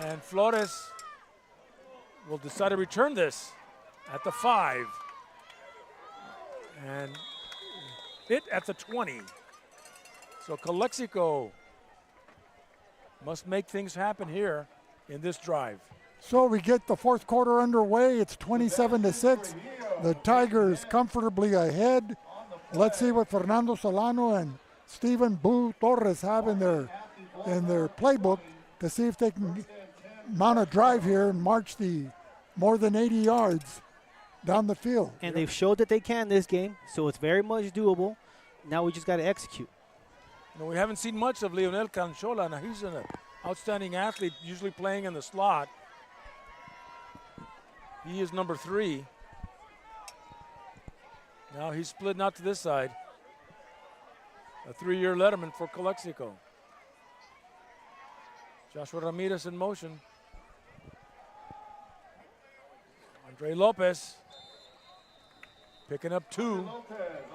And Flores will decide to return this at the 5. And hit at the 20. So Calexico must make things happen here in this drive. So we get the fourth quarter underway. It's 27-6. The Tigers comfortably ahead. Let's see what Fernando Solano and Steven Boo Torres have in their playbook to see if they can mount a drive here and march the more than 80 yards down the field. And they've showed that they can this game, so it's very much doable. Now we just got to execute. No, we haven't seen much of Leonel Canchola. Now he's an outstanding athlete, usually playing in the slot. He is number 3. Now he's splitting out to this side. A 3-year letterman for Calexico. Joshua Ramirez in motion. Andre Lopez picking up 2. Lopez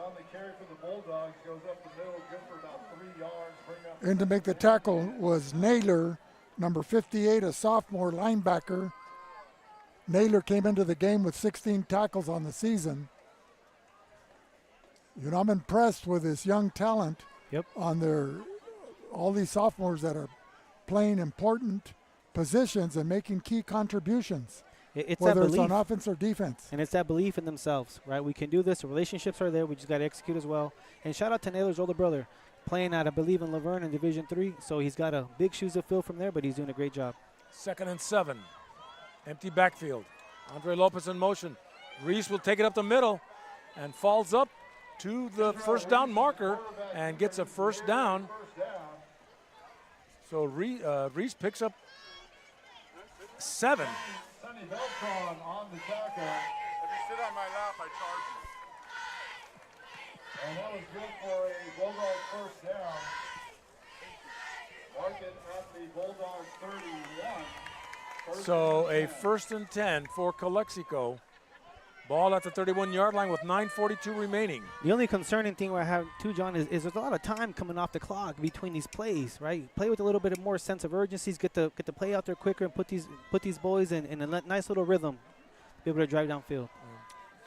on the carry for the Bulldogs, goes up the middle, good for about 3 yards. And to make the tackle was Naylor, number 58, a sophomore linebacker. Naylor came into the game with 16 tackles on the season. You know, I'm impressed with this young talent on all these sophomores that are playing important positions and making key contributions, whether it's on offense or defense. And it's that belief in themselves, right? We can do this. The relationships are there. We just got to execute as well. And shout out to Naylor's older brother, playing at, I believe, in Laverne in Division III. So he's got a big shoes to fill from there, but he's doing a great job. 2nd and 7. Empty backfield. Andre Lopez in motion. Reese will take it up the middle and falls up to the first down marker and gets a first down. So Reese picks up 7. Sonny Beltran on the tackle. If you sit on my lap, I charge you. And that was good for a Bulldog first down. Mark it at the Bulldog 31. So a 1st and 10 for Calexico. Ball at the 31-yard line with 9:42 remaining. The only concerning thing I have too, John, is there's a lot of time coming off the clock between these plays, right? Play with a little bit of more sense of urgency, get the play out there quicker, and put these boys in a nice little rhythm, be able to drive downfield.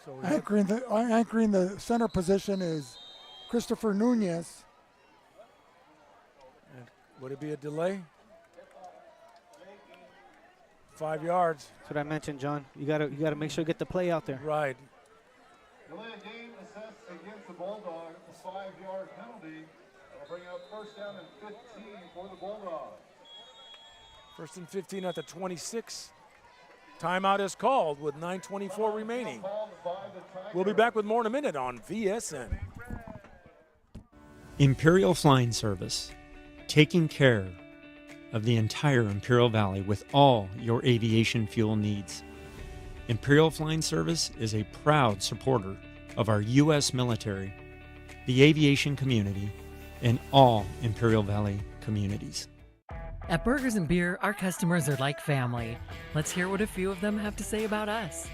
So anchoring the center position is Christopher Nunez. And would it be a delay? 5 yards. That's what I mentioned, John. You gotta make sure you get the play out there. Right. Delay of game assessed against the Bulldogs. A 5-yard penalty. That'll bring up first down and 15 for the Bulldogs. First and 15 at the 26. Timeout is called with 9:24 remaining. We'll be back with more in a minute on VSN. Imperial Flying Service, taking care of the entire Imperial Valley with all your aviation fuel needs. Imperial Flying Service is a proud supporter of our U.S. military, the aviation community, and all Imperial Valley communities. At Burgers and Beer, our customers are like family. Let's hear what a few of them have to say about us.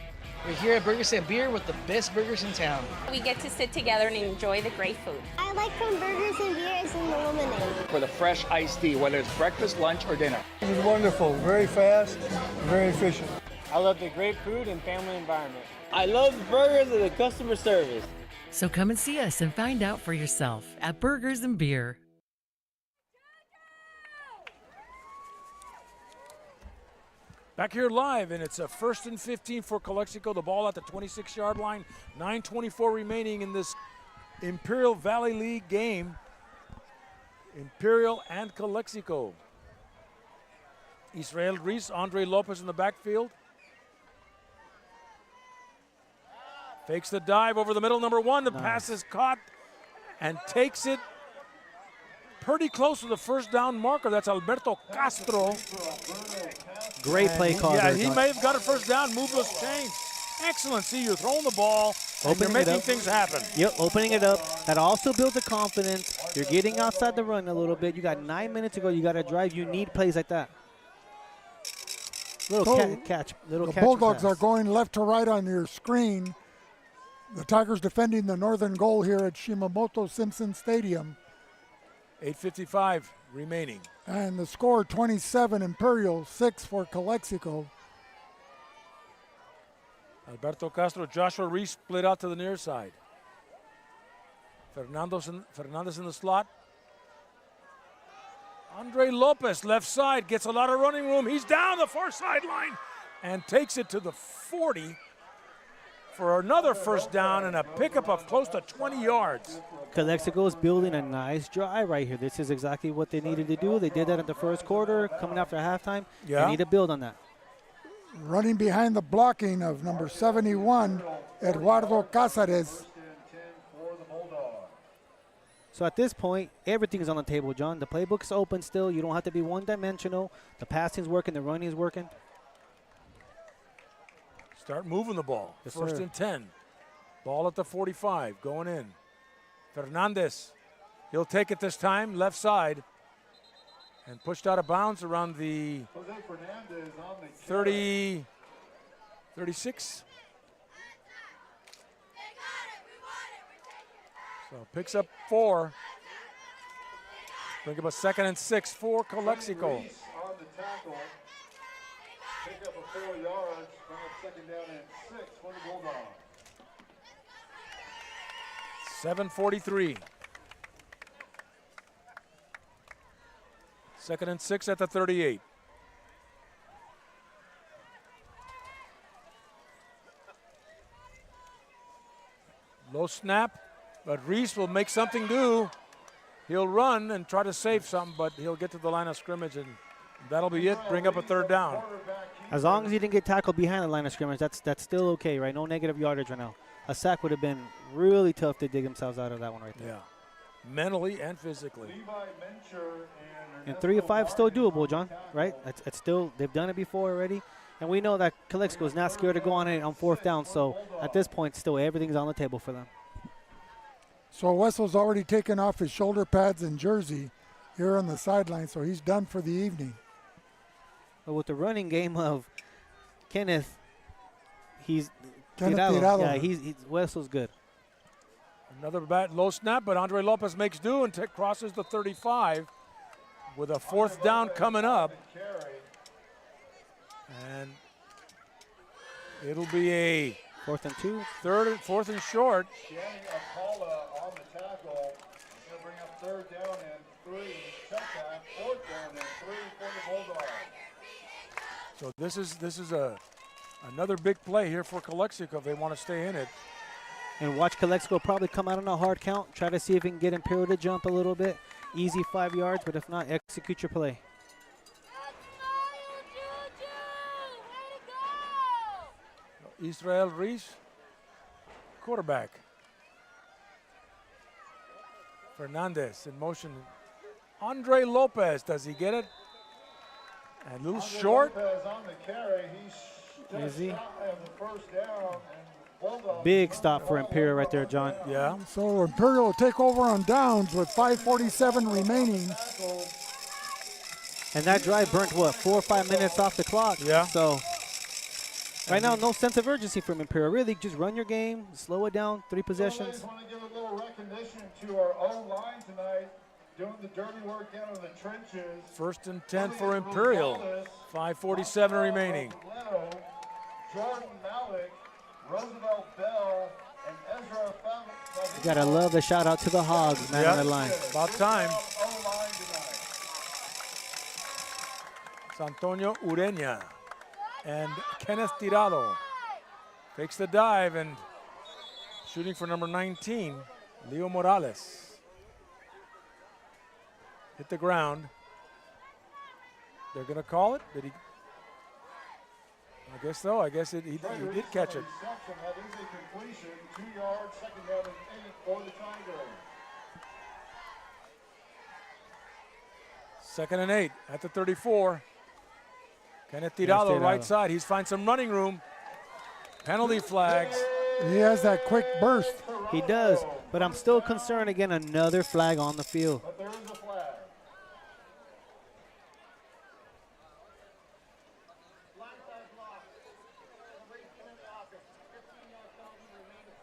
We're here at Burgers and Beer with the best burgers in town. We get to sit together and enjoy the great food. I like from Burgers and Beer is in the lemonade. For the fresh iced tea, whether it's breakfast, lunch, or dinner. This is wonderful, very fast, very efficient. I love the great food and family environment. I love the burgers and the customer service. So come and see us and find out for yourself at Burgers and Beer. Back here live, and it's a first and 15 for Calexico. The ball at the 26-yard line. 9:24 remaining in this Imperial Valley League game. Imperial and Calexico. Israel Reese, Andre Lopez in the backfield. Fakes the dive over the middle, number one. The pass is caught and takes it pretty close to the first down marker. That's Alberto Castro. Great play call. Yeah, he may have got a first down, moveless change. Excellent. See, you're throwing the ball, and you're making things happen. Yep, opening it up. That also builds the confidence. You're getting outside the run a little bit. You got 9 minutes to go. You got to drive. You need plays like that. Little catch. The Bulldogs are going left to right on your screen. The Tigers defending the northern goal here at Shimamoto-Simpson Stadium. 8:55 remaining. And the score 27 Imperial, 6 for Calexico. Alberto Castro, Joshua Reese split out to the near side. Fernandez in the slot. Andre Lopez, left side, gets a lot of running room. He's down the far sideline and takes it to the 40 for another first down and a pickup of close to 20 yards. Calexico is building a nice drive right here. This is exactly what they needed to do. They did that in the first quarter, coming after halftime. Yeah. They need to build on that. Running behind the blocking of number 71, Eduardo Cáceres. So at this point, everything's on the table, John. The playbook's open still. You don't have to be one-dimensional. The passing's working. The running's working. Start moving the ball. Yes, First sir. and 10. Ball at the 45, going in. Fernandez, he'll take it this time, left side. And pushed out of bounds around the 30, 36. So picks up 4. Bring up a 2nd and 6 for Calexico. On the tackle. Pick up a 4 yards. Bring up 2nd down and 6 for the Bulldogs. 7:43. 2nd and 6 at the 38. Low snap, but Reese will make something do. He'll run and try to save something, but he'll get to the line of scrimmage, and that'll be it. Bring up a 3rd down. As long as he didn't get tackled behind the line of scrimmage, that's still okay, right? No negative yardage right now. A sack would have been really tough to dig themselves out of that one right there. Yeah, mentally and physically. And 3 of 5 still doable, John, right? It's still, they've done it before already. And we know that Calexico is not scared to go on it on 4th down. So at this point, still everything's on the table for them. So Wessel's already taken off his shoulder pads and jersey here on the sideline, so he's done for the evening. But with the running game of Kenneth, Tirado. Yeah, he's Wessel's good. Another low snap, but Andre Lopez makes do and crosses the 35 with a 4th down coming up. And it'll be a 4th and 2. 4th and short. Danny Apala on the tackle. He's going to bring up 3rd down and 3. Check that. 4th down and 3 for the Bulldogs. So this is another big play here for Calexico if they want to stay in it. And watch Calexico probably come out on a hard count. Try to see if he can get Imperial to jump a little bit. Easy 5 yards, but if not, execute your play. Israel Reese, quarterback. Fernandez in motion. Andre Lopez, does he get it? And a little short. Lopez on the carry. He's Is he? the first down. Big stop for Imperial right there, John. Yeah. So Imperial will take over on downs with 5:47 remaining. And that drive burnt, what, 4 or 5 minutes off the clock? Yeah. So right now, no sense of urgency from Imperial. Really, just run your game, slow it down, 3 possessions. I want to give a little recognition to our own line tonight, doing the dirty work down in the trenches. 1st and 10 for Imperial. 5:47 remaining. Jordan Malik, Roosevelt Bell, and Ezra You gotta love the shout out to the Hogs, man, on that line. About time. Santonio Ureña and Kenneth Tirado takes the dive and shooting for number 19, Leo Morales. Hit the ground. They're gonna call it. Did he? I guess so. I guess he did catch it. That is a completion, 2 yards, 2nd down and 8 for the Tigers. 2nd and 8 at the 34. Kenneth Tirado, right side. He's find some running room. Penalty flags. He has that quick burst. He does, but I'm still concerned again, another flag on the field. But there is a flag.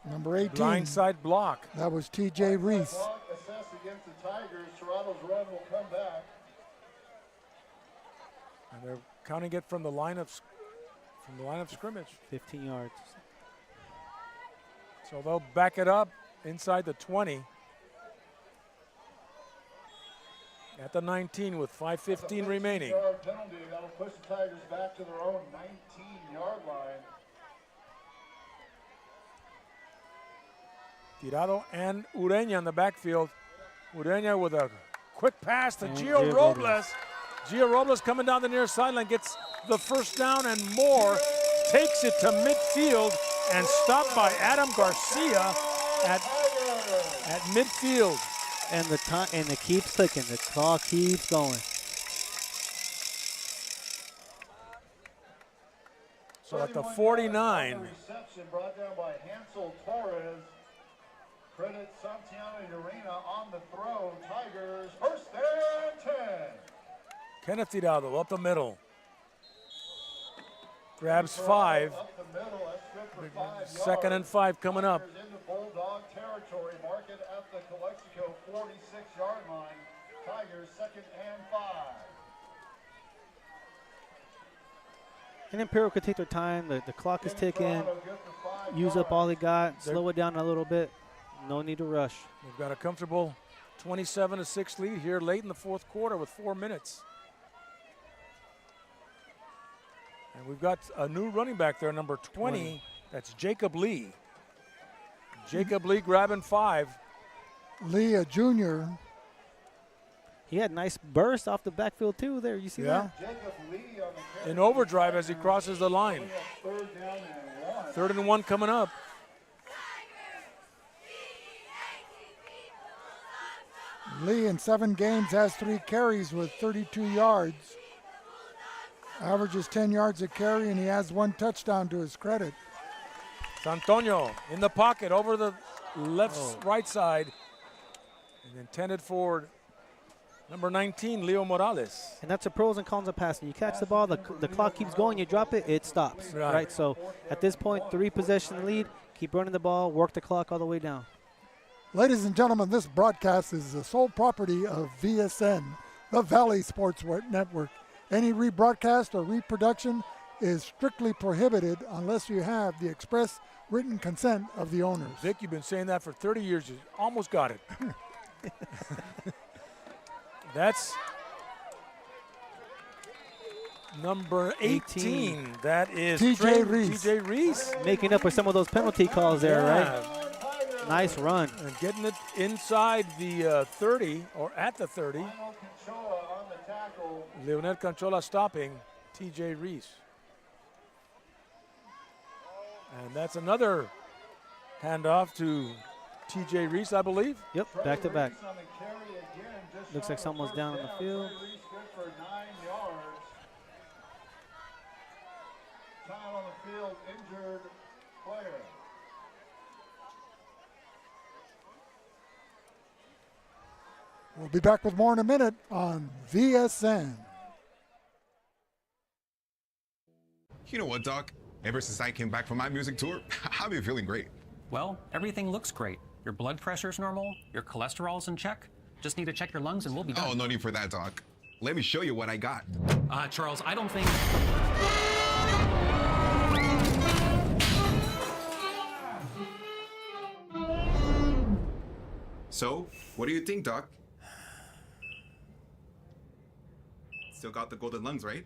Number 18. Blindside block. That was T.J. Reese. Assessed against the Tigers. Toronto's run will come back. And they're counting it from the line of scrimmage. 15 yards. So they'll back it up inside the 20. At the 19 with 5:15 remaining. Penalty. That'll push the Tigers back to their own 19-yard line. Tirado and Ureña in the backfield. Ureña with a quick pass to Gio Robles. Gio Robles coming down the near sideline, gets the 1st down and more, takes it to midfield and stopped by Adam Garcia at midfield. And it keeps clicking. The clock keeps going. So at the 49. Reception brought down by Hansel Torres. Credit Santiago Urena on the throw. Tigers 1st and 10. Kenneth Tirado up the middle. Grabs 5. Up the middle. That's good for 5 2nd and 5 coming up. Into Bulldog territory. Mark it at the Calexico 46-yard line. Tigers 2nd and 5. And Imperial could take their time. The clock is ticking. Use up all they got. Slow it down a little bit. No need to rush. They've got a comfortable 27-6 lead here late in the 4th quarter with 4 minutes. And we've got a new running back there, number 20. That's Jacob Lee. Jacob Lee grabbing 5. Lee, a junior. He had nice burst off the backfield too there. You see that? Jacob Lee on the In overdrive as he crosses the line. 3rd down and 1. 3rd and 1 coming up. Lee in 7 games has 3 carries with 32 yards. Averages 10 yards a carry, and he has 1 touchdown to his credit. Santonio in the pocket over the right side. And intended for Number 19, Leo Morales. And that's the pros and cons of passing. You catch the ball, the clock keeps going, you drop it, it stops. Right. So at this point, 3 possession lead, keep running the ball, work the clock all the way down. Ladies and gentlemen, this broadcast is the sole property of VSN, the Valley Sports Network. Any rebroadcast or reproduction is strictly prohibited unless you have the express written consent of the owners. Vic, you've been saying that for 30 years. You almost got it. That's number 18. That is TJ Reese. Making up for some of those penalty calls there, right? Nice run. And getting it inside the 30, or at the 30. Leonel Conchola stopping TJ Reese. And that's another handoff to TJ Reese, I believe. Yep, back to back. Looks like someone's down on the field. Time on the field, injured player. We'll be back with more in a minute on VSN. You know what, Doc? Ever since I came back from my music tour, I've been feeling great. Well, everything looks great. Your blood pressure's normal, your cholesterol's in check. Just need to check your lungs and we'll be done. Oh, no need for that, Doc. Let me show you what I got. Charles, I don't think... So, what do you think, Doc? Still got the golden lungs, right?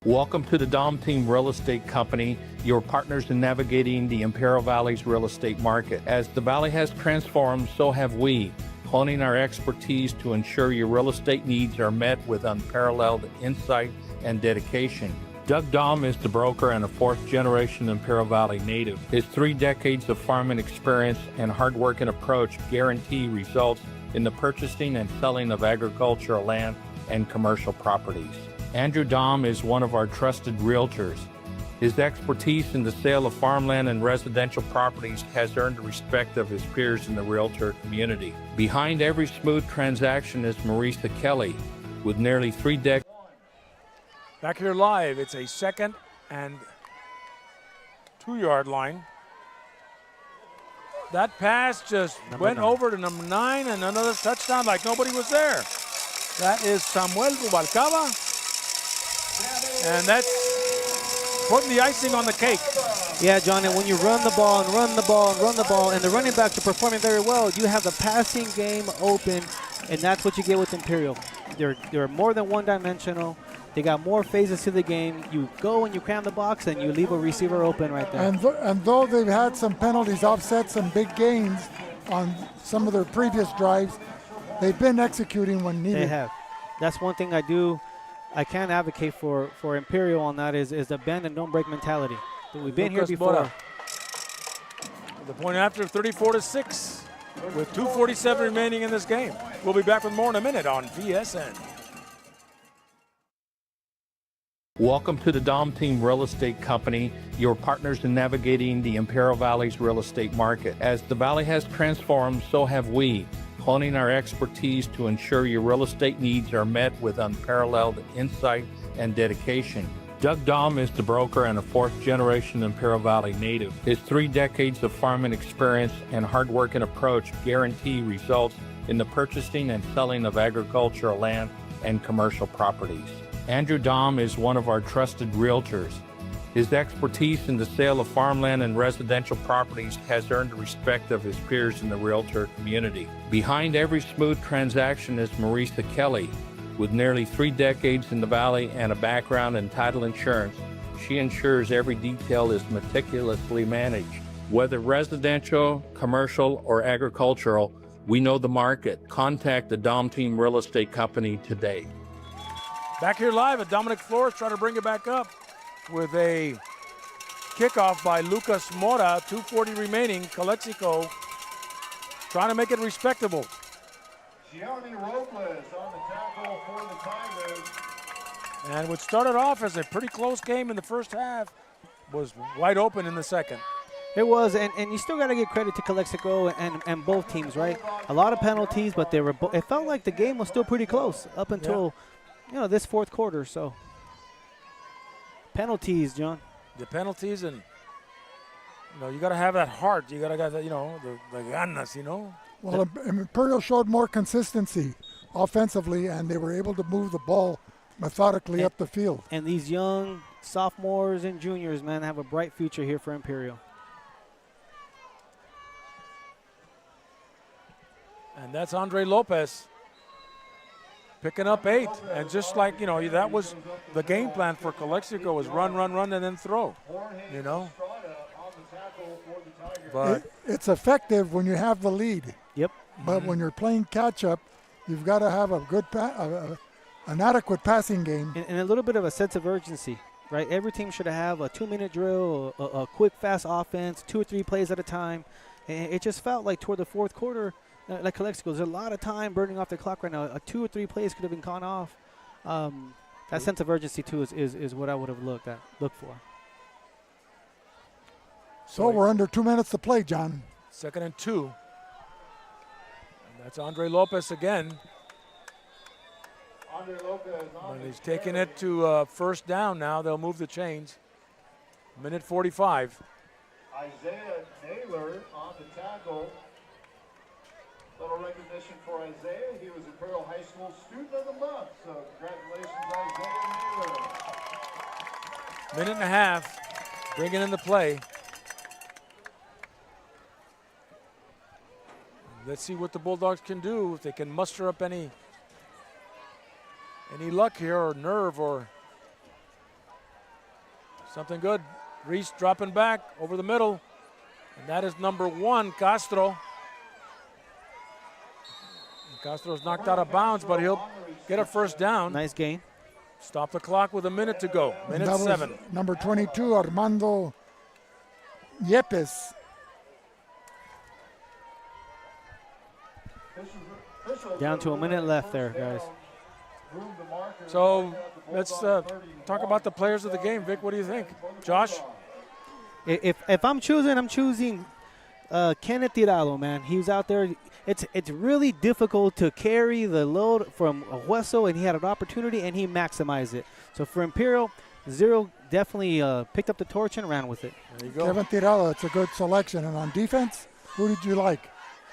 Welcome to the Dom Team Real Estate Company, your partners in navigating the Imperial Valley's real estate market. As the Valley has transformed, so have we, honing our expertise to ensure your real estate needs are met with unparalleled insight and dedication. Doug Dom is the broker and a fourth-generation Imperial Valley native. His 3 decades of farming experience and hard-working approach guarantee results in the purchasing and selling of agricultural land and commercial properties. Andrew Dom is one of our trusted realtors. His expertise in the sale of farmland and residential properties has earned the respect of his peers in the realtor community. Behind every smooth transaction is Marisa Kelly, with nearly 3 decades. Back here live, it's a 2nd and 2-yard line. That pass just went over to number 9 and another touchdown like nobody was there. That is Samuel Rubalcaba. And that's putting the icing on the cake. Yeah, John, and when you run the ball and run the ball and run the ball, and the running backs are performing very well, you have the passing game open, and that's what you get with Imperial. They're more than one-dimensional. They got more phases to the game. You go and you cram the box, and you leave a receiver open right there. And though they've had some penalties offset some big gains on some of their previous drives, they've been executing when needed. They have. That's one thing I can advocate for Imperial on that is the bend and don't break mentality. We've been here before. Bora. The point after 34-6 with 2:47 remaining in this game. We'll be back with more in a minute on VSN. Welcome to the Dom Team Real Estate Company, your partners in navigating the Imperial Valley's real estate market. As the Valley has transformed, so have we, honing our expertise to ensure your real estate needs are met with unparalleled insight and dedication. Doug Dom is the broker and a 4th-generation Imperial Valley native. His 3 decades of farming experience and hard-working approach guarantee results in the purchasing and selling of agricultural land and commercial properties. Andrew Dom is one of our trusted realtors. His expertise in the sale of farmland and residential properties has earned the respect of his peers in the realtor community. Behind every smooth transaction is Marisa Kelly. With nearly 3 decades in the Valley and a background in title insurance, she ensures every detail is meticulously managed. Whether residential, commercial, or agricultural, we know the market. Contact the Dom Team Real Estate Company today. Back here live at Dominic Flores trying to bring it back up with a kickoff by Lucas Mora. 2:40 remaining. Calexico trying to make it respectable. Gianni Robles on the tackle for the Tigers. And what started off as a pretty close game in the first half was wide open in the second. It was, and you still got to give credit to Calexico and both teams, right? A lot of penalties, but they were. It felt like the game was still pretty close up until, this fourth quarter. So penalties, John. The penalties, and you got to have that heart. You got to have that, the ganas, Well, Imperial showed more consistency offensively, and they were able to move the ball methodically up the field. And these young sophomores and juniors, man, have a bright future here for Imperial. And that's Andre Lopez picking up 8. And just like, that was the game plan for Calexico, was run, and then throw, But it's effective when you have the lead. Yep. But when you're playing catch-up, you've got to have a good, an adequate passing game. And a little bit of a sense of urgency, right? Every team should have a 2-minute drill, a quick, fast offense, 2 or 3 plays at a time. And it just felt like toward the fourth quarter, like Calexico, there's a lot of time burning off the clock right now. 2 or 3 plays could have been gone off. That sense of urgency, too, is what I would have looked for. So we're under 2 minutes to play, John. 2nd and 2. And that's Andre Lopez again. And he's taking it to first down now. They'll move the chains. 1:45. Isaiah Naylor on the tackle. Little recognition for Isaiah. He was Imperial High School Student of the Month. So congratulations, Isaiah Naylor. 1.5. Bringing in the play. Let's see what the Bulldogs can do, if they can muster up any luck here, or nerve, or something good. Reese dropping back over the middle, and that is number 1, Castro. Castro's knocked out of bounds, but he'll get a first down. Nice gain. Stop the clock with a minute to go. Minute 7. Number 22, Armando Yepes. Down to a minute left there, guys. So let's talk about the players of the game. Vic, what do you think? Josh? If I'm choosing Kenneth Tirado, man. He was out there. It's really difficult to carry the load from Hueso, and he had an opportunity, and he maximized it. So for Imperial, Zero definitely picked up the torch and ran with it. There you go. Kevin Tirado, it's a good selection. And on defense, who did you like?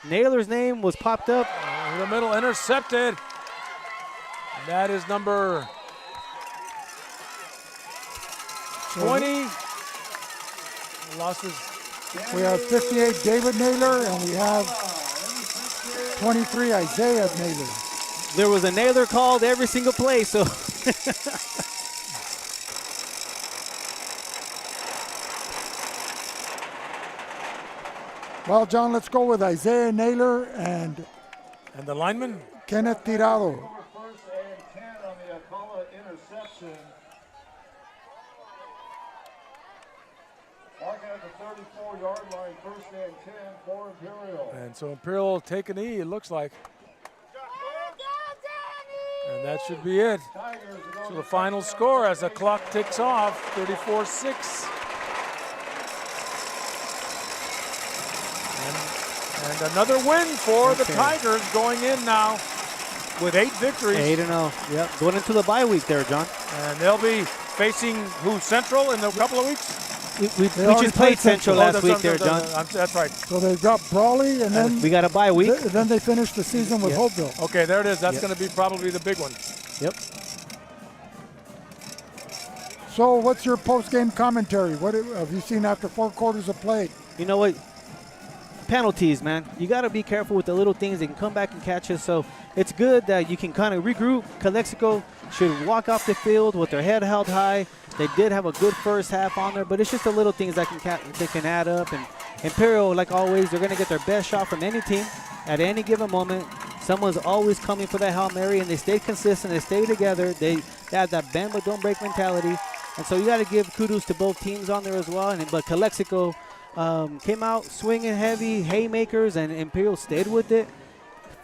Naylor's name was popped up. In the middle, intercepted. And that is number 20. Losses. We have 58, David Naylor, and we have 23, Isaiah Naylor. There was a Naylor called every single play, so. Well, John, let's go with Isaiah Naylor and the lineman? Kenneth Tirado. First and 10 on the Alcala interception. Marking at the 34-yard line, first and 10 for Imperial. And so Imperial take a knee, it looks like. And that should be it. So the final score as the clock ticks off, 34-6. And another win for the Tigers, going in now with 8 victories. 8-0. Yep, going into the bye week there, John. And they'll be facing who, Central, in a couple of weeks? We just played Central last week there, John. That's right. So they've got Brawley, and then we got a bye week. Then they finish the season with Hopeville. Okay, there it is. That's going to be probably the big one. Yep. So what's your post-game commentary? What have you seen after 4 quarters of play? You know what? Penalties, man. You got to be careful with the little things. They can come back and catch us. So it's good that you can kind of regroup. Calexico should walk off the field with their head held high. They did have a good first half on there, but it's just the little things that can add up. And Imperial, like always, they're going to get their best shot from any team at any given moment. Someone's always coming for that Hail Mary, and they stay consistent. They stay together. They have that bend but don't break mentality. And so you got to give kudos to both teams on there as well. But Calexico came out swinging heavy, haymakers, and Imperial stayed with it.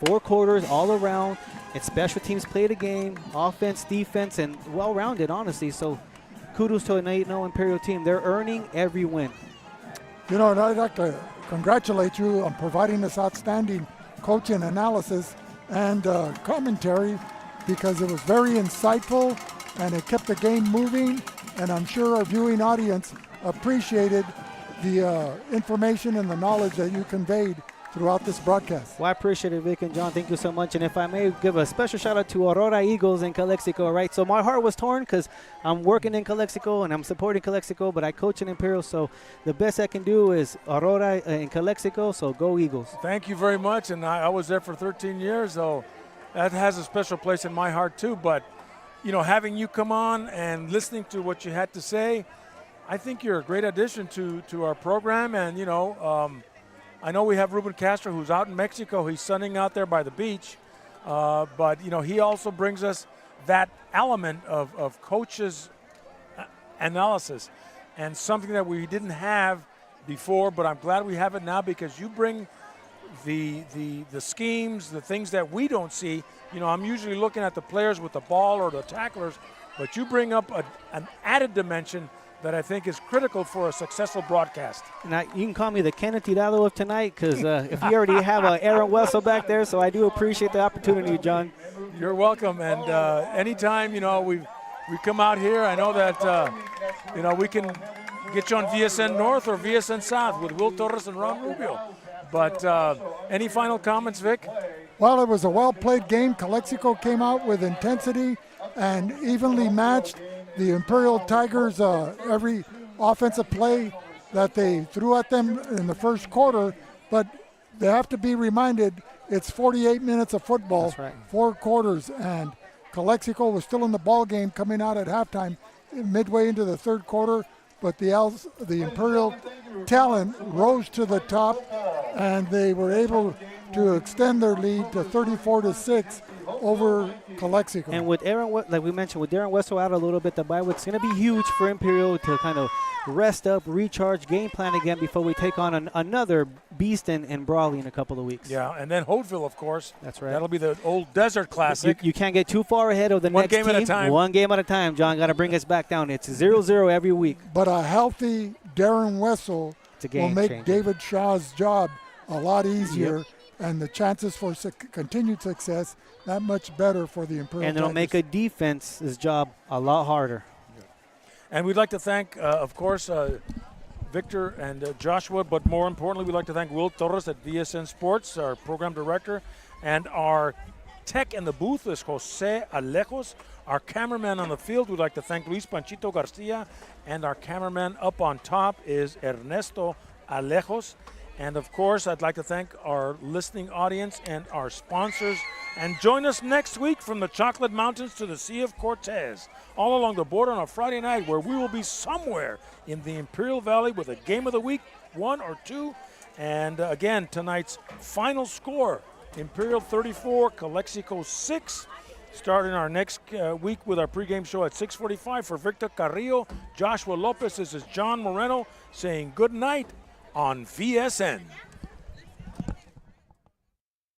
4 quarters all around, and special teams played a game, offense, defense, and well-rounded, honestly. So kudos to an 8-0 Imperial team. They're earning every win. You know, and I'd like to congratulate you on providing this outstanding coaching analysis and commentary, because it was very insightful and it kept the game moving, and I'm sure our viewing audience appreciated the information and the knowledge that you conveyed throughout this broadcast. Well, I appreciate it, Vic and John. Thank you so much. And if I may give a special shout out to Aurora Eagles in Calexico, right? So my heart was torn because I'm working in Calexico and I'm supporting Calexico, but I coach in Imperial, so the best I can do is Aurora in Calexico, so go Eagles. Thank you very much, and I was there for 13 years, so that has a special place in my heart too. But, you know, having you come on and listening to what you had to say, I think you're a great addition to our program. And, you know, I know we have Ruben Castro, who's out in Mexico. He's sunning out there by the beach. But, you know, he also brings us that element of coaches' analysis, and something that we didn't have before, but I'm glad we have it now, because you bring the schemes, the things that we don't see. You know, I'm usually looking at the players with the ball or the tacklers, but you bring up an added dimension that I think is critical for a successful broadcast. Now, you can call me the Kenneth Tirado of tonight, because if we already have Aaron Wessel back there, so I do appreciate the opportunity, John. You're welcome, and anytime, you know, we come out here, I know that, you know, we can get you on VSN North or VSN South with Will Torres and Ron Rubio. But any final comments, Vic? Well, it was a well-played game. Calexico came out with intensity and evenly matched the Imperial Tigers. Every offensive play that they threw at them in the first quarter, but they have to be reminded it's 48 minutes of football, That's right. 4 quarters, and Calexico was still in the ball game coming out at halftime, midway into the third quarter, but the Imperial talent rose to the top, and they were able to extend their lead to 34-6 over Calexico. And with Aaron, like we mentioned, with Darren Wessel out a little bit, the bye week's going to be huge for Imperial to kind of rest up, recharge, game plan again before we take on another beast in Brawley in a couple of weeks. Yeah, and then Holtville, of course. That's right. That'll be the old Desert Classic. You can't get too far ahead of the next team. One game at a time. One game at a time, John. Got to bring us back down. It's 0-0 every week. But a healthy Darren Wessel will make David Shaw's job a lot easier. Yep. And the chances for continued success that much better for the Imperial And it'll Tigers. make a defense's job a lot harder. And we'd like to thank, of course, Victor and Joshua, but more importantly, we'd like to thank Will Torres at VSN Sports, our program director, and our tech in the booth is Jose Alejos. Our cameraman on the field, we'd like to thank Luis Panchito Garcia, and our cameraman up on top is Ernesto Alejos. And, of course, I'd like to thank our listening audience and our sponsors. And join us next week from the Chocolate Mountains to the Sea of Cortez, all along the border on a Friday night, where we will be somewhere in the Imperial Valley with a game of the week, 1 or 2. And, again, tonight's final score, Imperial 34, Calexico 6. Starting our next week with our pregame show at 6:45 for Victor Carrillo, Joshua Lopez. This is John Moreno saying good night on VSN.